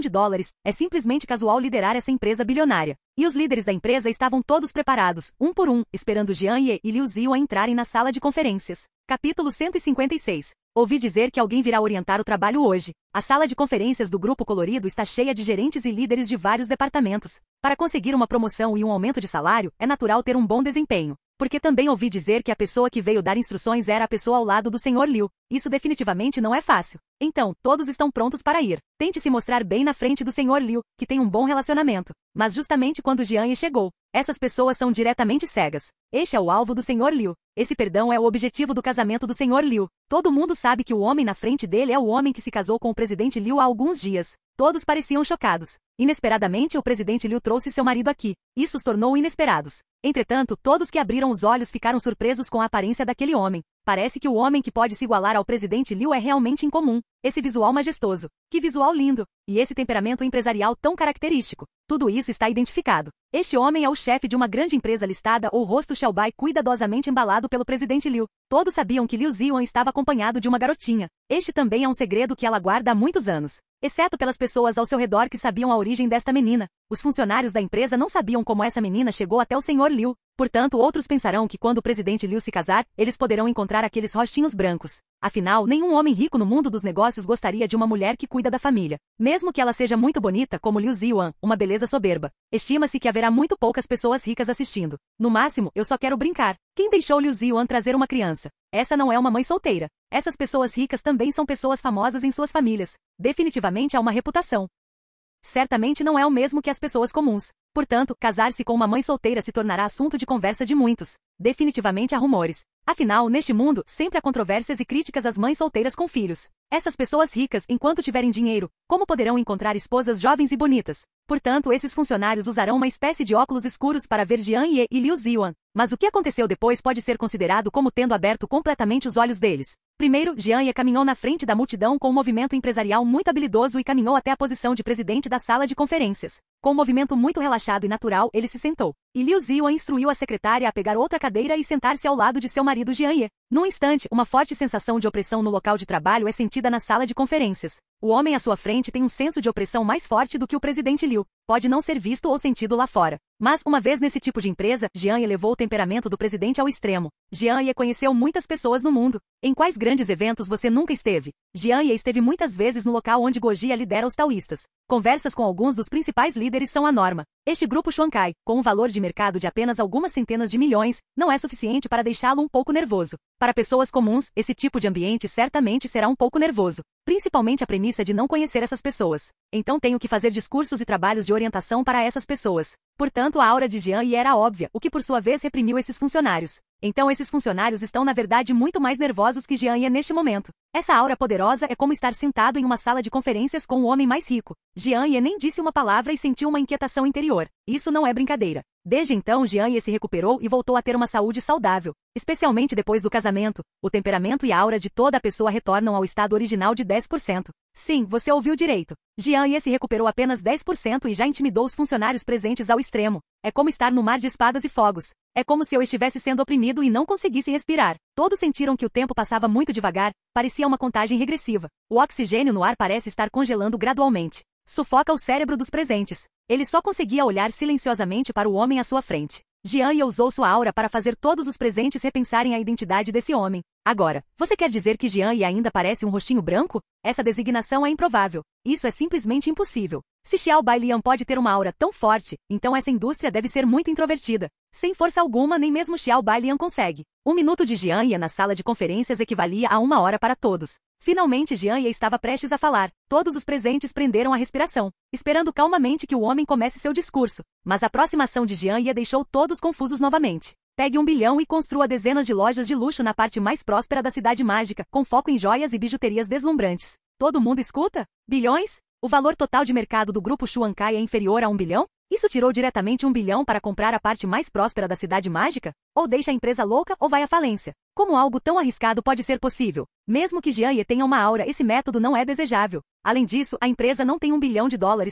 é simplesmente casual liderar essa empresa bilionária. E os líderes da empresa estavam todos preparados, um por um, esperando Jianye e Liu Ziyan entrarem na sala de conferências. Capítulo 156. Ouvi dizer que alguém virá orientar o trabalho hoje. A sala de conferências do Grupo Colorido está cheia de gerentes e líderes de vários departamentos. Para conseguir uma promoção e um aumento de salário, é natural ter um bom desempenho. Porque também ouvi dizer que a pessoa que veio dar instruções era a pessoa ao lado do Sr. Liu. Isso definitivamente não é fácil. Então, todos estão prontos para ir. Tente se mostrar bem na frente do Sr. Liu, que tem um bom relacionamento. Mas justamente quando Jianye chegou, essas pessoas são diretamente cegas. Este é o alvo do Sr. Liu. Esse perdão é o objetivo do casamento do Sr. Liu. Todo mundo sabe que o homem na frente dele é o homem que se casou com o presidente Liu há alguns dias. Todos pareciam chocados. Inesperadamente, o presidente Liu trouxe seu marido aqui. Isso os tornou inesperados. Entretanto, todos que abriram os olhos ficaram surpresos com a aparência daquele homem. Parece que o homem que pode se igualar ao presidente Liu é realmente incomum. Esse visual majestoso. Que visual lindo! E esse temperamento empresarial tão característico. Tudo isso está identificado. Este homem é o chefe de uma grande empresa listada ou rosto Xiaobai cuidadosamente embalado pelo presidente Liu. Todos sabiam que Liu Ziyan estava acompanhado de uma garotinha. Este também é um segredo que ela guarda há muitos anos. Exceto pelas pessoas ao seu redor que sabiam a origem desta menina. Os funcionários da empresa não sabiam como essa menina chegou até o Sr. Liu. Portanto, outros pensarão que quando o presidente Liu se casar, eles poderão encontrar aqueles rostinhos brancos. Afinal, nenhum homem rico no mundo dos negócios gostaria de uma mulher que cuida da família. Mesmo que ela seja muito bonita como Liu Ziwan, uma beleza soberba. Estima-se que haverá muito poucas pessoas ricas assistindo. No máximo, eu só quero brincar. Quem deixou Liu Ziwan trazer uma criança? Essa não é uma mãe solteira. Essas pessoas ricas também são pessoas famosas em suas famílias. Definitivamente há uma reputação. Certamente não é o mesmo que as pessoas comuns. Portanto, casar-se com uma mãe solteira se tornará assunto de conversa de muitos. Definitivamente há rumores. Afinal, neste mundo, sempre há controvérsias e críticas às mães solteiras com filhos. Essas pessoas ricas, enquanto tiverem dinheiro, como poderão encontrar esposas jovens e bonitas? Portanto, esses funcionários usarão uma espécie de óculos escuros para ver Jian Ye e Liu Ziwan. Mas o que aconteceu depois pode ser considerado como tendo aberto completamente os olhos deles. Primeiro, Jian Ye caminhou na frente da multidão com um movimento empresarial muito habilidoso e caminhou até a posição de presidente da sala de conferências. Com um movimento muito relaxado e natural, ele se sentou. E Liu Ziwan instruiu a secretária a pegar outra cadeira e sentar-se ao lado de seu marido Jian Ye. Num instante, uma forte sensação de opressão no local de trabalho é sentida na sala de conferências. O homem à sua frente tem um senso de opressão mais forte do que o presidente Liu. Pode não ser visto ou sentido lá fora. Mas, uma vez nesse tipo de empresa, Jian Ye levou o temperamento do presidente ao extremo. Jian Ye conheceu muitas pessoas no mundo. Em quais grandes eventos você nunca esteve? Jian Ye esteve muitas vezes no local onde Gojia lidera os taoístas. Conversas com alguns dos principais líderes são a norma. Este grupo Shuangkai, com um valor de mercado de apenas algumas centenas de milhões, não é suficiente para deixá-lo um pouco nervoso. Para pessoas comuns, esse tipo de ambiente certamente será um pouco nervoso. Principalmente a premissa de não conhecer essas pessoas. Então tenho que fazer discursos e trabalhos de orientação para essas pessoas. Portanto, a aura de Jian Ye era óbvia, o que por sua vez reprimiu esses funcionários. Então esses funcionários estão na verdade muito mais nervosos que Jian Ye neste momento. Essa aura poderosa é como estar sentado em uma sala de conferências com o homem mais rico. Jian Ye nem disse uma palavra e sentiu uma inquietação interior. Isso não é brincadeira. Desde então, Jian Ye se recuperou e voltou a ter uma saúde saudável. Especialmente depois do casamento, o temperamento e a aura de toda a pessoa retornam ao estado original de 10%. Sim, você ouviu direito. Jian Ye se recuperou apenas 10% e já intimidou os funcionários presentes ao extremo. É como estar no mar de espadas e fogos. É como se eu estivesse sendo oprimido e não conseguisse respirar. Todos sentiram que o tempo passava muito devagar, parecia uma contagem regressiva. O oxigênio no ar parece estar congelando gradualmente. Sufoca o cérebro dos presentes. Ele só conseguia olhar silenciosamente para o homem à sua frente. Jian Ye usou sua aura para fazer todos os presentes repensarem a identidade desse homem. Agora, você quer dizer que Jian Ye ainda parece um rostinho branco? Essa designação é improvável. Isso é simplesmente impossível. Se Xiao Bailian pode ter uma aura tão forte, então essa indústria deve ser muito introvertida. Sem força alguma, nem mesmo Xiao Bailian consegue. 1 minuto de Jian Ye na sala de conferências equivalia a 1 hora para todos. Finalmente Jian Ye estava prestes a falar. Todos os presentes prenderam a respiração, esperando calmamente que o homem comece seu discurso. Mas a aproximação de Jian Ye deixou todos confusos novamente. Pegue 1 bilhão e construa dezenas de lojas de luxo na parte mais próspera da cidade mágica, com foco em joias e bijuterias deslumbrantes. Todo mundo escuta? Bilhões? O valor total de mercado do grupo Shuangkai é inferior a 1 bilhão? Isso tirou diretamente 1 bilhão para comprar a parte mais próspera da cidade mágica? Ou deixa a empresa louca ou vai à falência? Como algo tão arriscado pode ser possível? Mesmo que Jian Ye tenha uma aura, esse método não é desejável. Além disso, a empresa não tem $1 bilhão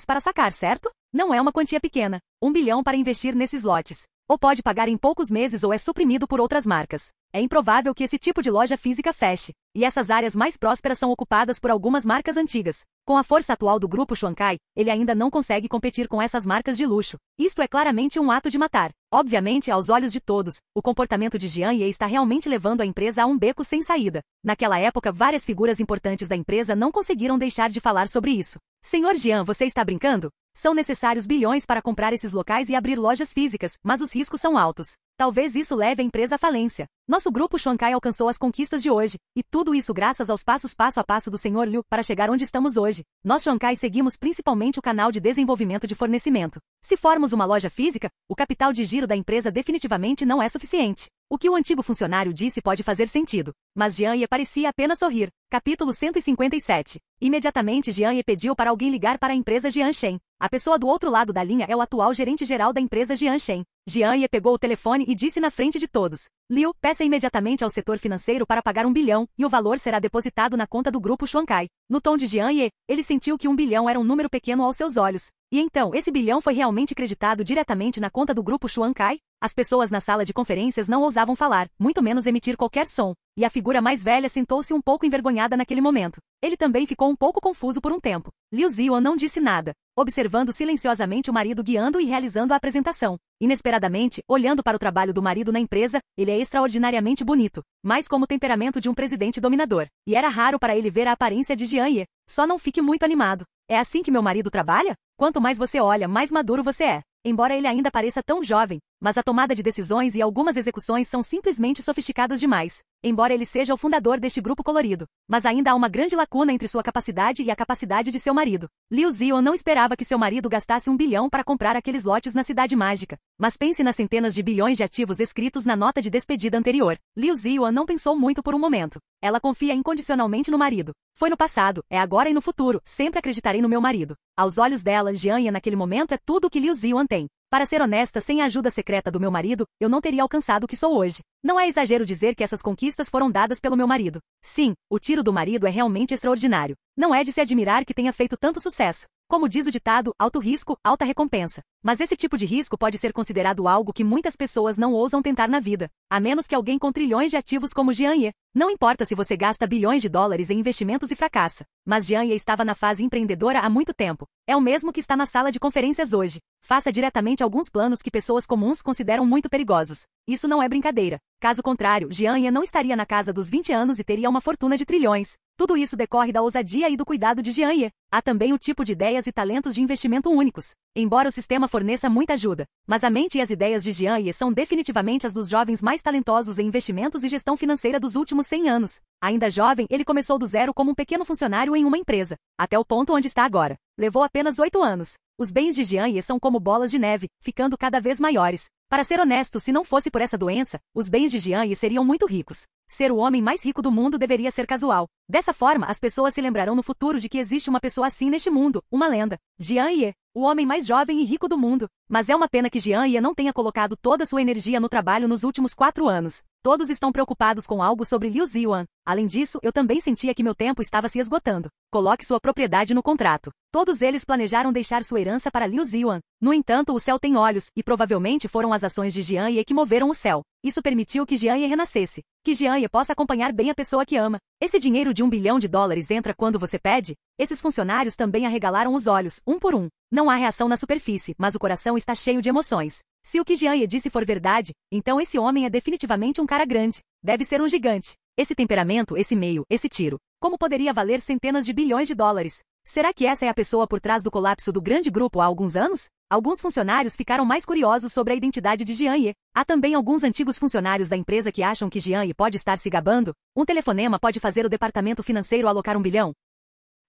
para sacar, certo? Não é uma quantia pequena. 1 bilhão para investir nesses lotes. Ou pode pagar em poucos meses ou é suprimido por outras marcas. É improvável que esse tipo de loja física feche. E essas áreas mais prósperas são ocupadas por algumas marcas antigas. Com a força atual do grupo Shuangkai, ele ainda não consegue competir com essas marcas de luxo. Isto é claramente um ato de matar. Obviamente, aos olhos de todos, o comportamento de Jian Ye está realmente levando a empresa a um beco sem saída. Naquela época, várias figuras importantes da empresa não conseguiram deixar de falar sobre isso. Senhor Jian, você está brincando? São necessários bilhões para comprar esses locais e abrir lojas físicas, mas os riscos são altos. Talvez isso leve a empresa à falência. Nosso grupo Shuangkai alcançou as conquistas de hoje, e tudo isso graças aos passos passo a passo do Sr. Liu para chegar onde estamos hoje. Nós Shuangkai seguimos principalmente o canal de desenvolvimento de fornecimento. Se formos uma loja física, o capital de giro da empresa definitivamente não é suficiente. O que o antigo funcionário disse pode fazer sentido, mas Jian Ye parecia apenas sorrir. Capítulo 157. Imediatamente Jian Ye pediu para alguém ligar para a empresa Jianshen. A pessoa do outro lado da linha é o atual gerente-geral da empresa Jianshen. Jian Ye pegou o telefone e disse na frente de todos. Liu, peça imediatamente ao setor financeiro para pagar 1 bilhão, e o valor será depositado na conta do grupo Shuangkai. No tom de Jian Ye, ele sentiu que 1 bilhão era um número pequeno aos seus olhos. E então, esse bilhão foi realmente creditado diretamente na conta do grupo Shuangkai? As pessoas na sala de conferências não ousavam falar, muito menos emitir qualquer som. e a figura mais velha sentou-se um pouco envergonhada naquele momento. Ele também ficou um pouco confuso por um tempo. Liu Ziwan não disse nada, observando silenciosamente o marido guiando e realizando a apresentação. Inesperadamente, olhando para o trabalho do marido na empresa, ele é extraordinariamente bonito, mas como o temperamento de um presidente dominador. E era raro para ele ver a aparência de Jian Ye. Só não fique muito animado. É assim que meu marido trabalha? Quanto mais você olha, mais maduro você é. Embora ele ainda pareça tão jovem, mas a tomada de decisões e algumas execuções são simplesmente sofisticadas demais. Embora ele seja o fundador deste grupo colorido, mas ainda há uma grande lacuna entre sua capacidade e a capacidade de seu marido. Liu Ziwan não esperava que seu marido gastasse 1 bilhão para comprar aqueles lotes na Cidade Mágica. Mas pense nas centenas de bilhões de ativos escritos na nota de despedida anterior. Liu Ziwan não pensou muito por um momento. Ela confia incondicionalmente no marido. Foi no passado, é agora e no futuro, sempre acreditarei no meu marido. Aos olhos dela, Jian Ye naquele momento é tudo o que Liu Ziwan tem. Para ser honesta, sem a ajuda secreta do meu marido, eu não teria alcançado o que sou hoje. Não é exagero dizer que essas conquistas foram dadas pelo meu marido. Sim, o tiro do marido é realmente extraordinário. Não é de se admirar que tenha feito tanto sucesso. Como diz o ditado, alto risco, alta recompensa. Mas esse tipo de risco pode ser considerado algo que muitas pessoas não ousam tentar na vida, a menos que alguém com trilhões de ativos como Jian Ye. Não importa se você gasta bilhões de dólares em investimentos e fracassa. Mas Jian Ye estava na fase empreendedora há muito tempo. É o mesmo que está na sala de conferências hoje. Faça diretamente alguns planos que pessoas comuns consideram muito perigosos. Isso não é brincadeira. Caso contrário, Jian Ye não estaria na casa dos 20 anos e teria uma fortuna de trilhões. Tudo isso decorre da ousadia e do cuidado de Jian Ye. Há também o tipo de ideias e talentos de investimento únicos. Embora o sistema forneça muita ajuda, mas a mente e as ideias de Jian Ye são definitivamente as dos jovens mais talentosos em investimentos e gestão financeira dos últimos 100 anos. Ainda jovem, ele começou do zero como um pequeno funcionário em uma empresa, até o ponto onde está agora. Levou apenas 8 anos. Os bens de Jian Ye são como bolas de neve, ficando cada vez maiores. Para ser honesto, se não fosse por essa doença, os bens de Jian Ye seriam muito ricos. Ser o homem mais rico do mundo deveria ser casual. Dessa forma, as pessoas se lembrarão no futuro de que existe uma pessoa assim neste mundo, uma lenda. Jian Ye, o homem mais jovem e rico do mundo. Mas é uma pena que Jian Ye não tenha colocado toda sua energia no trabalho nos últimos 4 anos. Todos estão preocupados com algo sobre Liu Ziwan. Além disso, eu também sentia que meu tempo estava se esgotando. Coloque sua propriedade no contrato. Todos eles planejaram deixar sua herança para Liu Ziwan. No entanto, o céu tem olhos, e provavelmente foram as ações de Jian Ye que moveram o céu. Isso permitiu que Jian Ye renascesse. Que Jian Ye possa acompanhar bem a pessoa que ama. Esse dinheiro de 1 bilhão de dólares entra quando você pede? Esses funcionários também arregalaram os olhos, um por um. Não há reação na superfície, mas o coração está cheio de emoções. Se o que Jian Ye disse for verdade, então esse homem é definitivamente um cara grande. Deve ser um gigante. Esse temperamento, esse meio, esse tiro. Como poderia valer centenas de bilhões de dólares? Será que essa é a pessoa por trás do colapso do grande grupo há alguns anos? Alguns funcionários ficaram mais curiosos sobre a identidade de Jian Ye. Há também alguns antigos funcionários da empresa que acham que Jian Ye pode estar se gabando. Um telefonema pode fazer o departamento financeiro alocar 1 bilhão?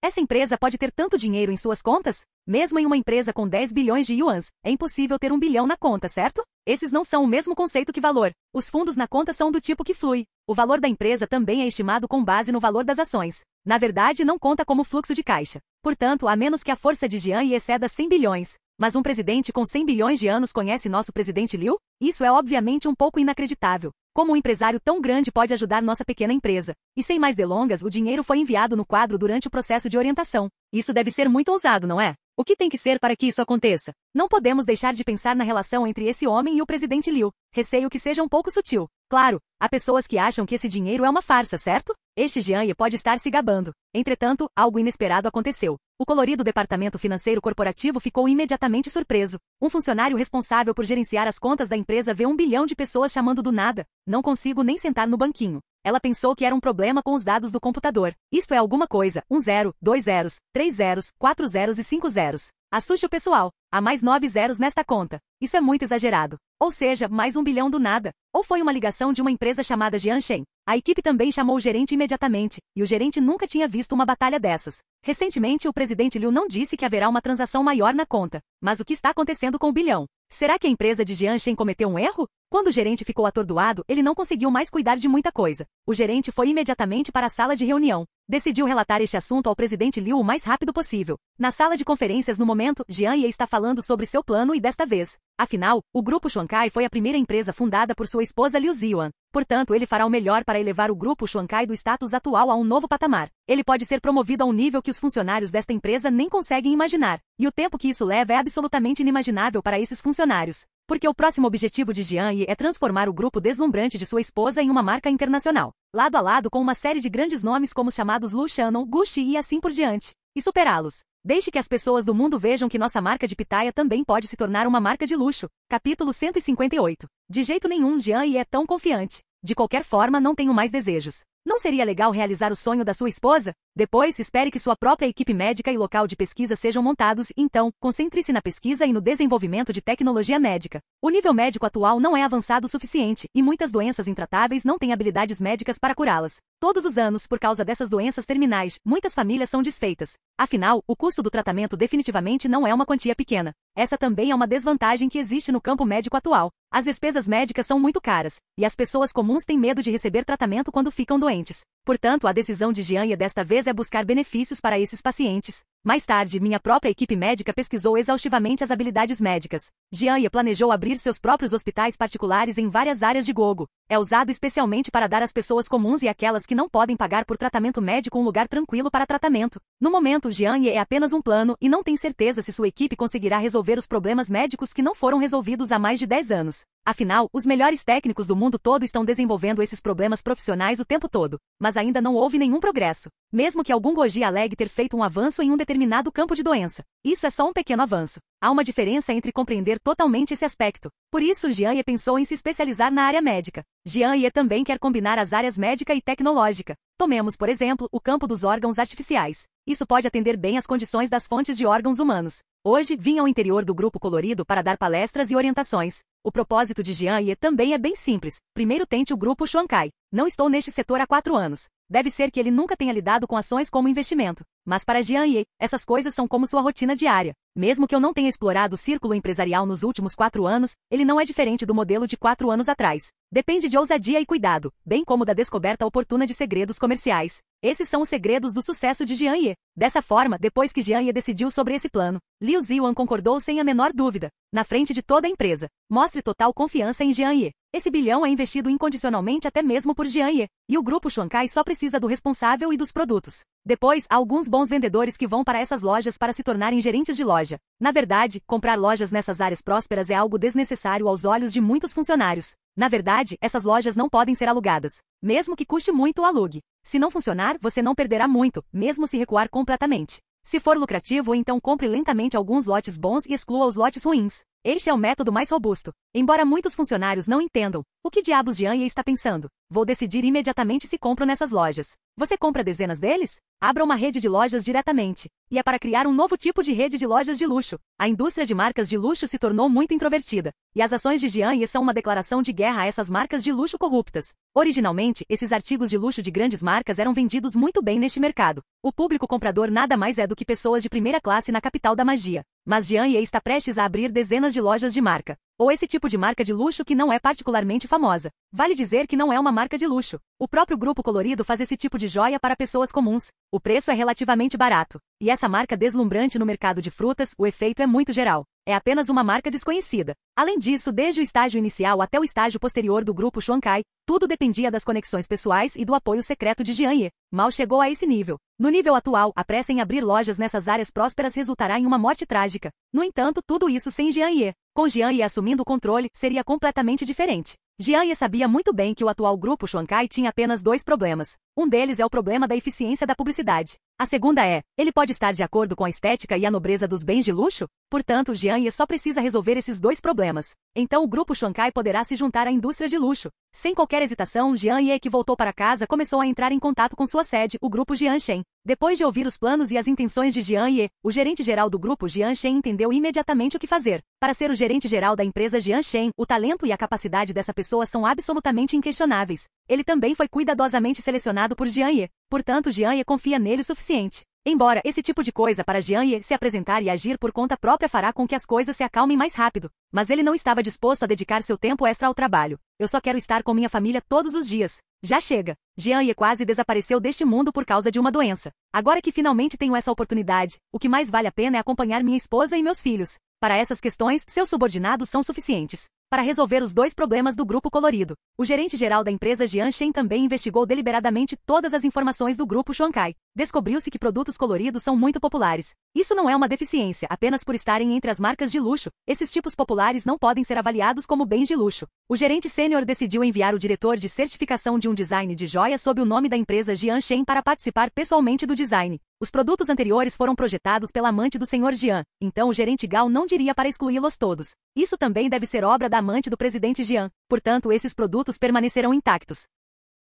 Essa empresa pode ter tanto dinheiro em suas contas? Mesmo em uma empresa com 10 bilhões de yuans, é impossível ter 1 bilhão na conta, certo? Esses não são o mesmo conceito que valor. Os fundos na conta são do tipo que flui. O valor da empresa também é estimado com base no valor das ações. Na verdade, não conta como fluxo de caixa. Portanto, a menos que a força de Jian Ye exceda 100 bilhões. Mas um presidente com 100 bilhões de anos conhece nosso presidente Liu? Isso é obviamente um pouco inacreditável. Como um empresário tão grande pode ajudar nossa pequena empresa? E sem mais delongas, o dinheiro foi enviado no quadro durante o processo de orientação. Isso deve ser muito ousado, não é? O que tem que ser para que isso aconteça? Não podemos deixar de pensar na relação entre esse homem e o presidente Liu. Receio que seja um pouco sutil. Claro, há pessoas que acham que esse dinheiro é uma farsa, certo? Este Jian Ye pode estar se gabando. Entretanto, algo inesperado aconteceu. O colorido departamento financeiro corporativo ficou imediatamente surpreso. Um funcionário responsável por gerenciar as contas da empresa vê 1 bilhão de pessoas chamando do nada. Não consigo nem sentar no banquinho. Ela pensou que era um problema com os dados do computador. Isto é alguma coisa. 1 0, 2 zeros, 3 zeros, 4 zeros e 5 zeros. Assuste o pessoal. Há mais 9 zeros nesta conta. Isso é muito exagerado. Ou seja, mais 1 bilhão do nada. Ou foi uma ligação de uma empresa chamada Jianshen. A equipe também chamou o gerente imediatamente, e o gerente nunca tinha visto uma batalha dessas. Recentemente, o presidente Liu não disse que haverá uma transação maior na conta. Mas o que está acontecendo com o bilhão? Será que a empresa de Jianshen cometeu um erro? Quando o gerente ficou atordoado, ele não conseguiu mais cuidar de muita coisa. O gerente foi imediatamente para a sala de reunião. Decidiu relatar este assunto ao presidente Liu o mais rápido possível. Na sala de conferências no momento, Jian Ye está falando sobre seu plano e desta vez. Afinal, o Grupo Xuankai foi a primeira empresa fundada por sua esposa Liu Ziwan. Portanto, ele fará o melhor para elevar o Grupo Xuankai do status atual a um novo patamar. Ele pode ser promovido a um nível que os funcionários desta empresa nem conseguem imaginar. E o tempo que isso leva é absolutamente inimaginável para esses funcionários. Porque o próximo objetivo de Jian Ye é transformar o grupo deslumbrante de sua esposa em uma marca internacional, lado a lado com uma série de grandes nomes como os chamados Lu Shannon, Gucci e assim por diante, e superá-los. Deixe que as pessoas do mundo vejam que nossa marca de pitaia também pode se tornar uma marca de luxo. Capítulo 158. De jeito nenhum Jian Ye é tão confiante. De qualquer forma, não tenho mais desejos. Não seria legal realizar o sonho da sua esposa? Depois, espere que sua própria equipe médica e local de pesquisa sejam montados e, então, concentre-se na pesquisa e no desenvolvimento de tecnologia médica. O nível médico atual não é avançado o suficiente, e muitas doenças intratáveis não têm habilidades médicas para curá-las. Todos os anos, por causa dessas doenças terminais, muitas famílias são desfeitas. Afinal, o custo do tratamento definitivamente não é uma quantia pequena. Essa também é uma desvantagem que existe no campo médico atual. As despesas médicas são muito caras, e as pessoas comuns têm medo de receber tratamento quando ficam doentes. Portanto, a decisão de Jian Ye desta vez é buscar benefícios para esses pacientes. Mais tarde, minha própria equipe médica pesquisou exaustivamente as habilidades médicas. Jian Ye planejou abrir seus próprios hospitais particulares em várias áreas de Gogo. É usado especialmente para dar às pessoas comuns e aquelas que não podem pagar por tratamento médico um lugar tranquilo para tratamento. No momento, Jian Ye é apenas um plano e não tem certeza se sua equipe conseguirá resolver os problemas médicos que não foram resolvidos há mais de 10 anos. Afinal, os melhores técnicos do mundo todo estão desenvolvendo esses problemas profissionais o tempo todo, mas ainda não houve nenhum progresso. Mesmo que algum Goji alegue ter feito um avanço em um determinado campo de doença, isso é só um pequeno avanço. Há uma diferença entre compreender totalmente esse aspecto. Por isso, Jian Ye pensou em se especializar na área médica. Jian Ye também quer combinar as áreas médica e tecnológica. Tomemos, por exemplo, o campo dos órgãos artificiais. Isso pode atender bem às condições das fontes de órgãos humanos. Hoje, vim ao interior do Grupo Colorido para dar palestras e orientações. O propósito de Jian Ye também é bem simples. Primeiro tente o Grupo Xuankai. Não estou neste setor há 4 anos. Deve ser que ele nunca tenha lidado com ações como investimento. Mas para Jian Ye, essas coisas são como sua rotina diária. Mesmo que eu não tenha explorado o círculo empresarial nos últimos 4 anos, ele não é diferente do modelo de 4 anos atrás. Depende de ousadia e cuidado, bem como da descoberta oportuna de segredos comerciais. Esses são os segredos do sucesso de Jian Ye. Dessa forma, depois que Jian Ye decidiu sobre esse plano, Liu Ziwan concordou sem a menor dúvida. Na frente de toda a empresa, mostre total confiança em Jian Ye. Esse bilhão é investido incondicionalmente até mesmo por Jian Ye, e o Grupo Xuankai só precisa do responsável e dos produtos. Depois, há alguns bons vendedores que vão para essas lojas para se tornarem gerentes de loja. Na verdade, comprar lojas nessas áreas prósperas é algo desnecessário aos olhos de muitos funcionários. Na verdade, essas lojas não podem ser alugadas. Mesmo que custe muito o alugue. Se não funcionar, você não perderá muito, mesmo se recuar completamente. Se for lucrativo, então compre lentamente alguns lotes bons e exclua os lotes ruins. Este é o método mais robusto. Embora muitos funcionários não entendam, o que diabos Jian Ye está pensando? Vou decidir imediatamente se compro nessas lojas. Você compra dezenas deles? Abra uma rede de lojas diretamente. E é para criar um novo tipo de rede de lojas de luxo. A indústria de marcas de luxo se tornou muito introvertida. E as ações de Jian Ye são uma declaração de guerra a essas marcas de luxo corruptas. Originalmente, esses artigos de luxo de grandes marcas eram vendidos muito bem neste mercado. O público comprador nada mais é do que pessoas de primeira classe na capital da magia. Mas Jian Ye está prestes a abrir dezenas de lojas de marca. Ou esse tipo de marca de luxo que não é particularmente famosa. Vale dizer que não é uma marca de luxo. O próprio Grupo Colorido faz esse tipo de joia para pessoas comuns. O preço é relativamente barato. E essa marca deslumbrante no mercado de frutas, o efeito é muito geral. É apenas uma marca desconhecida. Além disso, desde o estágio inicial até o estágio posterior do Grupo Xuankai, tudo dependia das conexões pessoais e do apoio secreto de Jian Ye. Mal chegou a esse nível. No nível atual, a pressa em abrir lojas nessas áreas prósperas resultará em uma morte trágica. No entanto, tudo isso sem Jian Ye. Com Jian Ye assumindo o controle, seria completamente diferente. Jian Ye sabia muito bem que o atual Grupo Xuankai tinha apenas 2 problemas. Um deles é o problema da eficiência da publicidade. A segunda é, ele pode estar de acordo com a estética e a nobreza dos bens de luxo? Portanto, Jian Ye só precisa resolver esses 2 problemas. Então o Grupo Xuankai poderá se juntar à indústria de luxo. Sem qualquer hesitação, Jian Ye, que voltou para casa, começou a entrar em contato com sua sede, o Grupo Jianshen. Depois de ouvir os planos e as intenções de Jian Ye, o gerente-geral do Grupo Jianshen entendeu imediatamente o que fazer. Para ser o gerente-geral da empresa Jianshen, o talento e a capacidade dessa pessoa são absolutamente inquestionáveis. Ele também foi cuidadosamente selecionado por Jian Ye. Portanto, Jian Ye confia nele o suficiente. Embora esse tipo de coisa para Jian Ye se apresentar e agir por conta própria fará com que as coisas se acalmem mais rápido. Mas ele não estava disposto a dedicar seu tempo extra ao trabalho. Eu só quero estar com minha família todos os dias. Já chega. Jian Ye quase desapareceu deste mundo por causa de uma doença. Agora que finalmente tenho essa oportunidade, o que mais vale a pena é acompanhar minha esposa e meus filhos. Para essas questões, seus subordinados são suficientes. Para resolver os 2 problemas do Grupo Colorido, o gerente-geral da empresa Jianshen também investigou deliberadamente todas as informações do Grupo Xuankai. descobriu-se que produtos coloridos são muito populares. Isso não é uma deficiência, apenas por estarem entre as marcas de luxo, esses tipos populares não podem ser avaliados como bens de luxo. O gerente sênior decidiu enviar o diretor de certificação de um design de joia sob o nome da empresa Jian Shen para participar pessoalmente do design. Os produtos anteriores foram projetados pela amante do Sr. Jian, então o gerente Gao não diria para excluí-los todos. Isso também deve ser obra da amante do presidente Jian, portanto esses produtos permanecerão intactos.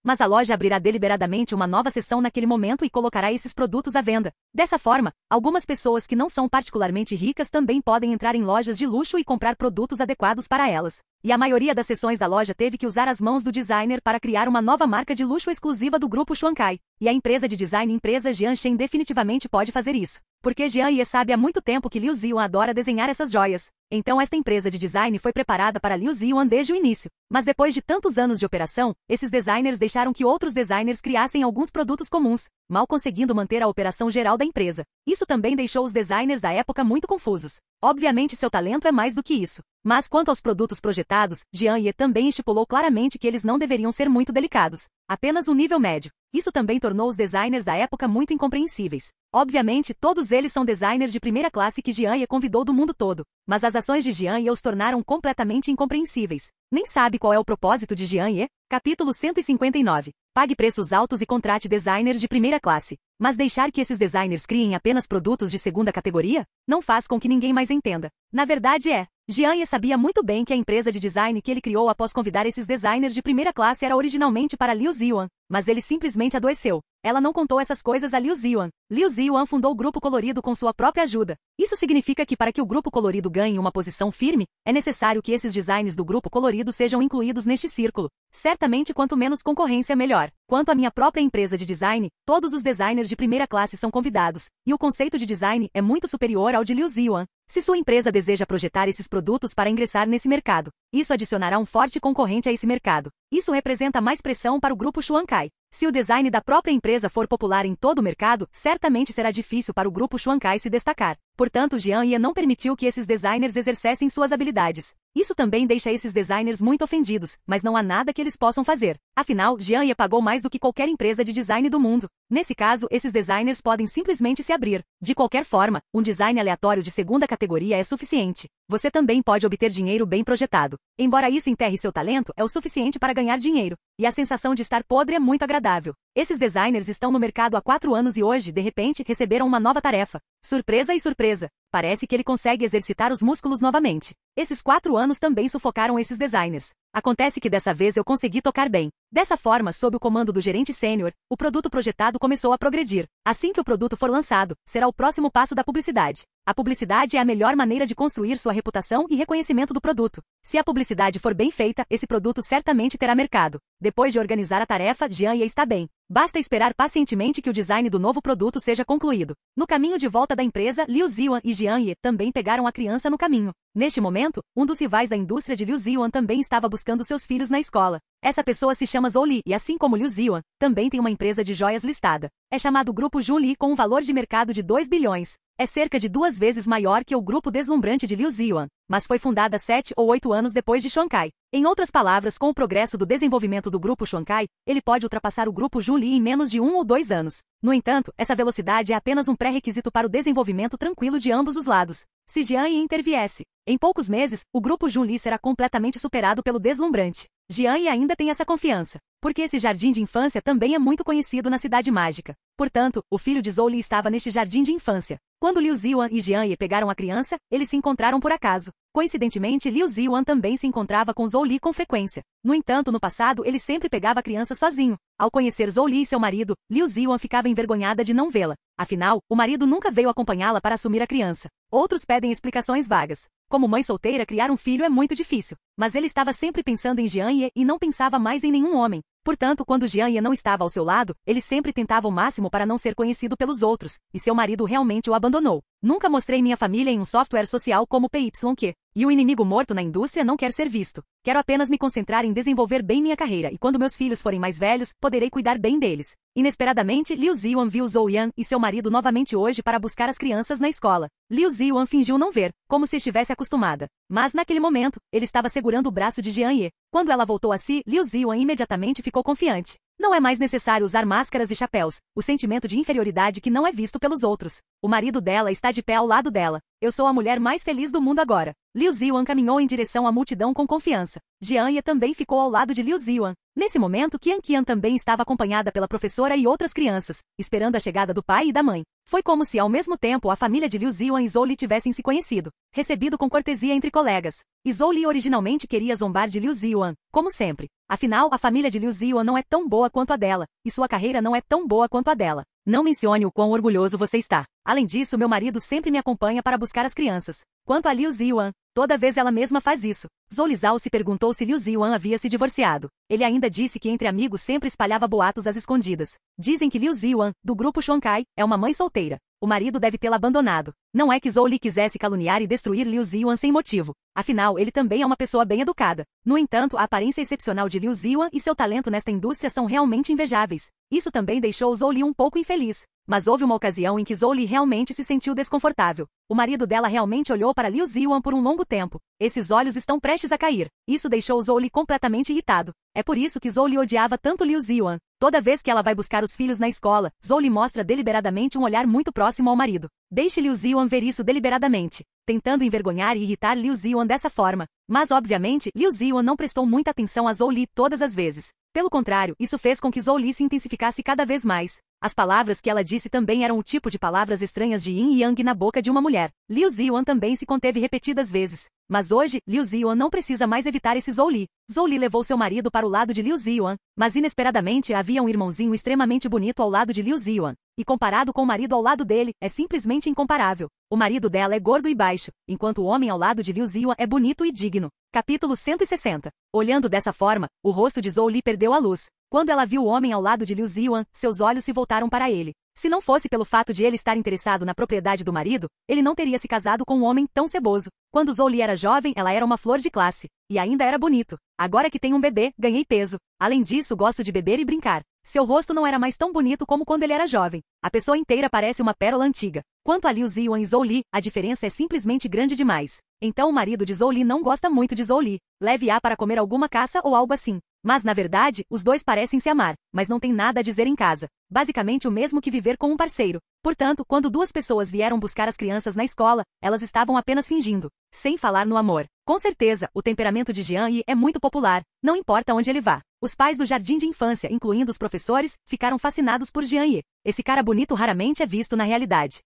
Mas a loja abrirá deliberadamente uma nova seção naquele momento e colocará esses produtos à venda. Dessa forma, algumas pessoas que não são particularmente ricas também podem entrar em lojas de luxo e comprar produtos adequados para elas. E a maioria das seções da loja teve que usar as mãos do designer para criar uma nova marca de luxo exclusiva do grupo Xuankai. E a empresa de design empresa Jian Shen definitivamente pode fazer isso. Porque Jian Ye sabe há muito tempo que Liu Ziyuan adora desenhar essas joias. Então esta empresa de design foi preparada para Liu Ziyuan desde o início. Mas depois de tantos anos de operação, esses designers deixaram que outros designers criassem alguns produtos comuns, mal conseguindo manter a operação geral da empresa. Isso também deixou os designers da época muito confusos. Obviamente seu talento é mais do que isso. Mas quanto aos produtos projetados, Jian Ye também estipulou claramente que eles não deveriam ser muito delicados, apenas um nível médio. Isso também tornou os designers da época muito incompreensíveis. Obviamente, todos eles são designers de primeira classe que Jian Ye convidou do mundo todo, mas as ações de Jian Ye os tornaram completamente incompreensíveis. Nem sabe qual é o propósito de Jian Ye? Capítulo 159. Pague preços altos e contrate designers de primeira classe. Mas deixar que esses designers criem apenas produtos de segunda categoria? Não faz com que ninguém mais entenda. Na verdade Jian Ye sabia muito bem que a empresa de design que ele criou após convidar esses designers de primeira classe era originalmente para Liu Ziyuan, mas ele simplesmente adoeceu. Ela não contou essas coisas a Liu Ziyuan. Liu Ziyuan fundou o Grupo Colorido com sua própria ajuda. Isso significa que para que o Grupo Colorido ganhe uma posição firme, é necessário que esses designs do Grupo Colorido sejam incluídos neste círculo. Certamente quanto menos concorrência melhor. Quanto à minha própria empresa de design, todos os designers de primeira classe são convidados, e o conceito de design é muito superior ao de Liu Ziyuan. Se sua empresa deseja projetar esses produtos para ingressar nesse mercado, isso adicionará um forte concorrente a esse mercado. Isso representa mais pressão para o grupo Xuankai. Se o design da própria empresa for popular em todo o mercado, certamente será difícil para o grupo Xuankai se destacar. Portanto, Jian Ye não permitiu que esses designers exercessem suas habilidades. Isso também deixa esses designers muito ofendidos, mas não há nada que eles possam fazer. Afinal, Jian Ye pagou mais do que qualquer empresa de design do mundo. Nesse caso, esses designers podem simplesmente se abrir. De qualquer forma, um design aleatório de segunda categoria é suficiente. Você também pode obter dinheiro bem projetado. Embora isso enterre seu talento, é o suficiente para ganhar dinheiro. E a sensação de estar podre é muito agradável. Esses designers estão no mercado há 4 anos e hoje, de repente, receberam uma nova tarefa. Surpresa e surpresa. Parece que ele consegue exercitar os músculos novamente. Esses 4 anos também sufocaram esses designers. Acontece que dessa vez eu consegui tocar bem. Dessa forma, sob o comando do gerente sênior, o produto projetado começou a progredir. Assim que o produto for lançado, será o próximo passo da publicidade. A publicidade é a melhor maneira de construir sua reputação e reconhecimento do produto. Se a publicidade for bem feita, esse produto certamente terá mercado. Depois de organizar a tarefa, Jian Ye está bem. Basta esperar pacientemente que o design do novo produto seja concluído. No caminho de volta da empresa, Liu Ziyuan e Jian Ye também pegaram a criança no caminho. Neste momento, um dos rivais da indústria de Liu Ziyuan também estava buscando seus filhos na escola. Essa pessoa se chama Zhou Li e, assim como Liu Ziyuan, também tem uma empresa de joias listada. É chamado Grupo Junli com um valor de mercado de 2 bilhões. É cerca de 2 vezes maior que o grupo deslumbrante de Liu Ziyuan, mas foi fundada 7 ou 8 anos depois de Xuankai. Em outras palavras, com o progresso do desenvolvimento do grupo Xuankai, ele pode ultrapassar o grupo Junli em menos de 1 ou 2 anos. No entanto, essa velocidade é apenas um pré-requisito para o desenvolvimento tranquilo de ambos os lados. Se Jian Ye interviesse, em poucos meses, o grupo Junli será completamente superado pelo deslumbrante. Jian Ye ainda tem essa confiança, porque esse jardim de infância também é muito conhecido na Cidade Mágica. Portanto, o filho de Zhou Li estava neste jardim de infância. Quando Liu Ziyuan e Jian Ye pegaram a criança, eles se encontraram por acaso. Coincidentemente, Liu Ziyuan também se encontrava com Zhou Li com frequência. No entanto, no passado, ele sempre pegava a criança sozinho. Ao conhecer Zhou Li e seu marido, Liu Ziyuan ficava envergonhada de não vê-la. Afinal, o marido nunca veio acompanhá-la para assumir a criança. Outros pedem explicações vagas. Como mãe solteira, criar um filho é muito difícil. Mas ele estava sempre pensando em Jian Ye e não pensava mais em nenhum homem. Portanto, quando Jian Ye não estava ao seu lado, ele sempre tentava o máximo para não ser conhecido pelos outros, e seu marido realmente o abandonou. Nunca mostrei minha família em um software social como PYQ. E o inimigo morto na indústria não quer ser visto. Quero apenas me concentrar em desenvolver bem minha carreira e quando meus filhos forem mais velhos, poderei cuidar bem deles. Inesperadamente, Liu Ziyuan viu Zhou Yan e seu marido novamente hoje para buscar as crianças na escola. Liu Ziyuan fingiu não ver, como se estivesse acostumada. Mas naquele momento, ele estava segurando o braço de Jian Ye. Quando ela voltou a si, Liu Ziyuan imediatamente ficou confiante. Não é mais necessário usar máscaras e chapéus, o sentimento de inferioridade que não é visto pelos outros. O marido dela está de pé ao lado dela. Eu sou a mulher mais feliz do mundo agora. Liu Ziwan caminhou em direção à multidão com confiança. Jian Ye também ficou ao lado de Liu Ziwan. Nesse momento, Qian Qian também estava acompanhada pela professora e outras crianças, esperando a chegada do pai e da mãe. Foi como se, ao mesmo tempo, a família de Liu Ziwan e Zhou Li tivessem se conhecido, recebido com cortesia entre colegas. E Zhou Li originalmente queria zombar de Liu Ziwan, como sempre. Afinal, a família de Liu Ziwan não é tão boa quanto a dela, e sua carreira não é tão boa quanto a dela. Não mencione o quão orgulhoso você está. Além disso, meu marido sempre me acompanha para buscar as crianças. Quanto a Liu Ziwan, toda vez ela mesma faz isso. Zhou Lizao se perguntou se Liu Ziwan havia se divorciado. Ele ainda disse que entre amigos sempre espalhava boatos às escondidas. Dizem que Liu Ziwan, do grupo Xuankai, é uma mãe solteira. O marido deve tê-la abandonado. Não é que Zhou Li quisesse caluniar e destruir Liu Ziwan sem motivo. Afinal, ele também é uma pessoa bem educada. No entanto, a aparência excepcional de Liu Ziwan e seu talento nesta indústria são realmente invejáveis. Isso também deixou Zhou Li um pouco infeliz. Mas houve uma ocasião em que Zhou Li realmente se sentiu desconfortável. O marido dela realmente olhou para Liu Ziwan por um longo tempo. Esses olhos estão prestes a cair. Isso deixou Zhou Li completamente irritado. É por isso que Zhou Li odiava tanto Liu Ziwan. Toda vez que ela vai buscar os filhos na escola, Zhou Li mostra deliberadamente um olhar muito próximo ao marido. Deixe Liu Ziwan ver isso deliberadamente, tentando envergonhar e irritar Liu Ziwan dessa forma. Mas, obviamente, Liu Ziwan não prestou muita atenção a Zhou Li todas as vezes. Pelo contrário, isso fez com que Zhou Li se intensificasse cada vez mais. As palavras que ela disse também eram o tipo de palavras estranhas de yin e yang na boca de uma mulher. Liu Ziwan também se conteve repetidas vezes. Mas hoje, Liu Ziwan não precisa mais evitar esse Zhou Li. Zhou Li levou seu marido para o lado de Liu Ziwan, mas inesperadamente havia um irmãozinho extremamente bonito ao lado de Liu Ziwan. E comparado com o marido ao lado dele, é simplesmente incomparável. O marido dela é gordo e baixo, enquanto o homem ao lado de Liu Ziwan é bonito e digno. Capítulo 160. Olhando dessa forma, o rosto de Zhou Li perdeu a luz. Quando ela viu o homem ao lado de Liu Ziwan, seus olhos se voltaram para ele. Se não fosse pelo fato de ele estar interessado na propriedade do marido, ele não teria se casado com um homem tão ceboso. Quando Zhou Li era jovem, ela era uma flor de classe. E ainda era bonito. Agora que tenho um bebê, ganhei peso. Além disso, gosto de beber e brincar. Seu rosto não era mais tão bonito como quando ele era jovem. A pessoa inteira parece uma pérola antiga. Quanto a Liu Ziwan e Zhou Li, a diferença é simplesmente grande demais. Então o marido de Zhou Li não gosta muito de Zhou Li. Leve-a para comer alguma caça ou algo assim. Mas, na verdade, os dois parecem se amar, mas não tem nada a dizer em casa. Basicamente o mesmo que viver com um parceiro. Portanto, quando duas pessoas vieram buscar as crianças na escola, elas estavam apenas fingindo, sem falar no amor. Com certeza, o temperamento de Jian Yi é muito popular, não importa onde ele vá. Os pais do jardim de infância, incluindo os professores, ficaram fascinados por Jian Yi. Esse cara bonito raramente é visto na realidade.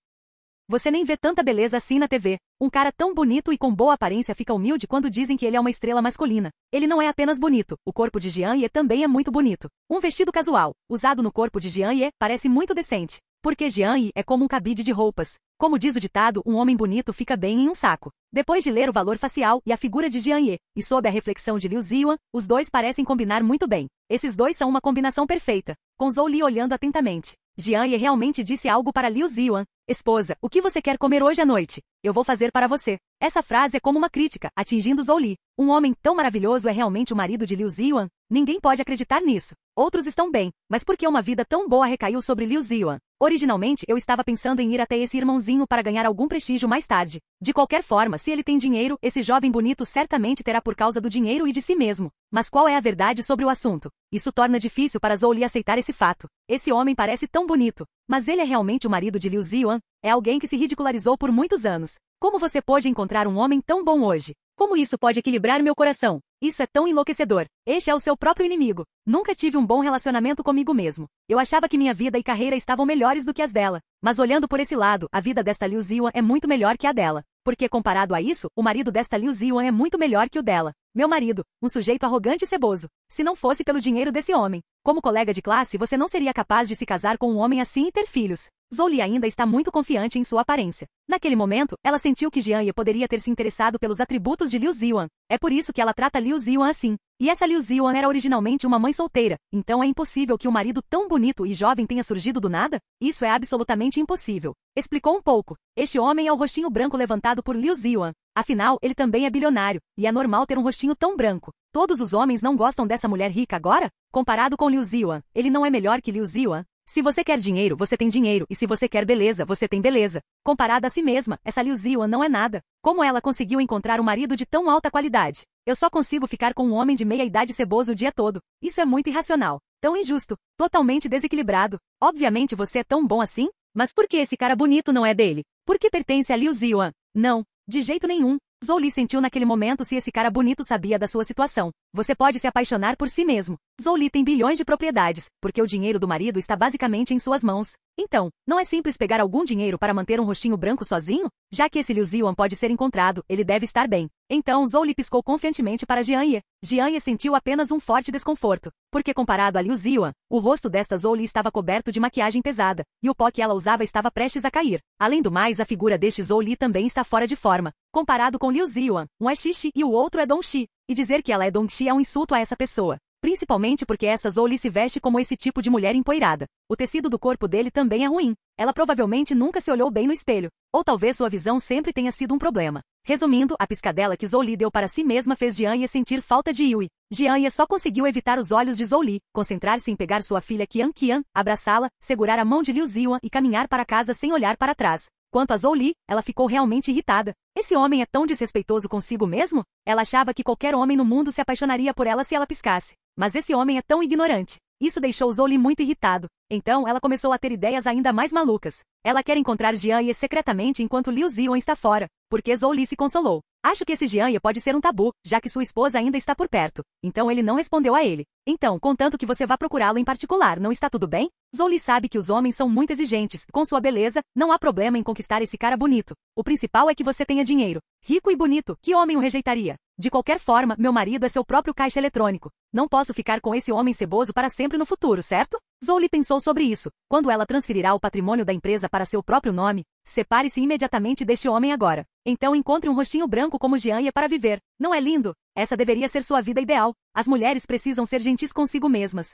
Você nem vê tanta beleza assim na TV. Um cara tão bonito e com boa aparência fica humilde quando dizem que ele é uma estrela masculina. Ele não é apenas bonito, o corpo de Jian Ye também é muito bonito. Um vestido casual, usado no corpo de Jian Ye, parece muito decente. Porque Jian Ye é como um cabide de roupas. Como diz o ditado, um homem bonito fica bem em um saco. Depois de ler o valor facial e a figura de Jian Ye, e sob a reflexão de Liu Ziwan, os dois parecem combinar muito bem. Esses dois são uma combinação perfeita. Com Zhou Li olhando atentamente. Jian Ye realmente disse algo para Liu Ziwan. Esposa, o que você quer comer hoje à noite? Eu vou fazer para você. Essa frase é como uma crítica, atingindo Zhou Li. Um homem tão maravilhoso é realmente o marido de Liu Ziwan? Ninguém pode acreditar nisso. Outros estão bem, mas por que uma vida tão boa recaiu sobre Liu Ziwan? Originalmente, eu estava pensando em ir até esse irmãozinho para ganhar algum prestígio mais tarde. De qualquer forma, se ele tem dinheiro, esse jovem bonito certamente terá por causa do dinheiro e de si mesmo. Mas qual é a verdade sobre o assunto? Isso torna difícil para Zhou Li aceitar esse fato. Esse homem parece tão bonito, mas ele é realmente o marido de Liu Ziwan? É alguém que se ridicularizou por muitos anos. Como você pôde encontrar um homem tão bom hoje? Como isso pode equilibrar meu coração? Isso é tão enlouquecedor. Este é o seu próprio inimigo. Nunca tive um bom relacionamento comigo mesmo. Eu achava que minha vida e carreira estavam melhores do que as dela. Mas olhando por esse lado, a vida desta Liu Ziwan é muito melhor que a dela. Porque comparado a isso, o marido desta Liu Ziwan é muito melhor que o dela. Meu marido, um sujeito arrogante e ceboso. Se não fosse pelo dinheiro desse homem. Como colega de classe, você não seria capaz de se casar com um homem assim e ter filhos. Zhou Li ainda está muito confiante em sua aparência. Naquele momento, ela sentiu que Jian Ye poderia ter se interessado pelos atributos de Liu Ziwan. É por isso que ela trata Liu Ziwan assim. E essa Liu Ziwan era originalmente uma mãe solteira, então é impossível que um marido tão bonito e jovem tenha surgido do nada? Isso é absolutamente impossível. Explicou um pouco. Este homem é o rostinho branco levantado por Liu Ziwan. Afinal, ele também é bilionário, e é normal ter um rostinho tão branco. Todos os homens não gostam dessa mulher rica agora? Comparado com Liu Ziwan, ele não é melhor que Liu Ziwan? Se você quer dinheiro, você tem dinheiro, e se você quer beleza, você tem beleza. Comparada a si mesma, essa Liu Ziwan não é nada. Como ela conseguiu encontrar um marido de tão alta qualidade? Eu só consigo ficar com um homem de meia-idade ceboso o dia todo. Isso é muito irracional. Tão injusto. Totalmente desequilibrado. Obviamente você é tão bom assim? Mas por que esse cara bonito não é dele? Por que pertence a Liu Ziwan? Não. De jeito nenhum. Zhou Li sentiu naquele momento se esse cara bonito sabia da sua situação. Você pode se apaixonar por si mesmo. Zhou Li tem bilhões de propriedades, porque o dinheiro do marido está basicamente em suas mãos. Então, não é simples pegar algum dinheiro para manter um rostinho branco sozinho? Já que esse Liu Ziwan pode ser encontrado, ele deve estar bem. Então Zhou Li piscou confiantemente para Jian Ye. Jian Ye sentiu apenas um forte desconforto, porque comparado a Liu Ziwan, o rosto desta Zhou Li estava coberto de maquiagem pesada, e o pó que ela usava estava prestes a cair. Além do mais, a figura deste Zhou Li também está fora de forma. Comparado com Liu Ziwan, um é Xixi e o outro é Dongxi. E dizer que ela é Dongxi é um insulto a essa pessoa. Principalmente porque essa Zhou Li se veste como esse tipo de mulher empoeirada. O tecido do corpo dele também é ruim. Ela provavelmente nunca se olhou bem no espelho. Ou talvez sua visão sempre tenha sido um problema. Resumindo, a piscadela que Zhou Li deu para si mesma fez Jian Ye sentir falta de Yui. Jian Ye só conseguiu evitar os olhos de Zhou Li, concentrar-se em pegar sua filha Qian Qian, abraçá-la, segurar a mão de Liu Ziwan e caminhar para casa sem olhar para trás. Quanto a Zhou Li, ela ficou realmente irritada. Esse homem é tão desrespeitoso consigo mesmo? Ela achava que qualquer homem no mundo se apaixonaria por ela se ela piscasse. Mas esse homem é tão ignorante. Isso deixou Zhou Li muito irritado. Então ela começou a ter ideias ainda mais malucas. Ela quer encontrar Jian Ye secretamente enquanto Liu Ziwan está fora, porque Zhou Li se consolou. Acho que esse Jian Ye pode ser um tabu, já que sua esposa ainda está por perto. Então ele não respondeu a ele. Então, contanto que você vá procurá-lo em particular, não está tudo bem? Zhou Li sabe que os homens são muito exigentes. Com sua beleza, não há problema em conquistar esse cara bonito. O principal é que você tenha dinheiro. Rico e bonito, que homem o rejeitaria? De qualquer forma, meu marido é seu próprio caixa eletrônico. Não posso ficar com esse homem ceboso para sempre no futuro, certo? Zhou Li pensou sobre isso. Quando ela transferirá o patrimônio da empresa para seu próprio nome, separe-se imediatamente deste homem agora. Então encontre um rostinho branco como Jian Ye para viver. Não é lindo? Essa deveria ser sua vida ideal. As mulheres precisam ser gentis consigo mesmas.